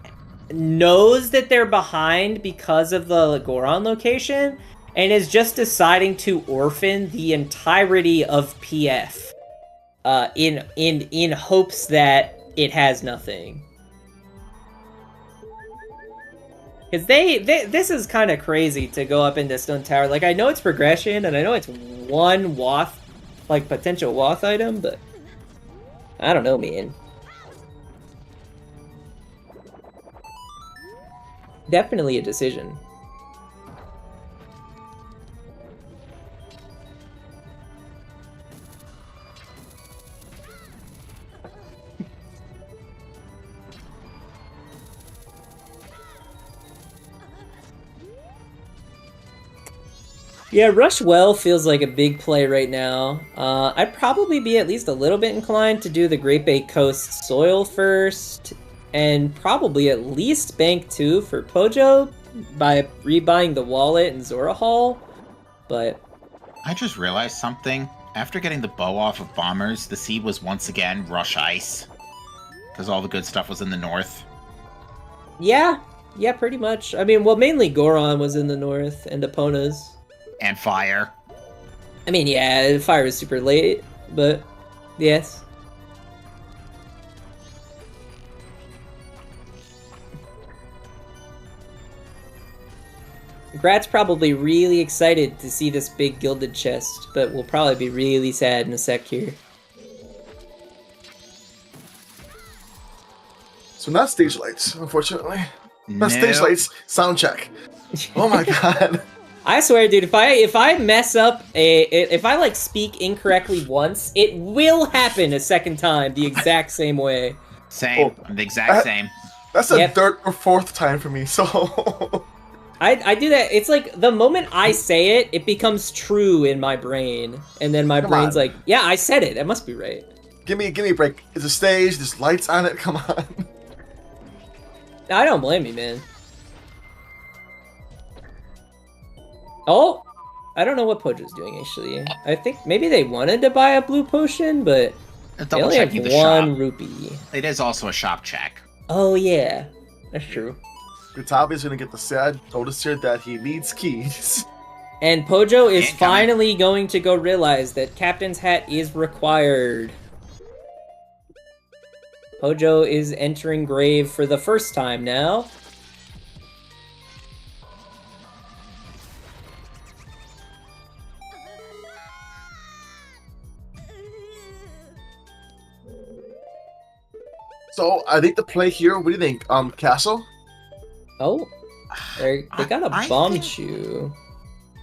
knows that they're behind because of the Goron location and is just deciding to orphan the entirety of PF in hopes that it has nothing. Because this is kind of crazy to go up into Stone Tower. Like, I know it's progression and I know it's 1 Wath, like potential Wath item, but I don't know, man. Definitely a decision. Yeah, Rush Well feels like a big play right now. I'd probably be at least a little bit inclined to do the Great Bay Coast soil first, and probably at least bank 2 for Pojo by rebuying the wallet and Zora Hall, but... I just realized something. After getting the bow off of Bombers, the sea was once again Rush Ice. Because all the good stuff was in the north. Yeah, pretty much. I mean, well, mainly Goron was in the north, and Epona's. And Fire. I mean, yeah, Fire was super late, but yes. Grat's probably really excited to see this big gilded chest, but will probably be really sad in a sec here. So not stage lights, unfortunately. No. Not stage lights, sound check. Oh my god. I swear, dude, if I mess up if I like speak incorrectly once, it will happen a second time the exact same way. Same. Oh, I'm the exact same. That's the third or fourth time for me, so... I do that. It's like the moment I say it, it becomes true in my brain, and then my brain's like, "Yeah, I said it. That must be right." Give me a break. It's a stage. There's lights on it. Come on. I don't blame you, man. Oh, I don't know what Pojo's doing actually. I think maybe they wanted to buy a blue potion, but they only have one rupee. It is also a shop check. Oh yeah, that's true. Gratoffie's gonna get the sad notice here that he needs keys. And Pojo is finally going to go realize that Captain's Hat is required. Pojo is entering grave for the first time now. So I think the play here. What do you think? Castle. Oh, they got a bomb chew.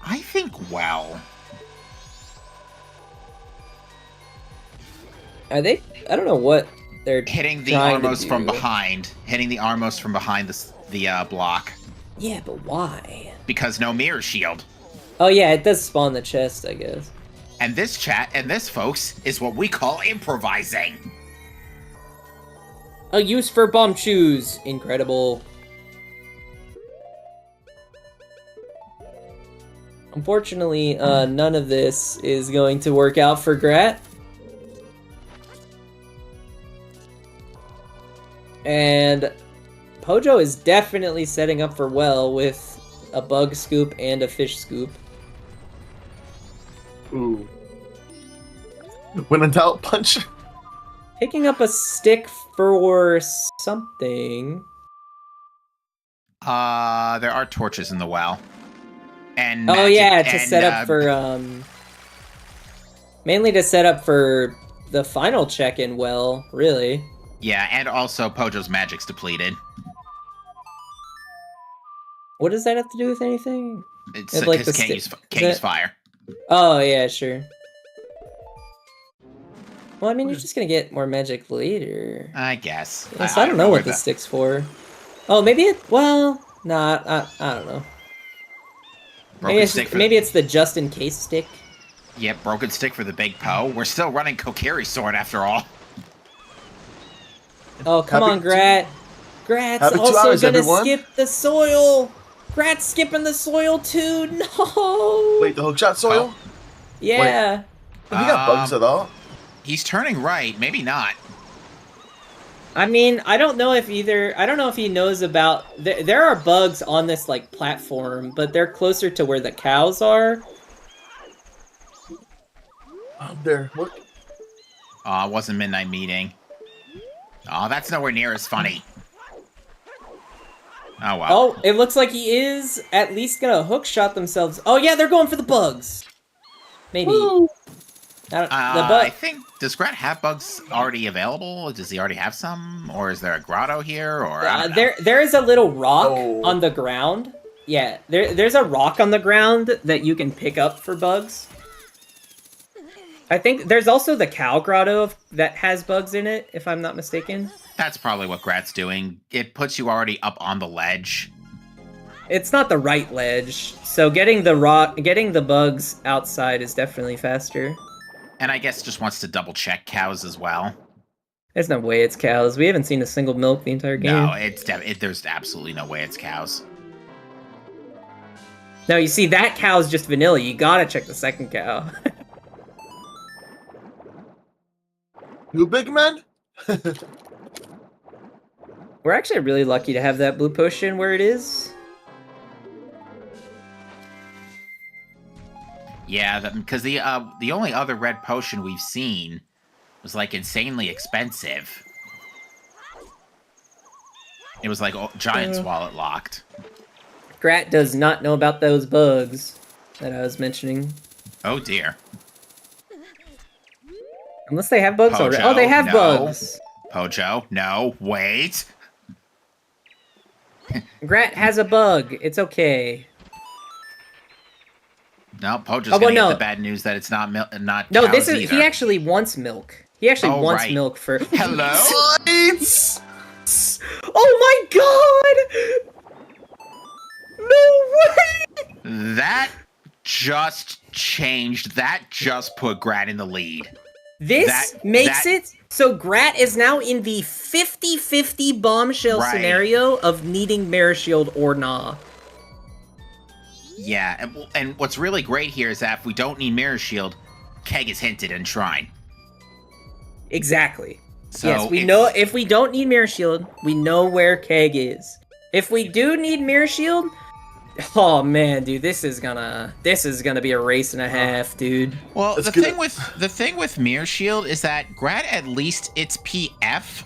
I think well. Are they? I don't know what they're hitting the Armos from behind. Hitting the Armos from behind the block. Yeah, but why? Because no mirror shield. Oh yeah, it does spawn the chest, I guess. And this folks, is what we call improvising. A use for bomb chews. Incredible. Unfortunately, none of this is going to work out for Grat. And Pojo is definitely setting up for well with a bug scoop and a fish scoop. Ooh. When in doubt, punch. Picking up a stick for something. There are torches in the well. And oh yeah, to set up for mainly to set up for the final check-in well, really. Yeah, and also Pojo's magic's depleted. What does that have to do with anything? It's like can't use fire. Oh yeah, sure. Well, I mean, you're just gonna get more magic later. I guess. Yeah, so I don't know what the stick's for. Oh, maybe it. Well, nah, I don't know. Maybe it's the just in case stick. Yep, broken stick for the big Poe. We're still running Kokiri sword after all. Oh, come on, Grat. Grat's also gonna skip the soil. Grat's skipping the soil too. No. Wait, the hookshot soil? Oh. Yeah. Wait, he got bugs at all? He's turning right. Maybe not. I mean, I don't know if he knows about... There are bugs on this, like, platform, but they're closer to where the cows are. There. What? It wasn't Midnight Meeting. Oh, that's nowhere near as funny. Oh, well. Oh, it looks like he is at least gonna hookshot themselves. Oh, yeah, they're going for the bugs. Maybe. I think... Does Grat have bugs already available? Does he already have some? Or is there a grotto here? Or there is a little rock on the ground. Yeah, there's a rock on the ground that you can pick up for bugs. I think there's also the cow grotto that has bugs in it, if I'm not mistaken. That's probably what Grat's doing. It puts you already up on the ledge. It's not the right ledge, so getting the bugs outside is definitely faster. And I guess just wants to double check cows as well. There's no way it's cows. We haven't seen a single milk the entire game. No, there's absolutely no way it's cows. No, you see, that cow's just vanilla. You gotta check the second cow. You big man? We're actually really lucky to have that blue potion where it is. Yeah, because the only other red potion we've seen was like insanely expensive. It was like Giant's Wallet locked. Grat does not know about those bugs that I was mentioning. Oh dear. Unless they have bugs Pojo, already. Oh, they have no. bugs. Pojo, no, wait. Grat has a bug. It's okay. No, Pojo's gonna get the bad news that it's not not No, cows this is either. he actually wants milk. He actually wants milk for. Hello. Oh my god! No way! That just changed. That just put Grat in the lead. This makes it so Grat is now in the 50-50 bombshell scenario of needing Mirror Shield or nah. Yeah, and what's really great here is that if we don't need Mirror Shield, Keg is hinted in Shrine. Exactly. So yes, we know if we don't need Mirror Shield, we know where Keg is. If we do need Mirror Shield, oh man, dude, this is gonna be a race and a half, dude. Well, the thing with Mirror Shield is that Grat at least it's PF,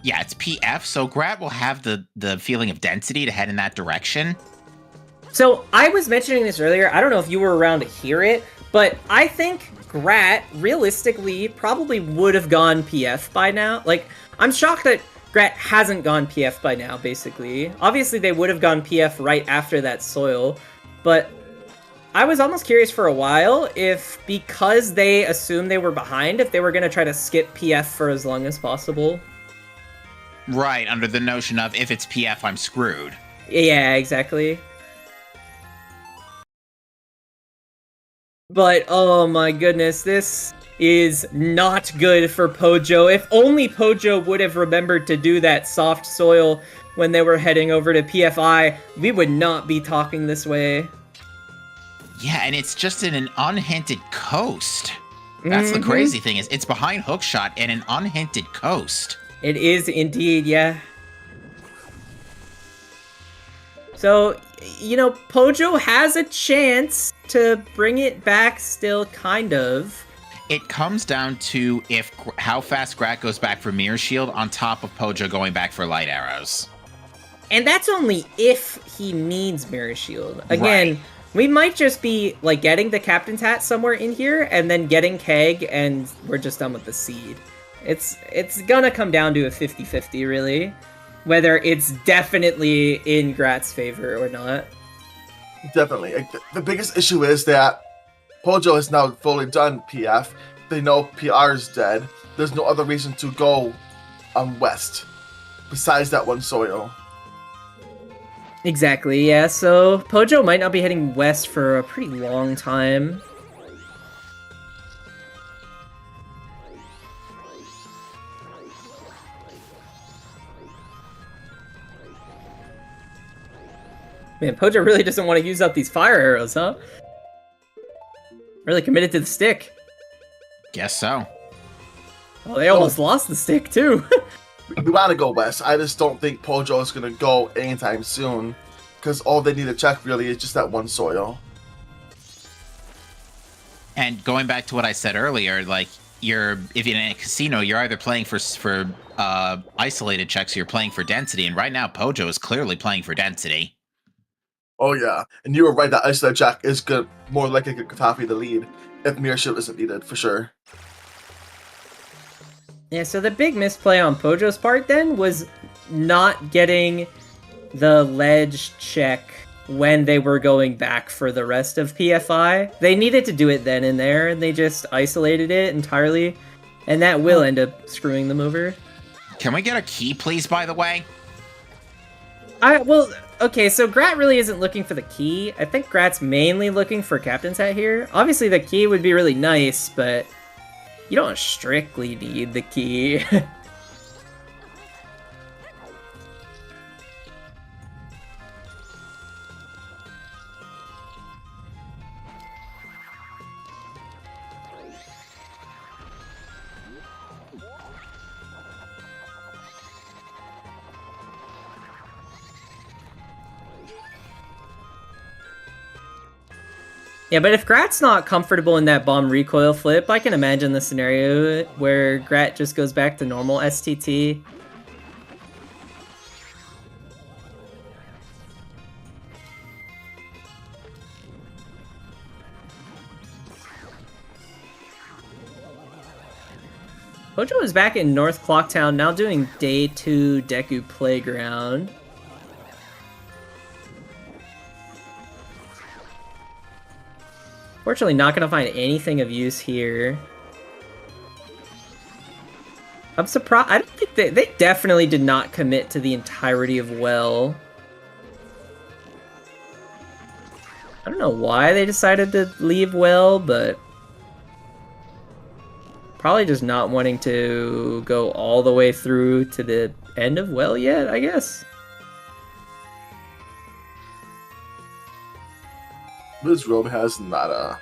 it's PF, so Grat will have the feeling of density to head in that direction. So I was mentioning this earlier. I don't know if you were around to hear it, but I think Grat realistically probably would have gone PF by now. Like, I'm shocked that Grat hasn't gone PF by now, basically. Obviously, they would have gone PF right after that soil, but I was almost curious for a while if, because they assumed they were behind, if they were going to try to skip PF for as long as possible. Right, under the notion of, if it's PF, I'm screwed. Yeah, exactly. But, oh my goodness, this is not good for Pojo. If only Pojo would have remembered to do that soft soil when they were heading over to PFI, we would not be talking this way. Yeah, and it's just in an unhinted coast. That's the crazy thing, is it's behind Hookshot and an unhinted coast. It is indeed, yeah. So, you know, Pojo has a chance to bring it back still, kind of. It comes down to how fast Grat goes back for Mirror Shield on top of Pojo going back for Light Arrows. And that's only if he needs Mirror Shield. Again, we might just be, like, getting the Captain's Hat somewhere in here, and then getting Keg, and we're just done with the Seed. It's gonna come down to a 50-50, really. Whether it's definitely in Grat's favor or not. Definitely. Like, the biggest issue is that Pojo has now fully done PF. They know PR is dead. There's no other reason to go west besides that one soil. Exactly, yeah. So Pojo might not be heading west for a pretty long time. Man, Pojo really doesn't want to use up these fire arrows, huh? Really committed to the stick. Guess so. Oh, they almost lost the stick, too. We want to go west. I just don't think Pojo is going to go anytime soon. Because all they need to check, really, is just that one soil. And going back to what I said earlier, like, if you're in a casino, you're either playing for isolated checks or you're playing for density. And right now, Pojo is clearly playing for density. Oh, yeah. And you were right that isolated check is good, more likely to gratoffie the lead if Mirror Shield isn't needed, for sure. Yeah, so the big misplay on Pojo's part, then, was not getting the ledge check when they were going back for the rest of PFI. They needed to do it then and there, and they just isolated it entirely, and that will end up screwing them over. Can we get a key, please, by the way? okay, so Grat really isn't looking for the key. I think Grat's mainly looking for Captain's Hat here. Obviously, the key would be really nice, but you don't strictly need the key. Yeah, but if Grat's not comfortable in that bomb recoil flip, I can imagine the scenario where Grat just goes back to normal STT. Pojo is back in North Clocktown, now doing Day 2 Deku Playground. Fortunately, not gonna find anything of use here. I'm surprised. I don't think they definitely did not commit to the entirety of Well. I don't know why they decided to leave Well, but probably just not wanting to go all the way through to the end of Well yet, I guess. This room has nada.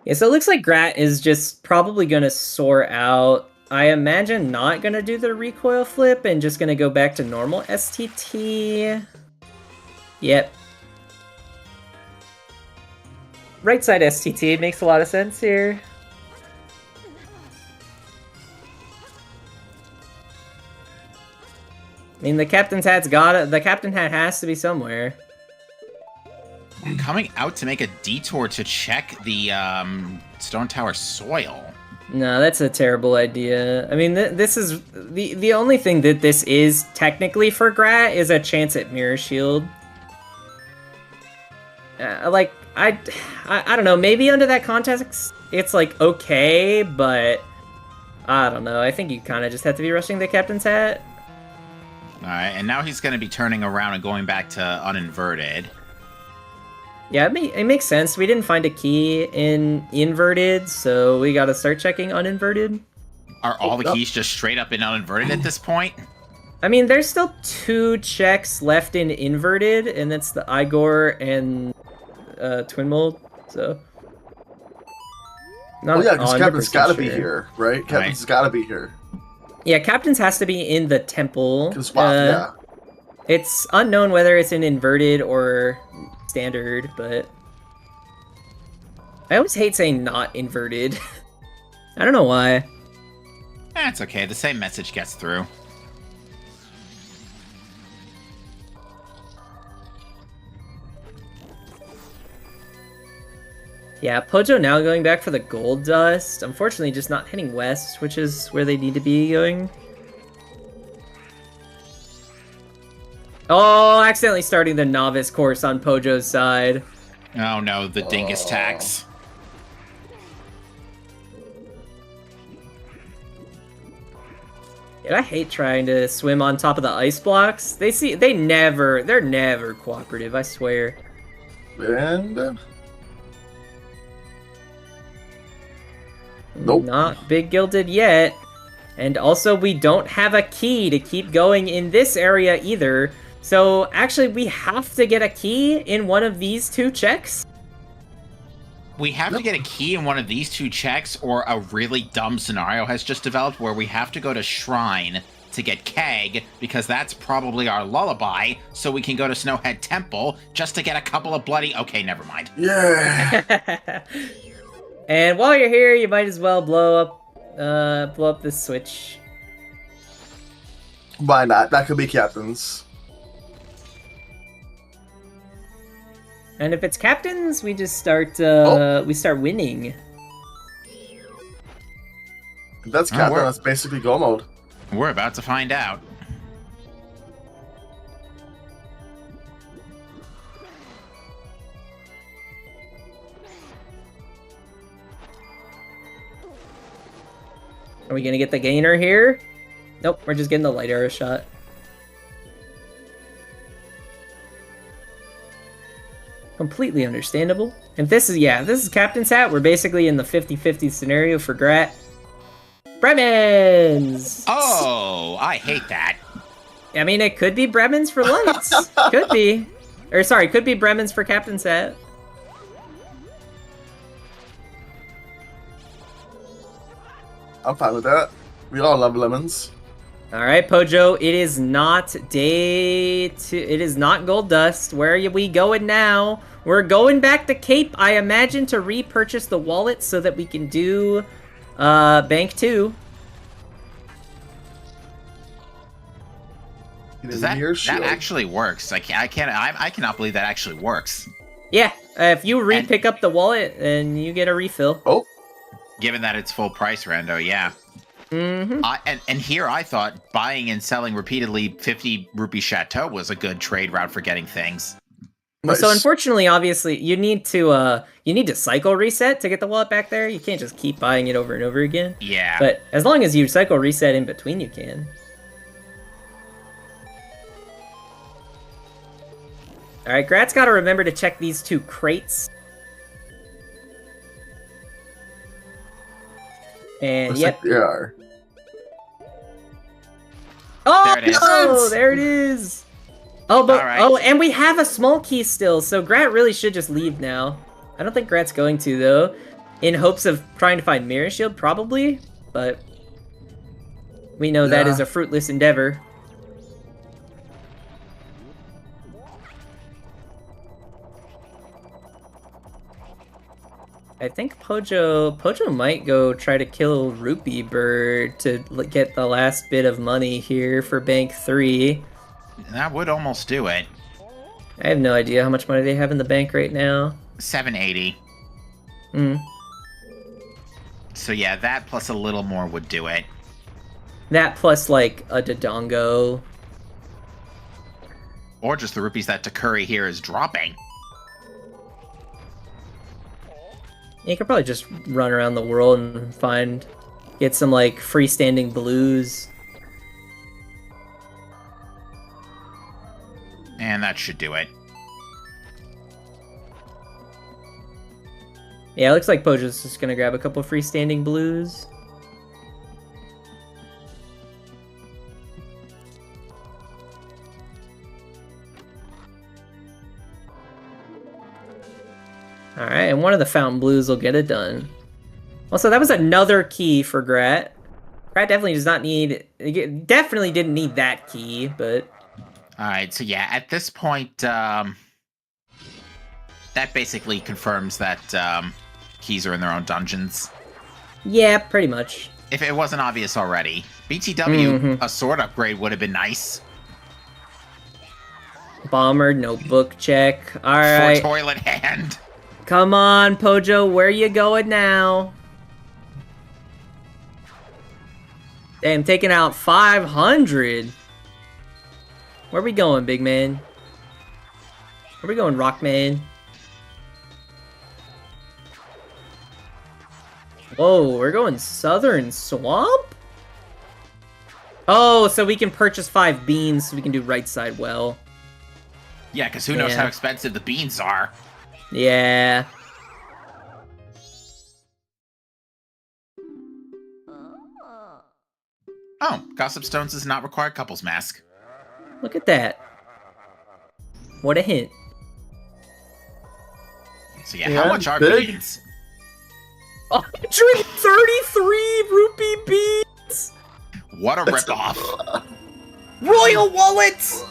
Yeah, so it looks like Grat is just probably gonna soar out. I imagine not gonna do the recoil flip and just gonna go back to normal STT. Yep. Right side STT makes a lot of sense here. I mean, the Captain's Hat's got it. The Captain Hat has to be somewhere. I'm coming out to make a detour to check the Stone Tower soil. No, that's a terrible idea. I mean, this is the only thing that this is technically for Grat is a chance at Mirror Shield. Like, I don't know. Maybe under that context, it's like okay, but I don't know. I think you kind of just have to be rushing the Captain's Hat. Alright, and now he's going to be turning around and going back to uninverted. Yeah, it makes sense. We didn't find a key in inverted, so we gotta start checking uninverted. Are all the keys just straight up in uninverted at this point? I mean, there's still 2 checks left in inverted, and that's the Igor and Twin Mold, so... Not yeah, because Captain's gotta sure. be here, right? Captain's gotta be here. Yeah, Captain's has to be in the temple. Yeah. It's unknown whether it's in inverted or standard, but... I always hate saying not inverted. I don't know why. That's okay, the same message gets through. Yeah, Pojo now going back for the gold dust. Unfortunately, just not heading west, which is where they need to be going. Oh, accidentally starting the novice course on Pojo's side. Oh no, the dingus tax. Yeah, I hate trying to swim on top of the ice blocks. They're never cooperative, I swear. And... Nope. Not big gilded yet. And also, we don't have a key to keep going in this area either. So, actually, we have to get a key in one of these 2 checks. We have to get a key in one of these 2 checks, or a really dumb scenario has just developed where we have to go to Shrine to get Keg, because that's probably our lullaby, so we can go to Snowhead Temple just to get a couple of bloody... Okay, never mind. Yeah. And while you're here, you might as well blow up this switch. Why not? That could be Captain's. And if it's Captain's, we just start we start winning. If that's Captain, that's basically go mode. We're about to find out. Are we gonna get the gainer here? Nope, we're just getting the light arrow shot. Completely understandable. And this is Captain's Hat. We're basically in the 50-50 scenario for Grat. Bremens! Oh, I hate that. I mean, it could be Bremens for Lights. Could be. Or, sorry, could be Bremens for Captain's Hat. I'm fine with that. We all love lemons. Alright, Pojo, it is not day 2. It is not Gold Dust. Where are we going now? We're going back to Cape, I imagine, to repurchase the wallet so that we can do Bank 2. Does that actually works? I cannot believe that actually works. Yeah, if you pick up the wallet, then you get a refill. Oh. Given that it's full price, Rando, yeah. Mm-hmm. And here I thought buying and selling repeatedly 50 rupee chateau was a good trade route for getting things. Nice. So unfortunately, obviously, you need to cycle reset to get the wallet back there. You can't just keep buying it over and over again. Yeah. But as long as you cycle reset in between, you can. Alright, Grat's got to remember to check these 2 crates. And Looks yep. like they are. Oh, There it is. no, there it is. Oh, but Alright. and we have a small key still, so Grat really should just leave now. I don't think Grat's going to though, in hopes of trying to find Mirror Shield, probably. But we know that is a fruitless endeavor. I think Pojo might go try to kill Rupee Bird to get the last bit of money here for Bank 3. That would almost do it. I have no idea how much money they have in the bank right now. 780. So yeah, that plus a little more would do it. That plus like a Dodongo. Or just the rupees that Takuri here is dropping. You could probably just run around the world and get some like freestanding blues. And that should do it. Yeah, it looks like Pojo's just gonna grab a couple freestanding blues. Alright, and one of the fountain blues will get it done. Also, that was another key for Grat. Grat definitely does not need... Definitely didn't need that key, but... Alright, so yeah, at this point, that basically confirms that keys are in their own dungeons. Yeah, pretty much. If it wasn't obvious already. BTW, a sword upgrade would have been nice. Bomber, notebook check. Alright. For toilet hand. Come on, Pojo, where you going now? Damn, taking out 500. Where we going, big man? Where we going, Rockman? Whoa, we're going Southern Swamp? Oh, so we can purchase 5 beans so we can do right side well. Yeah, because who knows how expensive the beans are. Yeah. Oh, Gossip Stones does not require couples mask. Look at that. What a hint. So yeah, how much are big. beans? 133 rupee beans! What a ripoff. Royal wallets!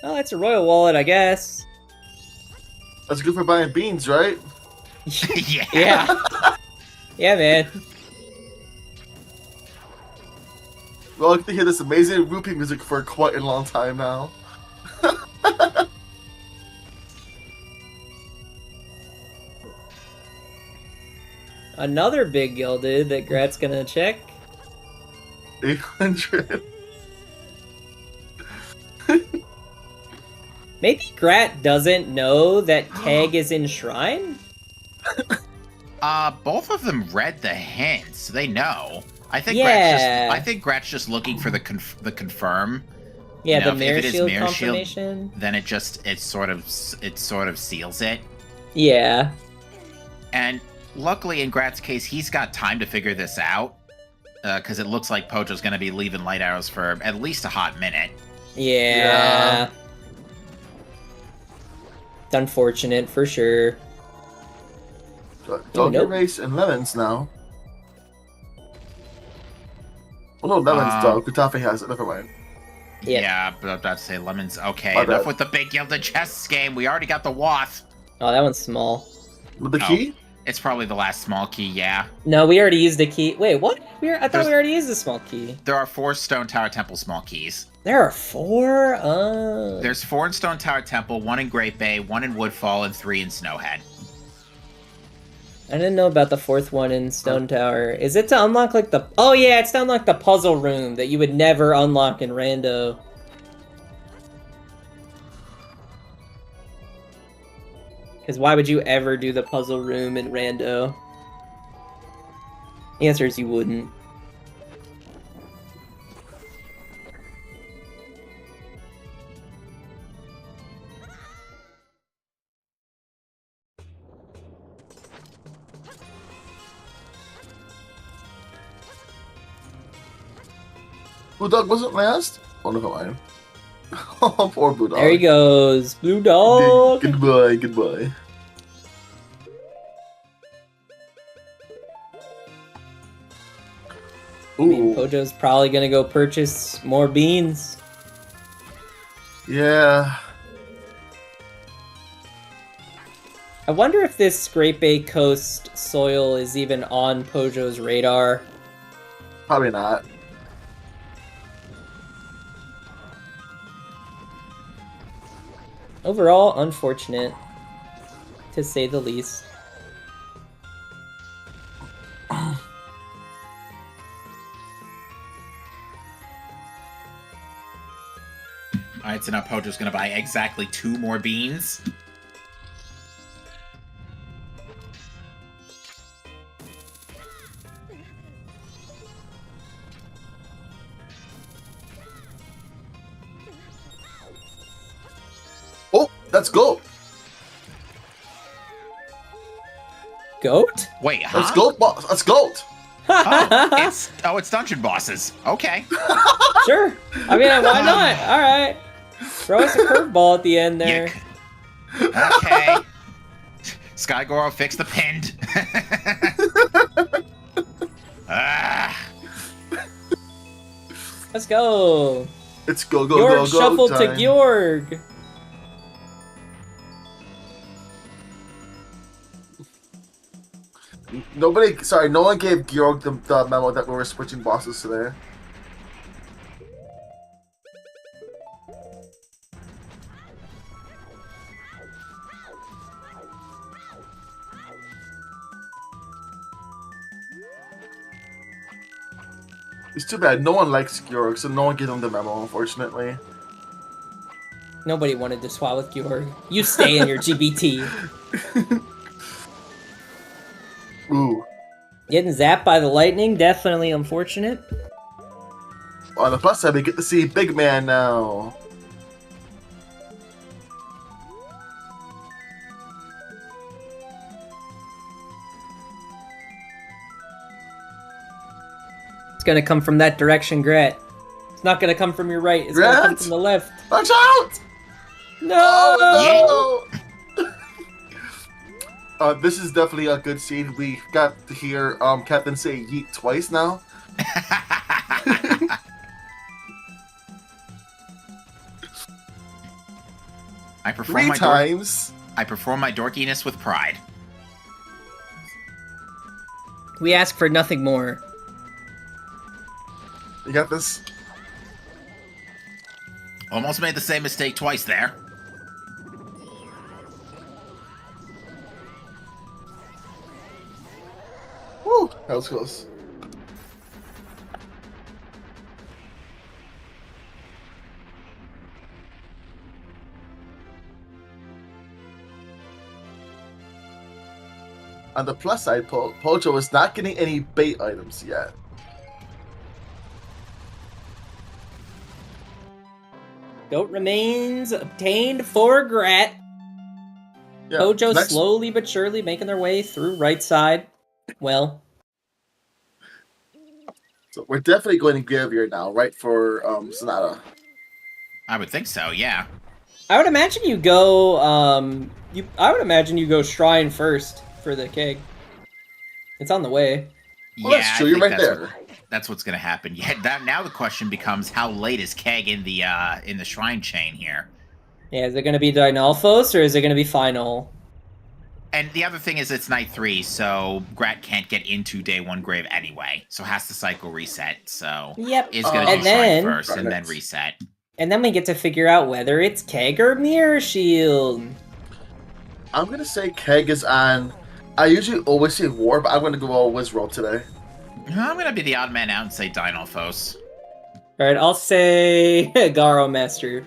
Oh, that's a royal wallet, I guess. That's good for buying beans, right? Yeah. Yeah. Yeah, man. Well, I get to hear this amazing rupee music for quite a long time now. Another big gilded that Grat's gonna check. 800. Maybe Grat doesn't know that Keg is in Shrine? Both of them read the hints. They know. I think Yeah. I think Grat's just looking for the confirm. Yeah, You know, the if mirror it is shield mirror shield, confirmation. then it sort of seals it. Yeah. And luckily, in Grat's case, he's got time to figure this out, because it looks like Pojo's going to be leaving light arrows for at least a hot minute. Yeah. It's unfortunate for sure. Don't nope. erase and lemons now. Oh no, lemons though. Gratoffie has it. Never mind. Yep. Yeah, but I was about to say lemons. Okay, My enough bad. with the big gilded chests game. We already got the Wath. Oh, that one's small. With the key? It's probably the last small key, yeah. No, we already used a key. Wait, what? I thought we already used a small key. There are 4 Stone Tower Temple small keys. There are 4? Oh. There's 4 in Stone Tower Temple, 1 in Great Bay, 1 in Woodfall, and 3 in Snowhead. I didn't know about the 4th one in Stone Tower. Is it to unlock like the... Oh yeah, it's to unlock the puzzle room that you would never unlock in Rando. Because why would you ever do the puzzle room in Rando? The answer is you wouldn't. Blue Dog wasn't last? Oh, never mind. Oh, poor Blue Dog. There he goes. Blue Dog! Goodbye, goodbye. I mean, Ooh. Pojo's probably gonna go purchase more beans. Yeah. I wonder if this Great Bay Coast soil is even on Pojo's radar. Probably not. Overall, unfortunate, to say the least. Alright, so now Pojo's gonna buy exactly 2 more beans. Oh, let's go. Goat? Wait, huh? Let's go. Let's go. It's dungeon bosses. Okay. Sure. I mean, why not? All right. Throw us a curveball at the end there. Okay. Skygoro, fix the pinned. Let's go. It's go, Georg go shuffle time. to Georg. No one gave Georg the memo that we were switching bosses today. It's too bad. No one likes Georg, so no one gave him the memo, unfortunately. Nobody wanted to swap with Georg. You stay in your GBT. Ooh. Getting zapped by the lightning, definitely unfortunate. On the plus side, we get to see Big Man now. It's gonna come from that direction, Gret. It's not gonna come from your right. It's gonna come Gret? from the left. Watch out! No! Oh, no! This is definitely a good scene. We got to hear Captain say yeet twice now. I perform Three my times. I perform my dorkiness with pride. We ask for nothing more. You got this? Almost made the same mistake twice there. Woo! That was close. On the plus side, Pojo is not getting any bait items yet. Goat remains obtained for Grat. Yeah, Pojo next- slowly but surely making their way through right side. Well, So we're definitely going to Graveyard now, right, for Sonata. I would think so, yeah. I would imagine you go. I would imagine you go Shrine first for the keg. It's on the way. Well, that's true. You're right there. That's what's going to happen. Yeah. Now the question becomes, how late is Keg in the shrine chain here? Yeah, is it going to be Dynalphos or is it going to be Final? And the other thing is, it's night 3, so Grat can't get into day 1 grave anyway, so has to cycle reset. So Yep. is going to do shrine first and then reset. And then we get to figure out whether it's Keg or Mirror Shield. I'm gonna say Keg is on. I usually always say War, but I'm gonna go all Wizroll today. I'm going to be the odd man out and say Dynalphos. Alright, I'll say Garo Master.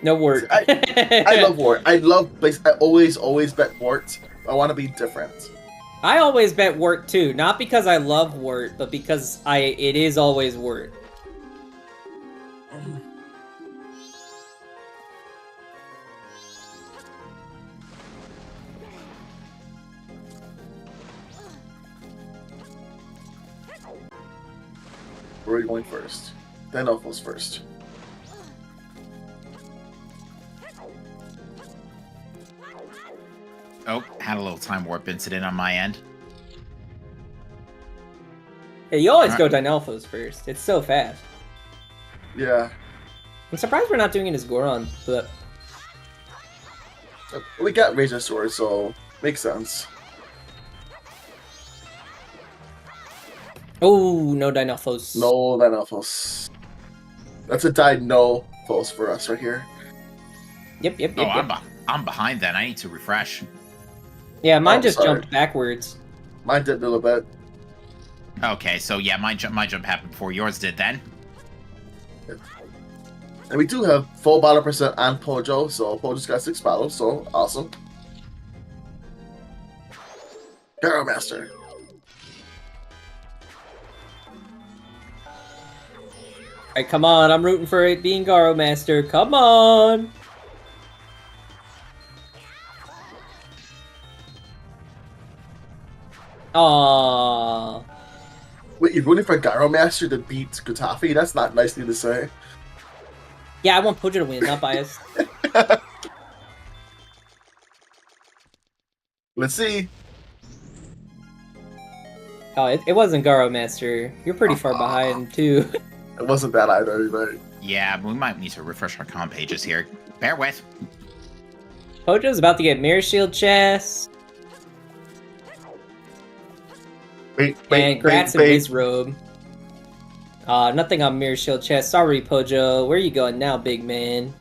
No word. I love Wart. I always bet Wart. I want to be different. I always bet Wart too, not because I love Wart, but because it is always Wart. Where are we going first? Then Elfos first. Oh, had a little time warp incident on my end. Hey, you always go Dynalphos first. It's so fast. Yeah. I'm surprised we're not doing it as Goron, but... We got Razor Sword, so makes sense. Oh, no Dynalphos. No, then Elfos. That's a Dynalphos for us right here. Yep. I'm behind then. I need to refresh. Yeah, mine Oh, just sorry. jumped backwards. Mine did a little bit. Okay, so yeah, my jump happened before yours did then. And we do have full battle percent on Pojo, so Pojo's got 6 battles, so awesome. Garo Master. Alright, come on, I'm rooting for it being Garo Master. Come on! Aww. Wait, you're rooting for Garo Master to beat gratoffie? That's not nicely to say. Yeah, I want Pojo to win, not biased. Let's see. Oh, it wasn't Garo Master. You're pretty far behind, too. It wasn't bad either, right? Yeah, we might need to refresh our comm pages here. Bear with. Pojo's about to get Mirror Shield chest. And Grat's in his robe. Nothing on Mirror Shield chest. Sorry, Pojo. Where you going now, big man?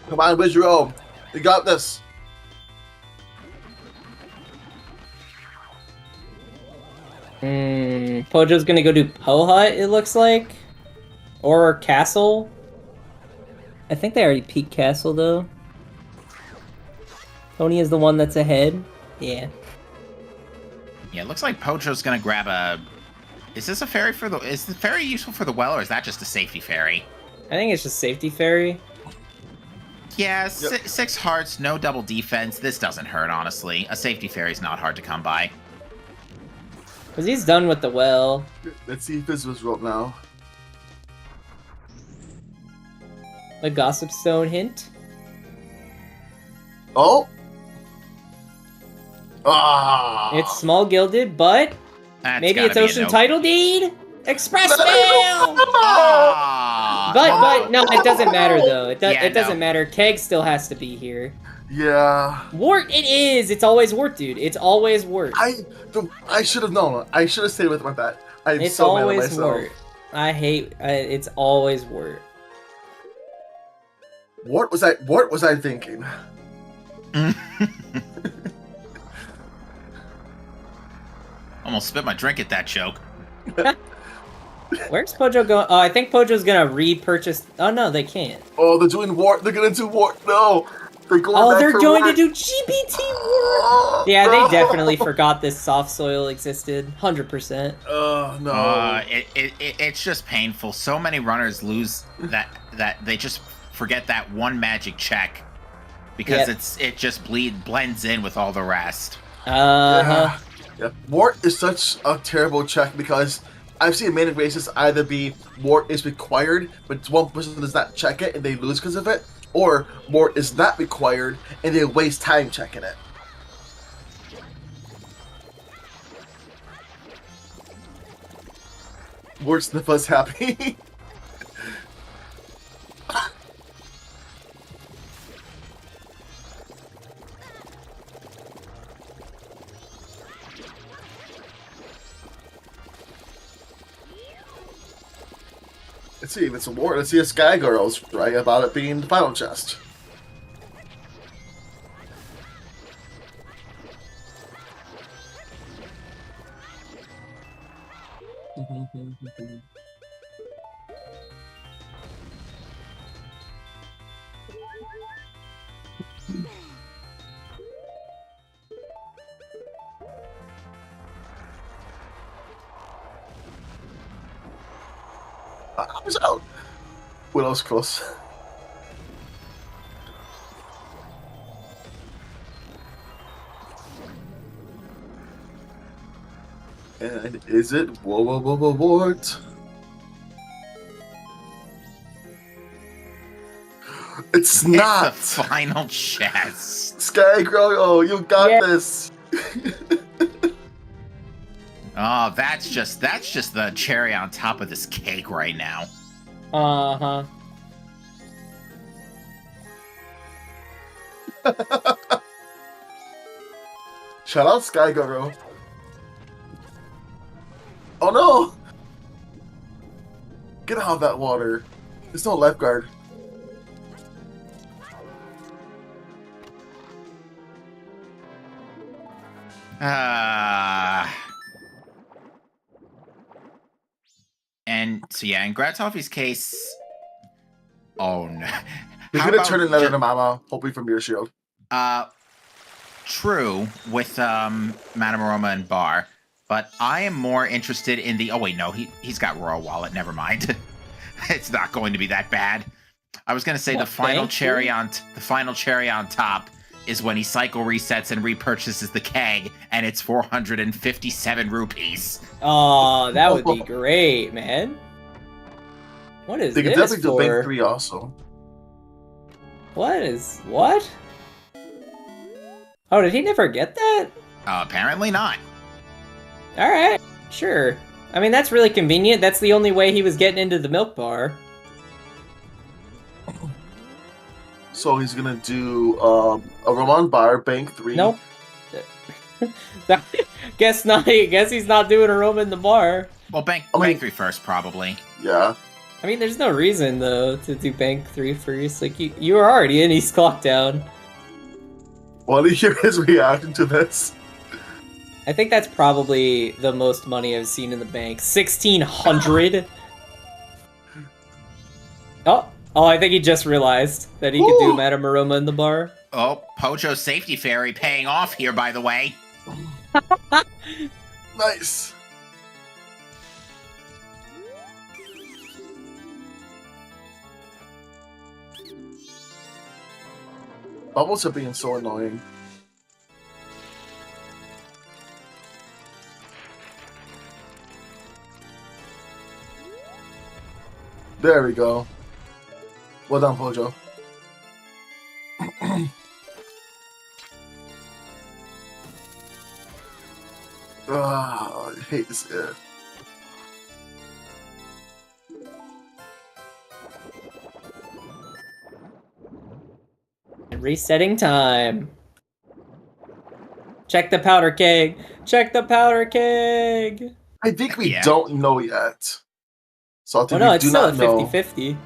Come on, where's your robe? You got this. Pojo's gonna go do Pohut, it looks like. Or Castle. I think they already peaked Castle, though. Tony is the one that's ahead. Yeah. Yeah, it looks like Pojo's gonna grab a... Is this a fairy for the... Is the fairy useful for the well, or is that just a safety fairy? I think it's just Safety Fairy. Yeah, Yep. 6 hearts, no double defense. This doesn't hurt, honestly. A safety fairy's not hard to come by. Because he's done with the well. Let's see if this was rope now. A Gossip Stone hint. Oh! Ah! It's small gilded, but That's maybe gotta it's be a Ocean nope. Title Deed? Express Mail! Ah! But no, it doesn't matter though. It Yeah, doesn't no. matter. Keg still has to be here. Yeah. Wart, it is. It's always Wart, dude. It's always Wart. I should have known. I should have stayed with my bet. I'm It's so mad at always myself. Wart. I hate. It's always Wart. What was I thinking? Almost spit my drink at that joke. Where's Pojo going? Oh, I think Pojo's gonna repurchase. Oh no, they can't. Oh, they're doing Wart. They're gonna do Wart. No, they're going. Oh, back they're for going Wart. to do GPT Wart. Oh, Yeah, no. they definitely forgot this soft soil existed. 100%. Oh no. It's just painful. So many runners lose that they just forget that one magic check because it just blends in with all the rest. Uh-huh. Yeah. Wart is such a terrible check because I've seen many races either be Wart is required, but one person does not check it and they lose because of it, or Wart is not required and they waste time checking it. Wart's the fuzz happy. Let's see if it's a war. Let's see if Sky Girl's right about it being the final chest. I was out. Willow's close. And is it Wart? It's not. It's the final chest. Sky Girl, oh, you got this. Oh, that's just the cherry on top of this cake right now. Uh-huh. Shout out Sky Girl. Oh no! Get out of that water. There's no lifeguard. And so yeah, in Gratoffie's case, oh no, He's gonna turn another to Mama, hoping for Mirror Shield. True with Madame Aroma and Bar, but I am more interested in the. Oh wait, no, he's got Royal Wallet. Never mind, it's not going to be that bad. I was gonna say the final cherry on top is when he cycle resets and repurchases the keg, and it's 457 rupees. Oh, that would be great, man. What is they this could definitely do for? Bank 3 also. What? Oh, did he never get that? Apparently not. Alright, sure. I mean, that's really convenient. That's the only way he was getting into the milk bar. So he's gonna do a Roman Bar, Bank 3. Nope. Guess not. Guess he's not doing a roam in the bar. Well, Bank 3 first, probably. Yeah. I mean, there's no reason, though, to do Bank 3 first. Like, you were already in East Clocktown. Want to hear his reaction to this? I think that's probably the most money I've seen in the bank. 1,600? Oh, I think he just realized that he could do Madame Aroma in the bar. Oh, Pojo's safety fairy paying off here, by the way. Nice. Bubbles are being so annoying. There we go. Well done, Pojo. I hate this air. Resetting time. Check the powder keg. Check the powder keg. I think we don't know yet. So I think no, we it's do still not at know. 50-50.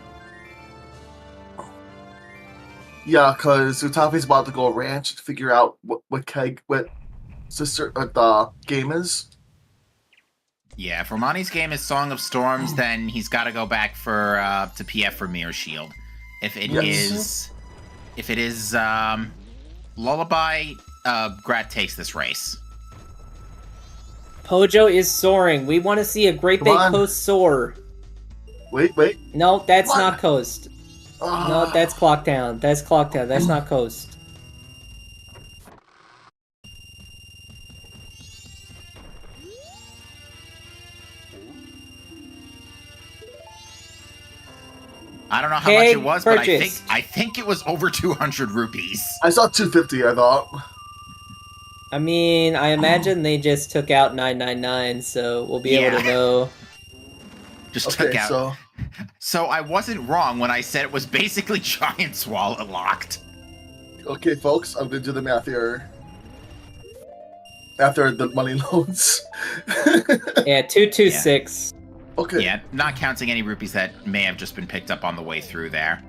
Yeah, because Utafi's about to go ranch to figure out what sister the game is. Yeah, if Romani's game is Song of Storms, then he's got to go back for to PF for Mirror Shield. If it is Lullaby, Grat takes this race. Pojo is soaring. We want to see a Great Bay Coast soar. Wait. No, that's not Coast. No, that's Clocktown. That's Clocktown. That's not Coast. I don't know how much it Keg was, purchased. but I think it was over 200 rupees. I saw 250. I thought. I mean, I imagine they just took out 999, so we'll be able to know. Just took Okay, out. So I wasn't wrong when I said it was basically Giant's Wallet locked. Okay, folks, I'm gonna do the math here. After the money loans. Yeah, 226. Okay. Yeah, not counting any rupees that may have just been picked up on the way through there.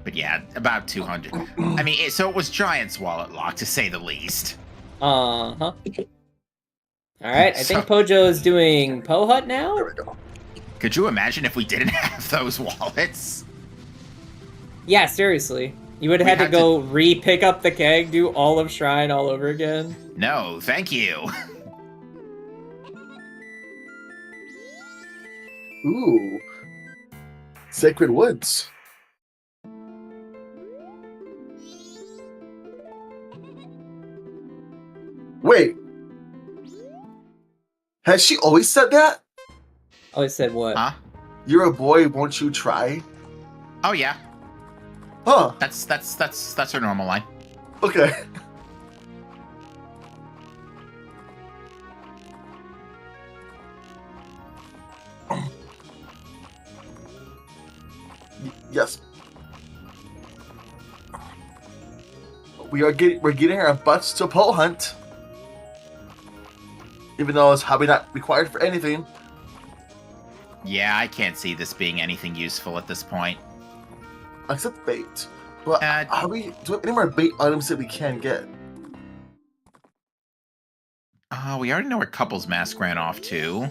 But yeah, about 200. I mean, so it was Giant's Wallet lock, to say the least. Uh-huh. Alright, I think Pojo is doing Po Hut now? There we go. Could you imagine if we didn't have those wallets? Yeah, seriously. You would have had to go re-pick up the keg, do all of Shrine all over again? No, thank you. Ooh. Sacred Woods. Wait. Has she always said that? Always said what? Huh? You're a boy, won't you try? Oh yeah, Huh. that's her normal line. Okay. Yes. We're getting our butts to pole hunt. Even though it's probably not required for anything. Yeah, I can't see this being anything useful at this point. Except bait. But do we have any more bait items that we can get? We already know where Couple's Mask ran off to.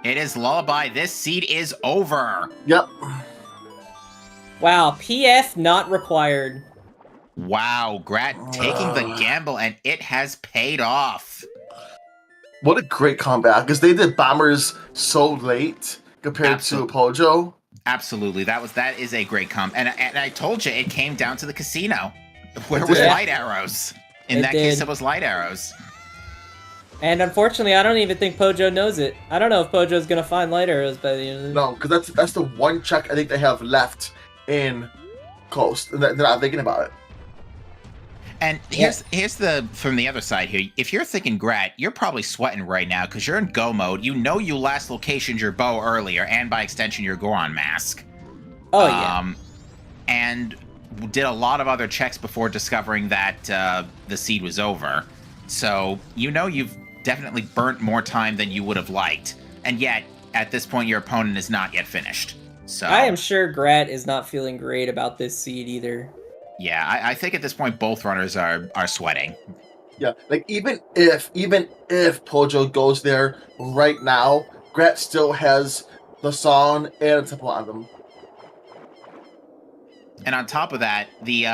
It is Lullaby. This seed is over. Yep. Wow, PF not required. Wow, Grat taking the gamble, and it has paid off. What a great comeback, because they did Bombers so late compared to Pojo. Absolutely, that is a great and I told you it came down to the casino, where was light arrows. In that case, it was light arrows. And unfortunately, I don't even think Pojo knows it. I don't know if Pojo's gonna find light arrows by the end of No, because that's the one check I think they have left in Coast, and they're not thinking about it. And here's the from the other side here. If you're thinking Grat, you're probably sweating right now because you're in go mode. You know you last locationed your bow earlier, and by extension your Goron mask. Oh yeah. And did a lot of other checks before discovering that the seed was over. So you know you've definitely burnt more time than you would have liked. And yet, at this point, your opponent is not yet finished. So I am sure Grat is not feeling great about this seed either. Yeah, I think at this point both runners are sweating. Yeah, like even if Pojo goes there right now, Grat still has the song and a temple on them. And on top of that, the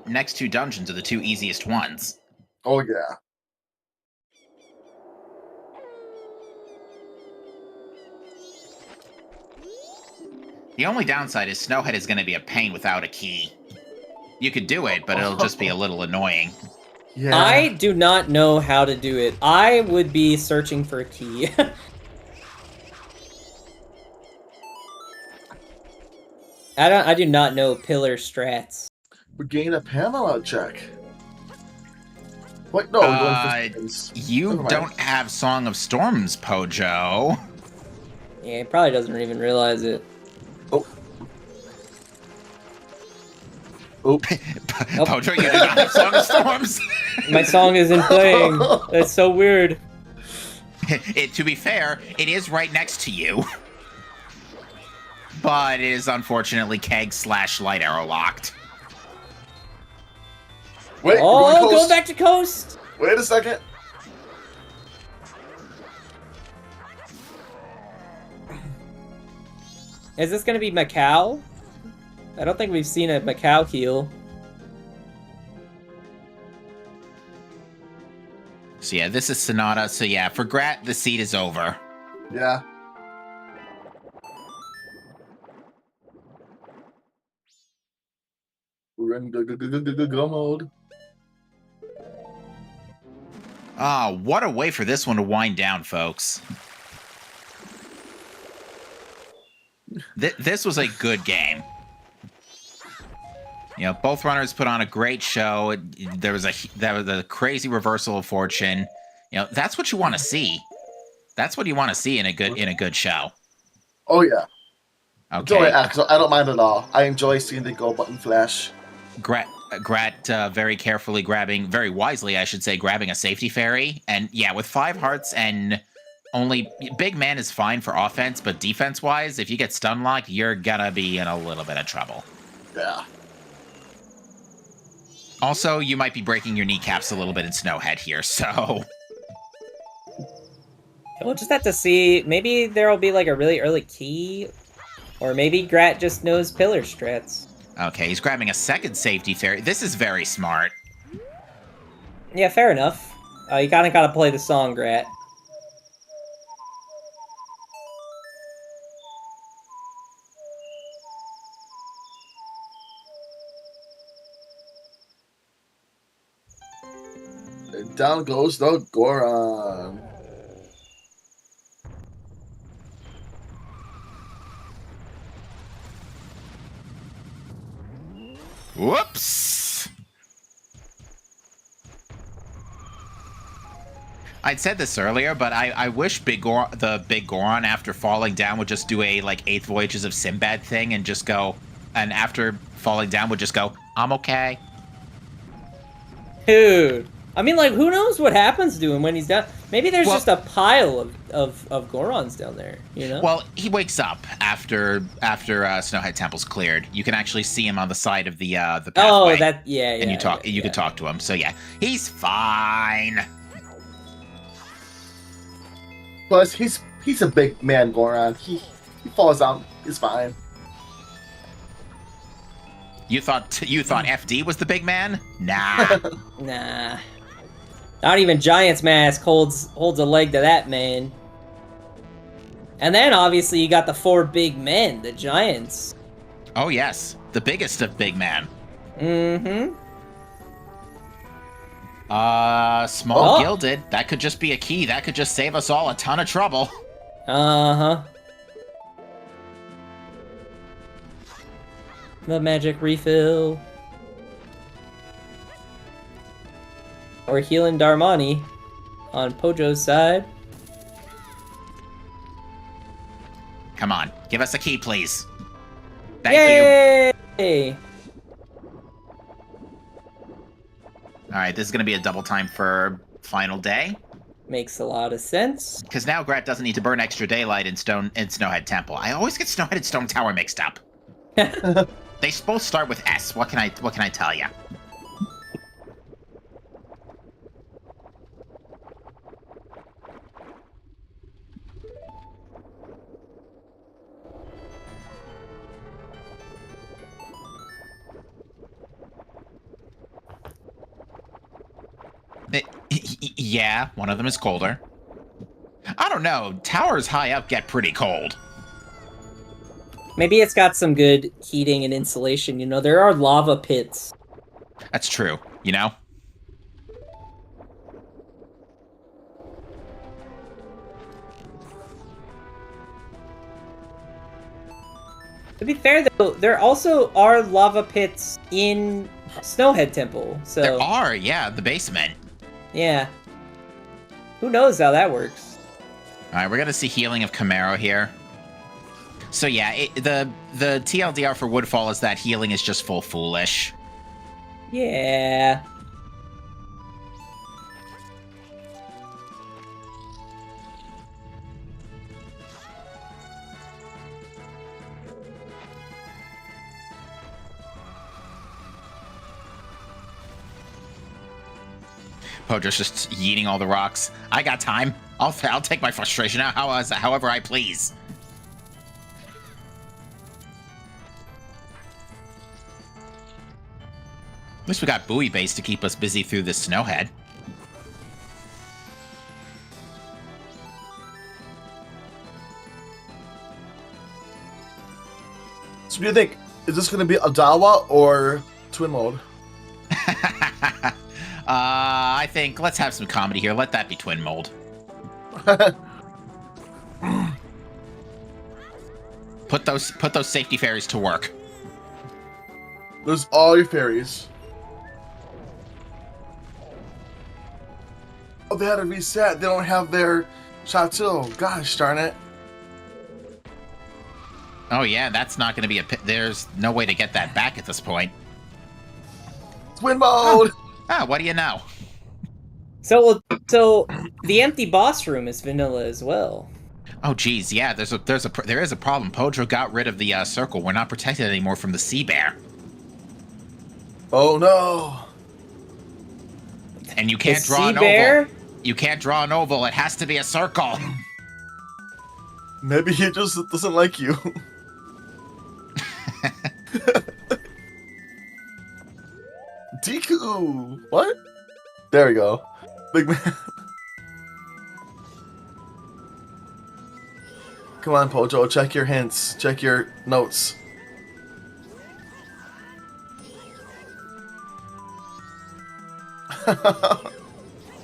next two dungeons are the two easiest ones. Oh yeah. The only downside is Snowhead is going to be a pain without a key. You could do it, but it'll just be a little annoying. Yeah. I do not know how to do it. I would be searching for a key. I do not know pillar strats. We're getting a Pamela check. What? No, you don't have Song of Storms, Pojo. Yeah, he probably doesn't even realize it. Oh. Oop. Pojo, you do not have Song of Storms. My song isn't playing. That's so weird. To be fair, it is right next to you. But it is unfortunately keg/light arrow locked. Wait, oh, go back to coast. Wait a second. Is this gonna be Macau? I don't think we've seen a Macau heal. So yeah, this is Sonata. So yeah, for Grat, the seed is over. Yeah. in go mode. Ah, what a way for this one to wind down, folks. This was a good game. You know, both runners put on a great show. There was a crazy reversal of fortune. You know, that's what you want to see. That's what you want to see in a good show. Oh yeah. Okay. I don't mind at all. I enjoy seeing the go button flash. Grat very carefully very wisely, I should say, grabbing a safety fairy. And yeah, with 5 hearts and only big man is fine for offense, but defense wise, if you get stun locked, you're gonna be in a little bit of trouble. Yeah. Also, you might be breaking your kneecaps a little bit in Snowhead here, so... We'll just have to see. Maybe there'll be like a really early key, or maybe Grat just knows pillar strats. Okay, he's grabbing a second safety fairy. This is very smart. Yeah, fair enough. You kind of gotta play the song, Grat. Down goes the Goron. Whoops! I'd said this earlier, but I wish the Big Goron, after falling down, would just do a, like, 8th Voyages of Sinbad thing and just go, and after falling down would just go, I'm okay. Dude. I mean, like, who knows what happens to him when he's down? Maybe there's just a pile of Gorons down there, you know? Well, he wakes up after Snowhead Temple's cleared. You can actually see him on the side of the pathway. Oh, yeah. And you can talk to him. So yeah, he's fine. Plus, he's a big man, Goron. He falls down. It's fine. You thought FD was the big man? Nah. Nah. Not even Giant's Mask holds a leg to that man. And then, obviously, you got the 4 big men, the Giants. Oh, yes. The biggest of big men. Mm-hmm. Small Gilded. That could just be a key. That could just save us all a ton of trouble. Uh-huh. The magic refill. Or healing Darmani on Pojo's side. Come on, give us a key, please. Thank you. Alright, this is going to be a double time for final day. Makes a lot of sense. Because now Grat doesn't need to burn extra daylight in Snowhead Temple. I always get Snowhead and Stone Tower mixed up. They both start with S. What can I tell you? Yeah, one of them is colder. I don't know. Towers high up get pretty cold. Maybe it's got some good heating and insulation. You know, there are lava pits. That's true, you know? To be fair, though, there also are lava pits in Snowhead Temple. So there are, yeah, the basement. Yeah. Who knows how that works? Alright, we're gonna see healing of Camaro here. So yeah, the TLDR for Woodfall is that healing is just full foolish. Yeah. Pojo's just yeeting all the rocks. I got time. I'll take my frustration out however I please. At least we got buoy base to keep us busy through this snowhead. So what do you think? Is this going to be Adawa or twin mode. I think let's have some comedy here. Let that be twin mold. Put those safety fairies to work. There's all your fairies. Oh, they had to reset. They don't have their chateau. Gosh darn it. Oh yeah, that's not going to be there's no way to get that back at this point. Twin mode. Ah, what do you know? So the empty boss room is vanilla as well. Oh geez, yeah. There is a problem. Pojo got rid of the circle. We're not protected anymore from the sea bear. Oh no. And you can't draw an bear? oval. You can't draw an oval. It has to be a circle. Maybe he just doesn't like you. Deku! What? There we go. Big man. Come on, Pojo. Check your hints. Check your notes.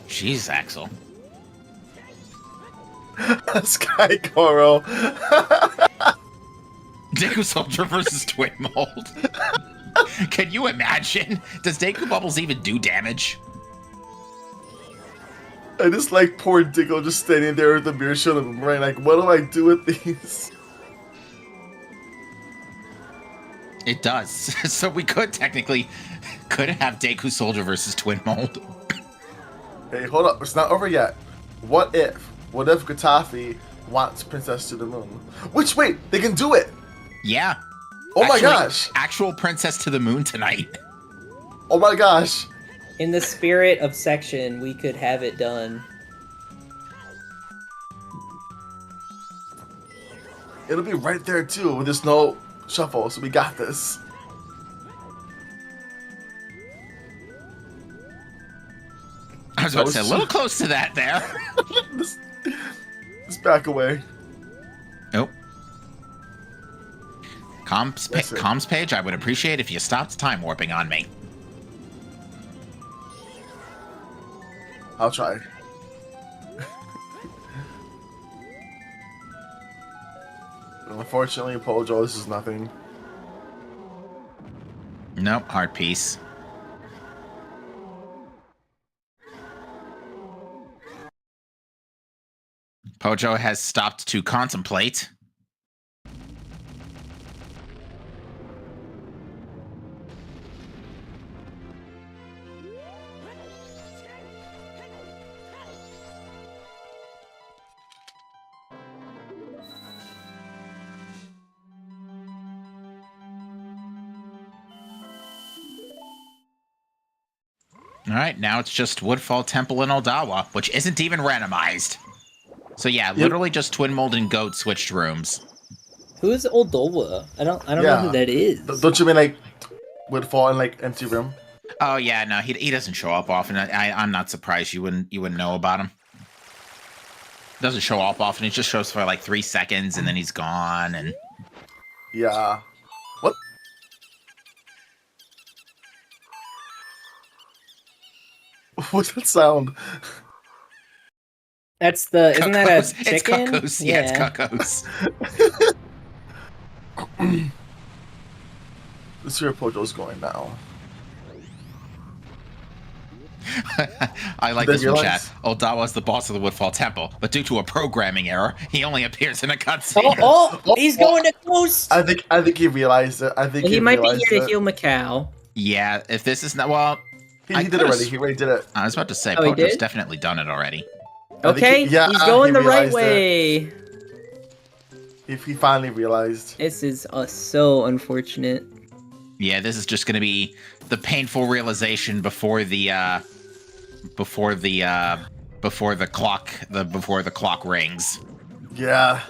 Jeez, Axel. Sky Goro. Deku Soldier versus Twin Mold. Can you imagine? Does Deku Bubbles even do damage? I just like poor Diggle just standing there with the mirror shot of him, right? Like, what do I do with these? It does. So we could technically have Deku Soldier versus Twin Mold. Hey, hold up. It's not over yet. What if gratoffie wants Princess to the Moon? Which, wait, they can do it! Yeah. Oh my gosh! Actual Princess to the Moon tonight. Oh my gosh! In the spirit of section, we could have it done. It'll be right there too, there's no shuffle, so we got this. I was about to say, a little close to that there. Just back away. Nope. Comms page, I would appreciate if you stopped time warping on me. I'll try. Unfortunately, Pojo, this is nothing. Nope, hard piece. Pojo has stopped to contemplate. All right, now it's just Woodfall Temple and Odawa, which isn't even randomized. So yeah, literally just Twin Mold and Goat switched rooms. Who's Oldowa? I don't know who that is. Don't you mean like Woodfall in like empty room? Oh yeah, no, he doesn't show up often. I'm not surprised you wouldn't know about him. Doesn't show up often. He just shows for like 3 seconds and then he's gone. And yeah, what? What's that sound? That's the isn't that a chicken? It's cuckoos. Yeah, it's cuckoos. Let's see where Pojo's going now. I like this one, chat. Odawa's the boss of the Woodfall Temple, but due to a programming error, he only appears in a cutscene. He's going to Ghost! I think he realized it. I think he might be here to it. heal Macau. Yeah, if this is not... Well, he did it already. He already did it. I was about to say, Oh, Pojo's definitely done it already. Okay, he's going the right way. If he finally realized. This is so unfortunate. Yeah, this is just going to be the painful realization before the clock rings. Yeah.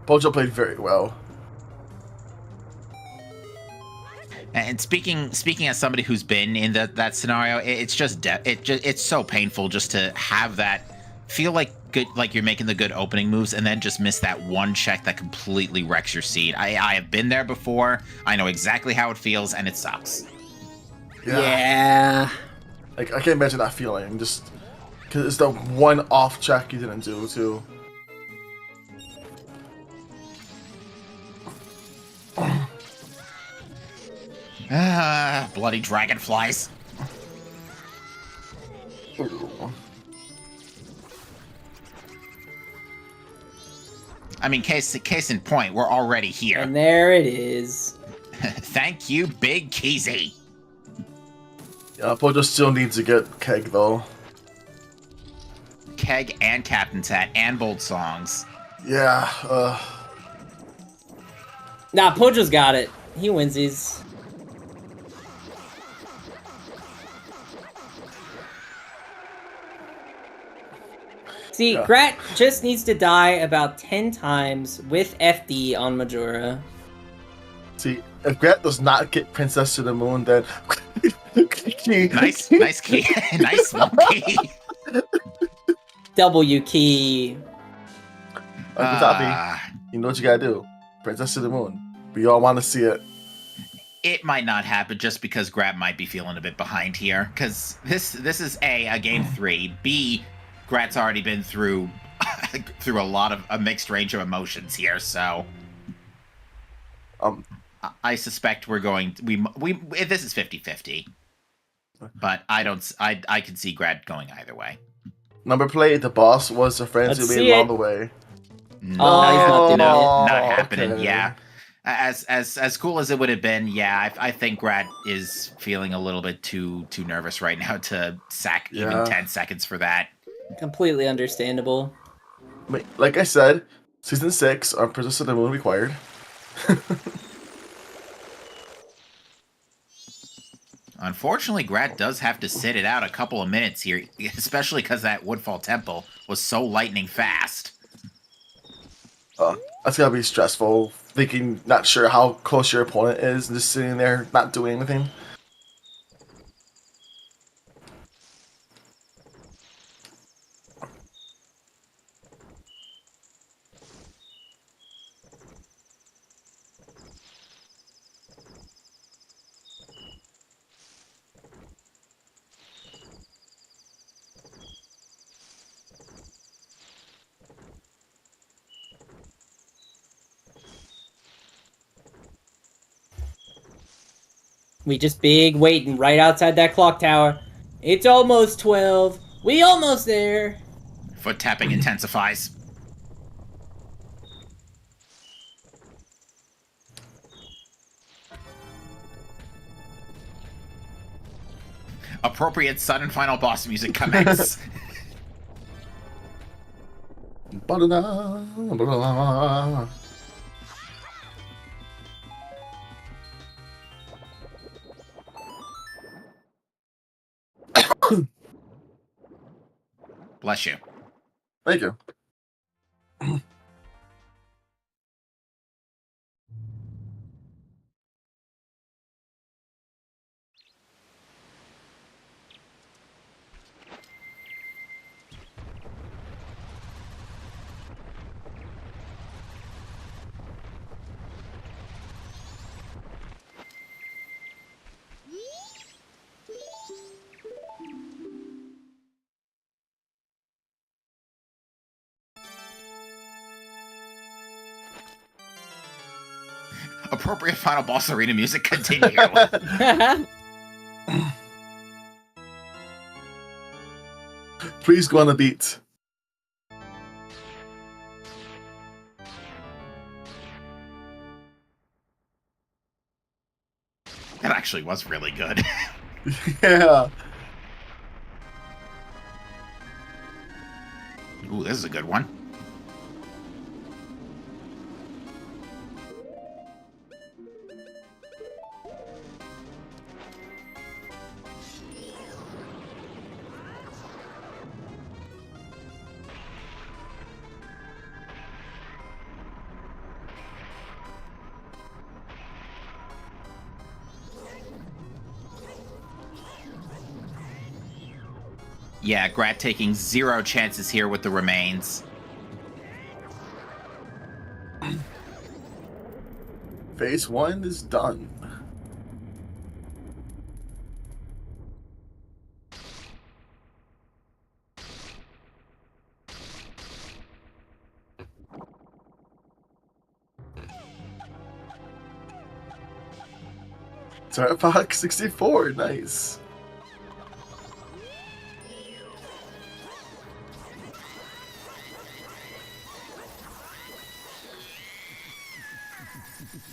Pojo played very well. And speaking as somebody who's been in that scenario, it's so painful just to have that feel like good, like you're making the good opening moves, and then just miss that one check that completely wrecks your seed. I have been there before. I know exactly how it feels, and it sucks. Yeah. Like, I can't imagine that feeling. Just because it's the one off check you didn't do too. Bloody dragonflies. I mean, case in point, we're already here. And there it is. Thank you, Big Keezy. Yeah, Pojo still needs to get Keg though. Keg and Captain's Hat and Bold Songs. Yeah. Nah, Pojo's got it. He wins these. See, Yeah. Grat just needs to die about 10 times with FD on Majora. See, if Grat does not get Princess to the Moon, then Nice key. Nice small key. W key. Gratoffie, you know what you gotta do. Princess to the Moon. We all want to see it. It might not happen just because Grab might be feeling a bit behind here. Because this is a game 3. B, Grat's already been through through a mixed range of emotions here, so I suspect we're going we this is 50-50. But I can see Grad going either way. Number plate, the boss was a friend Let's who see made it all it. the way. Oh, he's not doing not it. happening. Okay. Yeah, as cool as it would have been. Yeah, I think Grad is feeling a little bit too nervous right now to sack even 10 seconds for that. Completely understandable. I mean, like I said, season 6 on Princess of the Moon required. Unfortunately, Grad does have to sit it out a couple of minutes here, especially because that Woodfall Temple was so lightning fast. That's gotta be stressful. Thinking, not sure how close your opponent is, and just sitting there not doing anything. We just big waiting right outside that clock tower. It's almost 12. We almost there. Foot tapping intensifies. Appropriate sudden final boss music commence. Bless you. Thank you. Appropriate final boss arena music continue. Please go on the beat. That actually was really good. Yeah. Ooh, this is a good one. Yeah, Grat taking 0 chances here with the remains. Phase 1 is done. Star Fox 64, nice.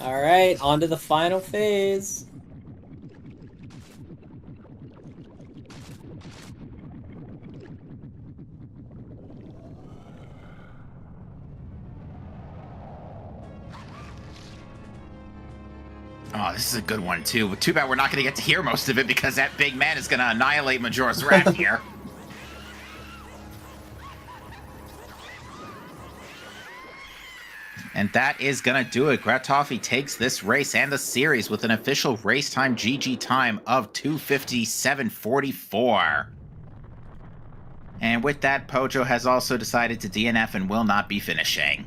All right, on to the final phase. Oh, this is a good one, too. Too bad we're not going to get to hear most of it because that big man is going to annihilate Majora's Wrath here. And that is going to do it. Gratoffie takes this race and the series with an official race time GG time of 2:57.44. And with that, Pojo has also decided to DNF and will not be finishing.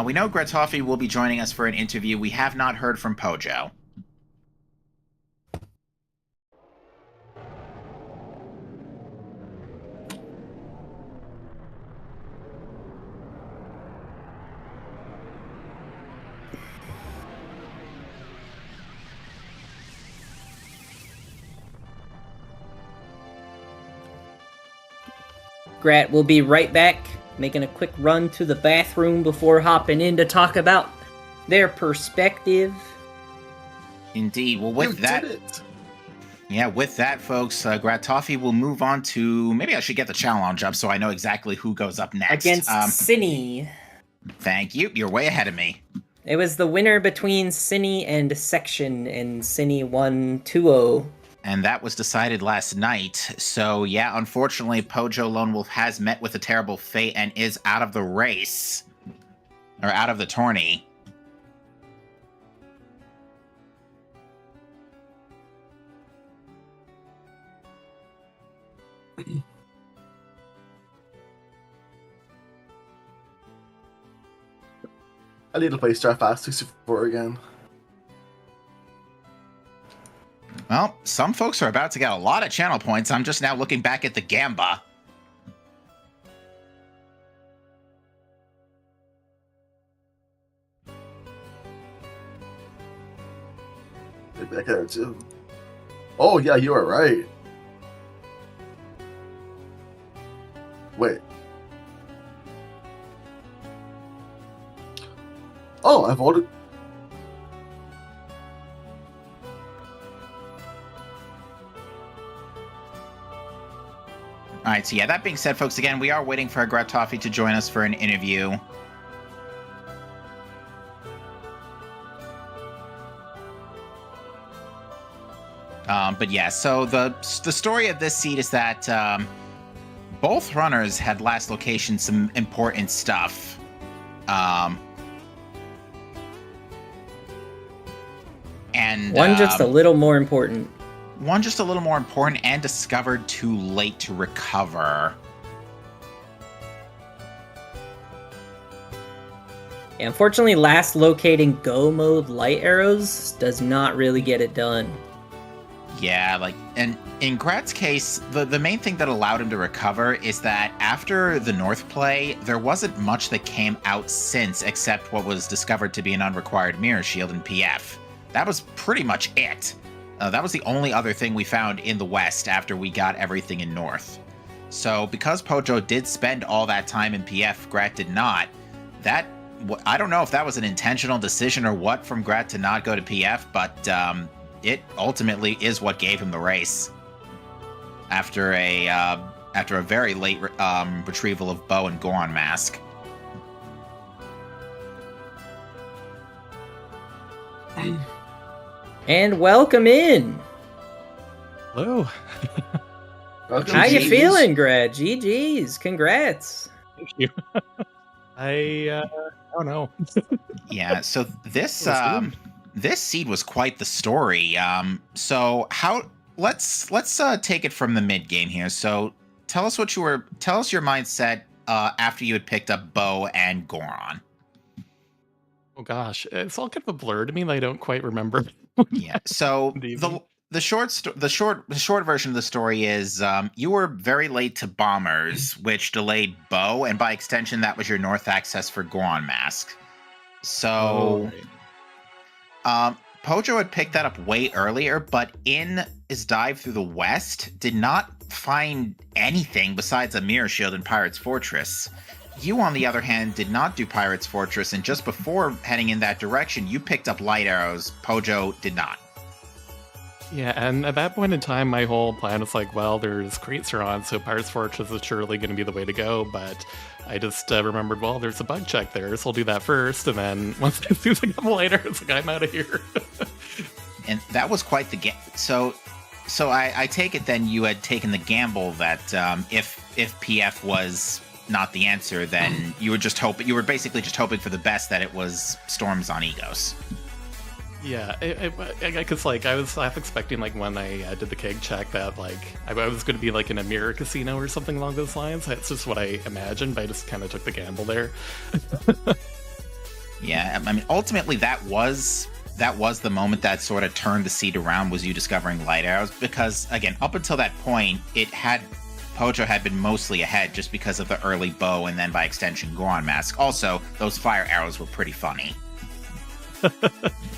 We know Gratoffie will be joining us for an interview. We have not heard from Pojo. Grat will be right back, making a quick run to the bathroom before hopping in to talk about their perspective. Indeed. Well, with that, yeah, with that, folks, Gratoffie will move on to. Maybe I should get the challenge up so I know exactly who goes up next. Against Cinny. Thank you. You're way ahead of me. It was the winner between Cinny and Section, and Cinny won 2-0. And that was decided last night. So, yeah, unfortunately, Pojolonewolf has met with a terrible fate and is out of the race. Or out of the tourney. I need to play Star Fox 64 again. Well, some folks are about to get a lot of channel points. I'm just now looking back at the Gamba. Maybe I can too. Oh, yeah, you are right. Wait. Oh, I voted. All right, so yeah, that being said, folks, again, we are waiting for Gratoffie to join us for an interview. But yeah, so the story of this seed is that both runners had last location some important stuff. And One just a little more important. One just a little more important and discovered too late to recover. Yeah, unfortunately, last locating go mode light arrows does not really get it done. Yeah, like, and in Grat's case, the main thing that allowed him to recover is that after the North play, there wasn't much that came out since except what was discovered to be an unrequired mirror shield in PF. That was pretty much it. That was the only other thing we found in the West after we got everything in North. So because Pojo did spend all that time in PF, Grat did not, that, I don't know if that was an intentional decision or what from Grat to not go to PF, but it ultimately is what gave him the race. After a very late retrieval of Bow and Goron Mask. And welcome in. Hello. Welcome, How you GGs. feeling, Grad? GG's. Congrats. Thank you. I don't know. Yeah, so this Let's This seed was quite the story. So how? Let's take it from the mid game here. So tell us your mindset after you had picked up Bo and Goron. Oh gosh, it's all kind of a blur to me. I don't quite remember. Yeah. So the short version of the story is you were very late to Bombers, which delayed Bo, and by extension, that was your north access for Goron Mask. So, Pojo had picked that up way earlier, but in his dive through the west, did not find anything besides a mirror shield in Pirate's Fortress. You, on the other hand, did not do Pirate's Fortress, and just before heading in that direction, you picked up light arrows. Pojo did not. Yeah, and at that point in time, my whole plan was like, well, there's crates around, so Pirate's Fortress is surely going to be the way to go, but I just remembered, well, there's a bug check there, so I'll do that first, and then once I see a couple later, it's like, I'm out of here. And that was quite the game. So I take it then you had taken the gamble that if PF was not the answer, then you were basically just hoping for the best, that it was Storms on Egos. Yeah, because I was half expecting, like, when I did the keg check that, like, I was going to be, like, in a mirror casino or something along those lines. That's just what I imagined, but I just kind of took the gamble there. Yeah, I mean, ultimately that was the moment that sort of turned the seed around, was you discovering light arrows, because, again, up until that point, Pojo had been mostly ahead just because of the early Bow and then by extension Goron Mask. Also, those fire arrows were pretty funny.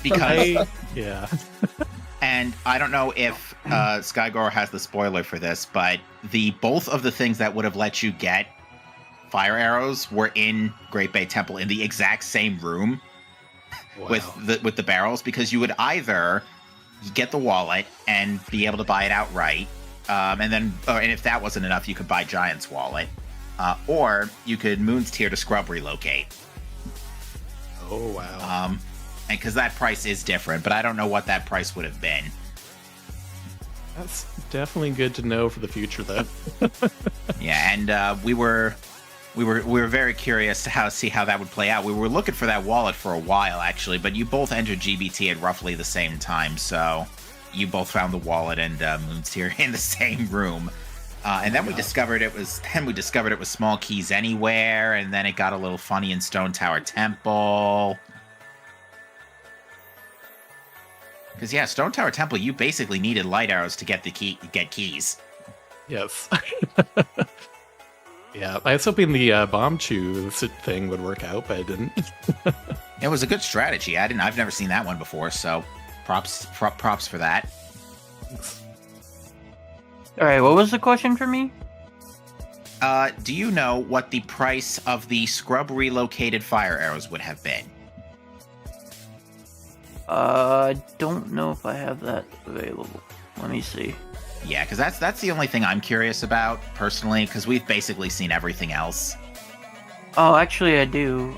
Because yeah. And I don't know if Skygore has the spoiler for this, but both of the things that would have let you get fire arrows were in Great Bay Temple in the exact same room. Wow. with the barrels, because you would either get the wallet and be able to buy it outright, and if that wasn't enough, you could buy Giant's wallet, or you could Moon's Tier to scrub relocate. Oh wow! And because that price is different, but I don't know what that price would have been. That's definitely good to know for the future, though. Yeah, and we were very curious to see how that would play out. We were looking for that wallet for a while, actually, but you both entered GBT at roughly the same time, so you both found the wallet and Moon's Tier in the same room. And then we discovered it was small keys anywhere, and then it got a little funny in Stone Tower Temple. Because yeah, Stone Tower Temple, you basically needed light arrows to get get keys. Yes. Yeah, I was hoping the bomb chew thing would work out, but it didn't. It was a good strategy. I've never seen that one before, so props for that. Thanks. All right, what was the question for me? Do you know what the price of the scrub relocated fire arrows would have been? I don't know if I have that available. Let me see. Yeah, because that's the only thing I'm curious about, personally, because we've basically seen everything else. Oh, actually, I do.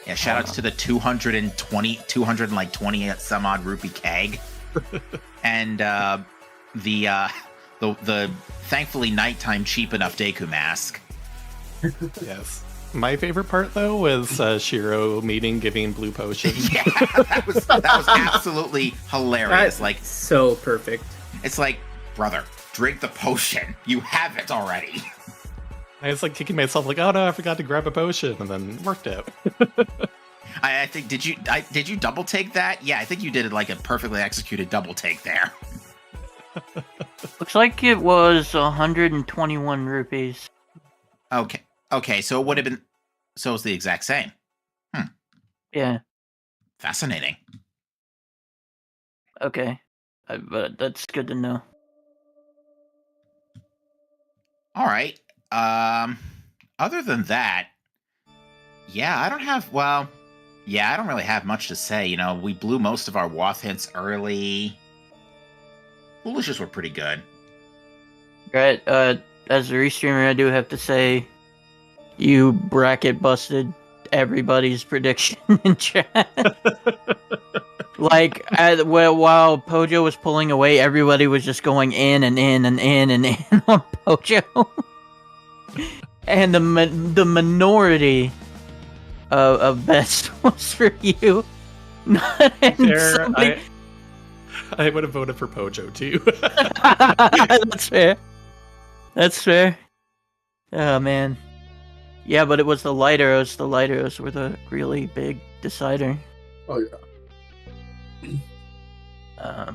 Yeah, shoutouts to the 220 some odd rupee keg. And the thankfully nighttime cheap enough Deku mask. Yes. My favorite part, though, was Shiro meeting, giving blue potion. Yeah, that was absolutely hilarious. That's so perfect. It's like, brother, drink the potion. You have it already. I was like kicking myself, like, oh no, I forgot to grab a potion, and then it worked out. I think did you double take that? Yeah, I think you did it like a perfectly executed double take there. Looks like it was 121 rupees. Okay, so it would have been. So it was the exact same. Yeah. Fascinating. Okay, but that's good to know. All right. Other than that, I don't really have much to say. You know, we blew most of our Wath hints early. Foolishes were pretty good. Right, as a restreamer, I do have to say, you bracket busted everybody's prediction in chat. Like, while Pojo was pulling away, everybody was just going in and in and in and in on Pojo. And the minority of best was for you. And Fair, somebody- I would have voted for Pojo too. That's fair. That's fair. Oh man. Yeah, but it was the light arrows. The light arrows were the really big decider. Oh yeah.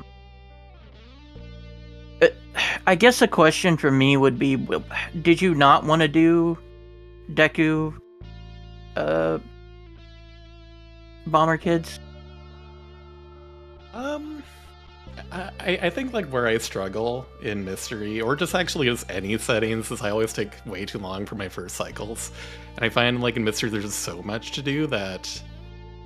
I guess a question for me would be, did you not want to do Deku Bomber Kids? I think like where I struggle in mystery, or just actually as any settings, is I always take way too long for my first cycles. And I find like in mystery there's just so much to do that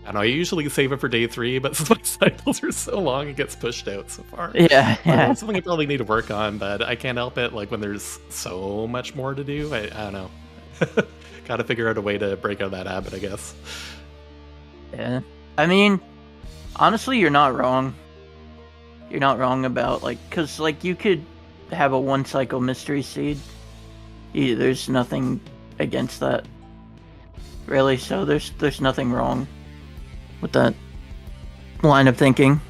I don't know, I usually save it for day 3, but since my cycles are so long, it gets pushed out so far. Yeah. It's something I probably need to work on, but I can't help it. Like when there's so much more to do, I don't know. Gotta figure out a way to break out of that habit, I guess. Yeah. I mean, honestly, you're not wrong. You're not wrong about, like, because, like, you could have a one-cycle mystery seed. There's nothing against that, really, so there's nothing wrong with that line of thinking.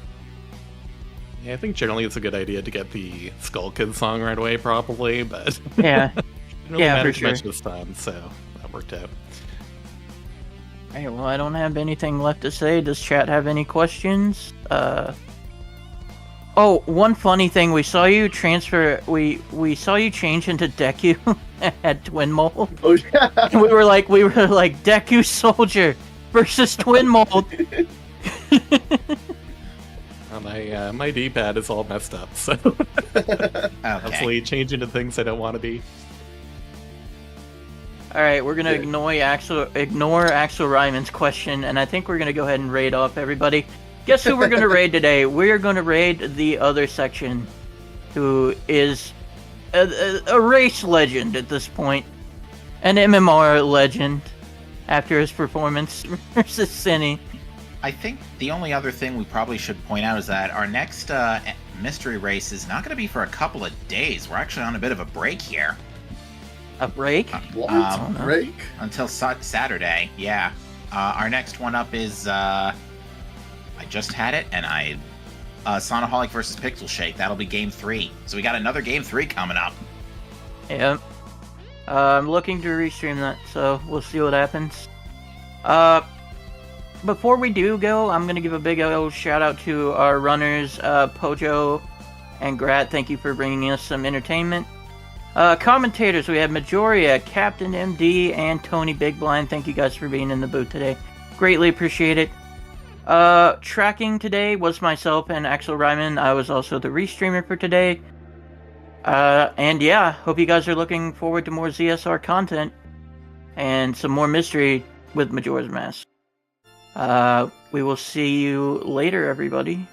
Yeah, I think generally it's a good idea to get the Skull Kid song right away, probably, but Yeah. didn't really Yeah, matter for too much sure. this time, so that worked out. Alright, well, I don't have anything left to say. Does chat have any questions? Oh, one funny thing, we saw you transfer, we saw you change into Deku at Twin Mold. Oh yeah. And we were like Deku Soldier versus Twin Mold. My D-pad is all messed up, so Okay. absolutely changing to things I don't want to be. Alright, we're gonna ignore Axel Ryman's question, and I think we're gonna go ahead and raid off everybody. Guess who we're gonna raid today? We're gonna raid the other section, who is a race legend at this point. An MMR legend after his performance versus Cinny. I think the only other thing we probably should point out is that our next mystery race is not going to be for a couple of days. We're actually on a bit of a break here. A break? What? Break? Until Saturday, yeah. Our next one up is, I just had it, and Sonaholic versus Pixel Shake. That'll be Game 3. So we got another Game 3 coming up. Yeah. I'm looking to restream that, so we'll see what happens. Before we do go, I'm going to give a big old shout out to our runners, Pojo and Grat. Thank you for bringing us some entertainment. Commentators, we have Majoria, Captain MD, and Tony Big Blind. Thank you guys for being in the booth today. Greatly appreciate it. Tracking today was myself and Axel Ryman. I was also the restreamer for today. And yeah, hope you guys are looking forward to more ZSR content and some more mystery with Majora's Mask. We will see you later, everybody.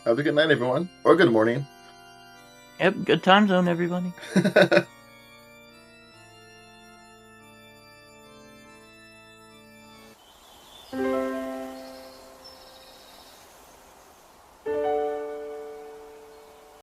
Have a good night, everyone. Or good morning. Yep, good time zone, everybody.